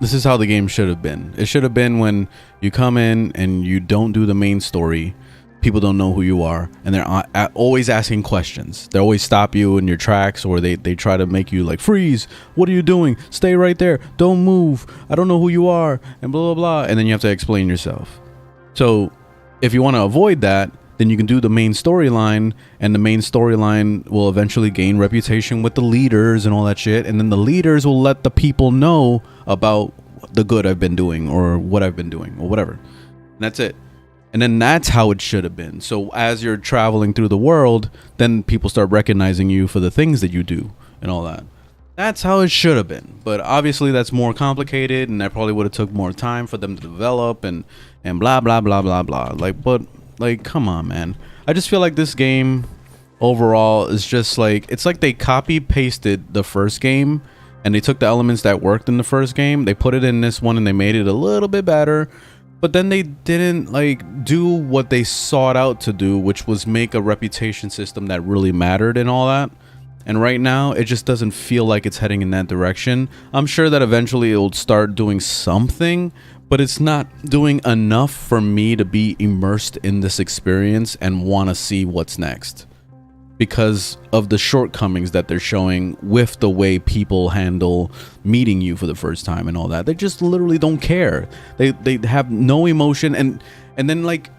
this is how the game should have been. It should have been when you come in and you don't do the main story, people don't know who you are, and they're always asking questions. They always stop you in your tracks, or they try to make you like, freeze, what are you doing? Stay right there, don't move, I don't know who you are, and blah, blah, blah. And then you have to explain yourself. So if you want to avoid that, then you can do the main storyline, and the main storyline will eventually gain reputation with the leaders and all that shit. And then the leaders will let the people know about the good I've been doing, or what I've been doing, or whatever. And that's it. And then that's how it should have been. So as you're traveling through the world, then people start recognizing you for the things that you do and all that. That's how it should have been. But obviously that's more complicated, and that probably would have took more time for them to develop and blah, blah, blah, blah, blah. Like, come on, man. I just feel like this game overall is just like, it's like they copy pasted the first game, and they took the elements that worked in the first game, they put it in this one, and they made it a little bit better. But then they didn't like do what they sought out to do, which was make a reputation system that really mattered and all that. And right now, it just doesn't feel like it's heading in that direction. I'm sure that eventually it'll start doing something, but it's not doing enough for me to be immersed in this experience and want to see what's next, because of the shortcomings that they're showing with the way people handle meeting you for the first time and all that. They just literally don't care. They have no emotion, and then like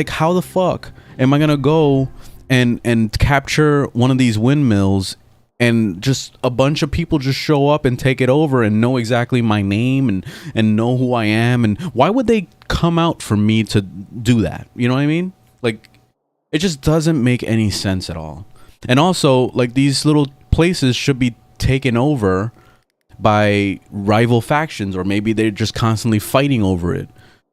how the fuck am I gonna go and capture one of these windmills, and just a bunch of people just show up and take it over and know exactly my name and know who I am? And why would they come out for me to do that? You know what I mean? Like, it just doesn't make any sense at all. And also, like, these little places should be taken over by rival factions, or maybe they're just constantly fighting over it.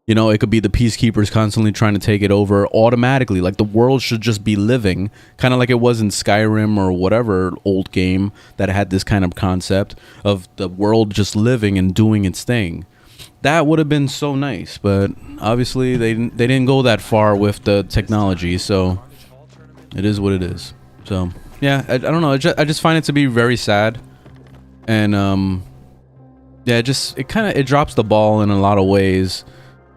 You know, it could be the peacekeepers constantly trying to take it over automatically. Like, the world should just be living, kind of like it was in Skyrim or whatever old game that had this kind of concept of the world just living and doing its thing. That would have been so nice, but obviously they didn't go that far with the technology, so it is what it is. So yeah, I don't know. I just find it to be very sad, and yeah, it drops the ball in a lot of ways,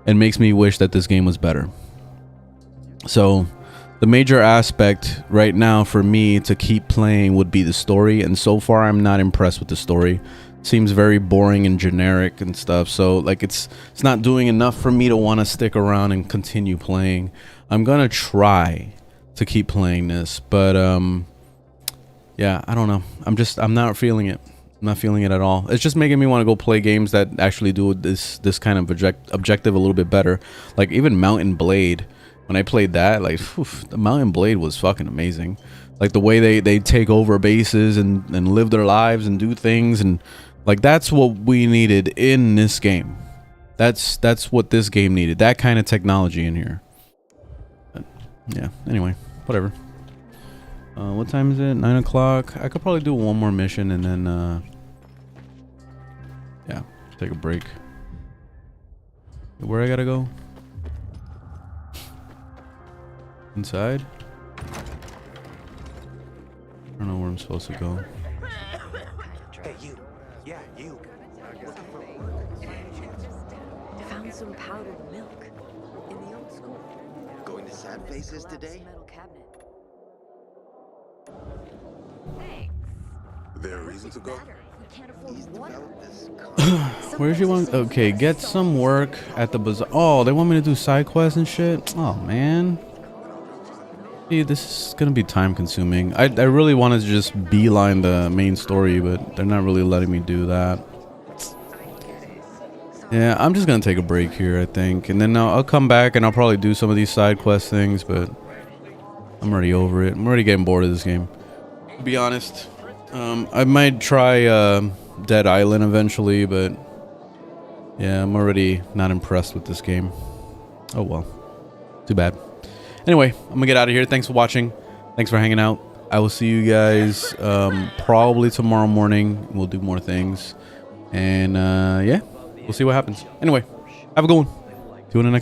and makes me wish that this game was better. So the major aspect right now for me to keep playing would be the story, and so far I'm not impressed with the story. Seems very boring and generic and stuff, so like it's not doing enough for me to want to stick around and continue playing. I'm gonna try to keep playing this, but yeah, I don't know. I'm not feeling it. I'm not feeling it at all. It's just making me want to go play games that actually do this kind of objective a little bit better. Like even Mountain Blade, when I played that, like the Mountain Blade was fucking amazing. Like the way they take over bases and live their lives and do things, and like that's what we needed in this game. That's what this game needed. That kind of technology in here. But, yeah. Anyway, whatever. What time is it? 9 o'clock. I could probably do one more mission and then yeah, take a break. Where I gotta go? Inside? I don't know where I'm supposed to go. Hey, you. Yeah, you. Found some powdered milk in the old school. Going to Sad Faces today? There a reason to go? Where's you want? Okay, get some work at the bazaar. Oh, they want me to do side quests and shit. Oh man. See, this is gonna be time consuming. I really wanted to just beeline the main story, but they're not really letting me do that. Yeah, I'm just gonna take a break here, I think, and then I'll come back and I'll probably do some of these side quest things, but I'm already over it. I'm already getting bored of this game, to be honest. I might try Dead Island eventually, but yeah, I'm already not impressed with this game. Oh well, too bad. Anyway, I'm gonna get out of here. Thanks for watching. Thanks for hanging out. I will see you guys probably tomorrow morning. We'll do more things. And yeah, we'll see what happens. Anyway, have a good one. See you in the next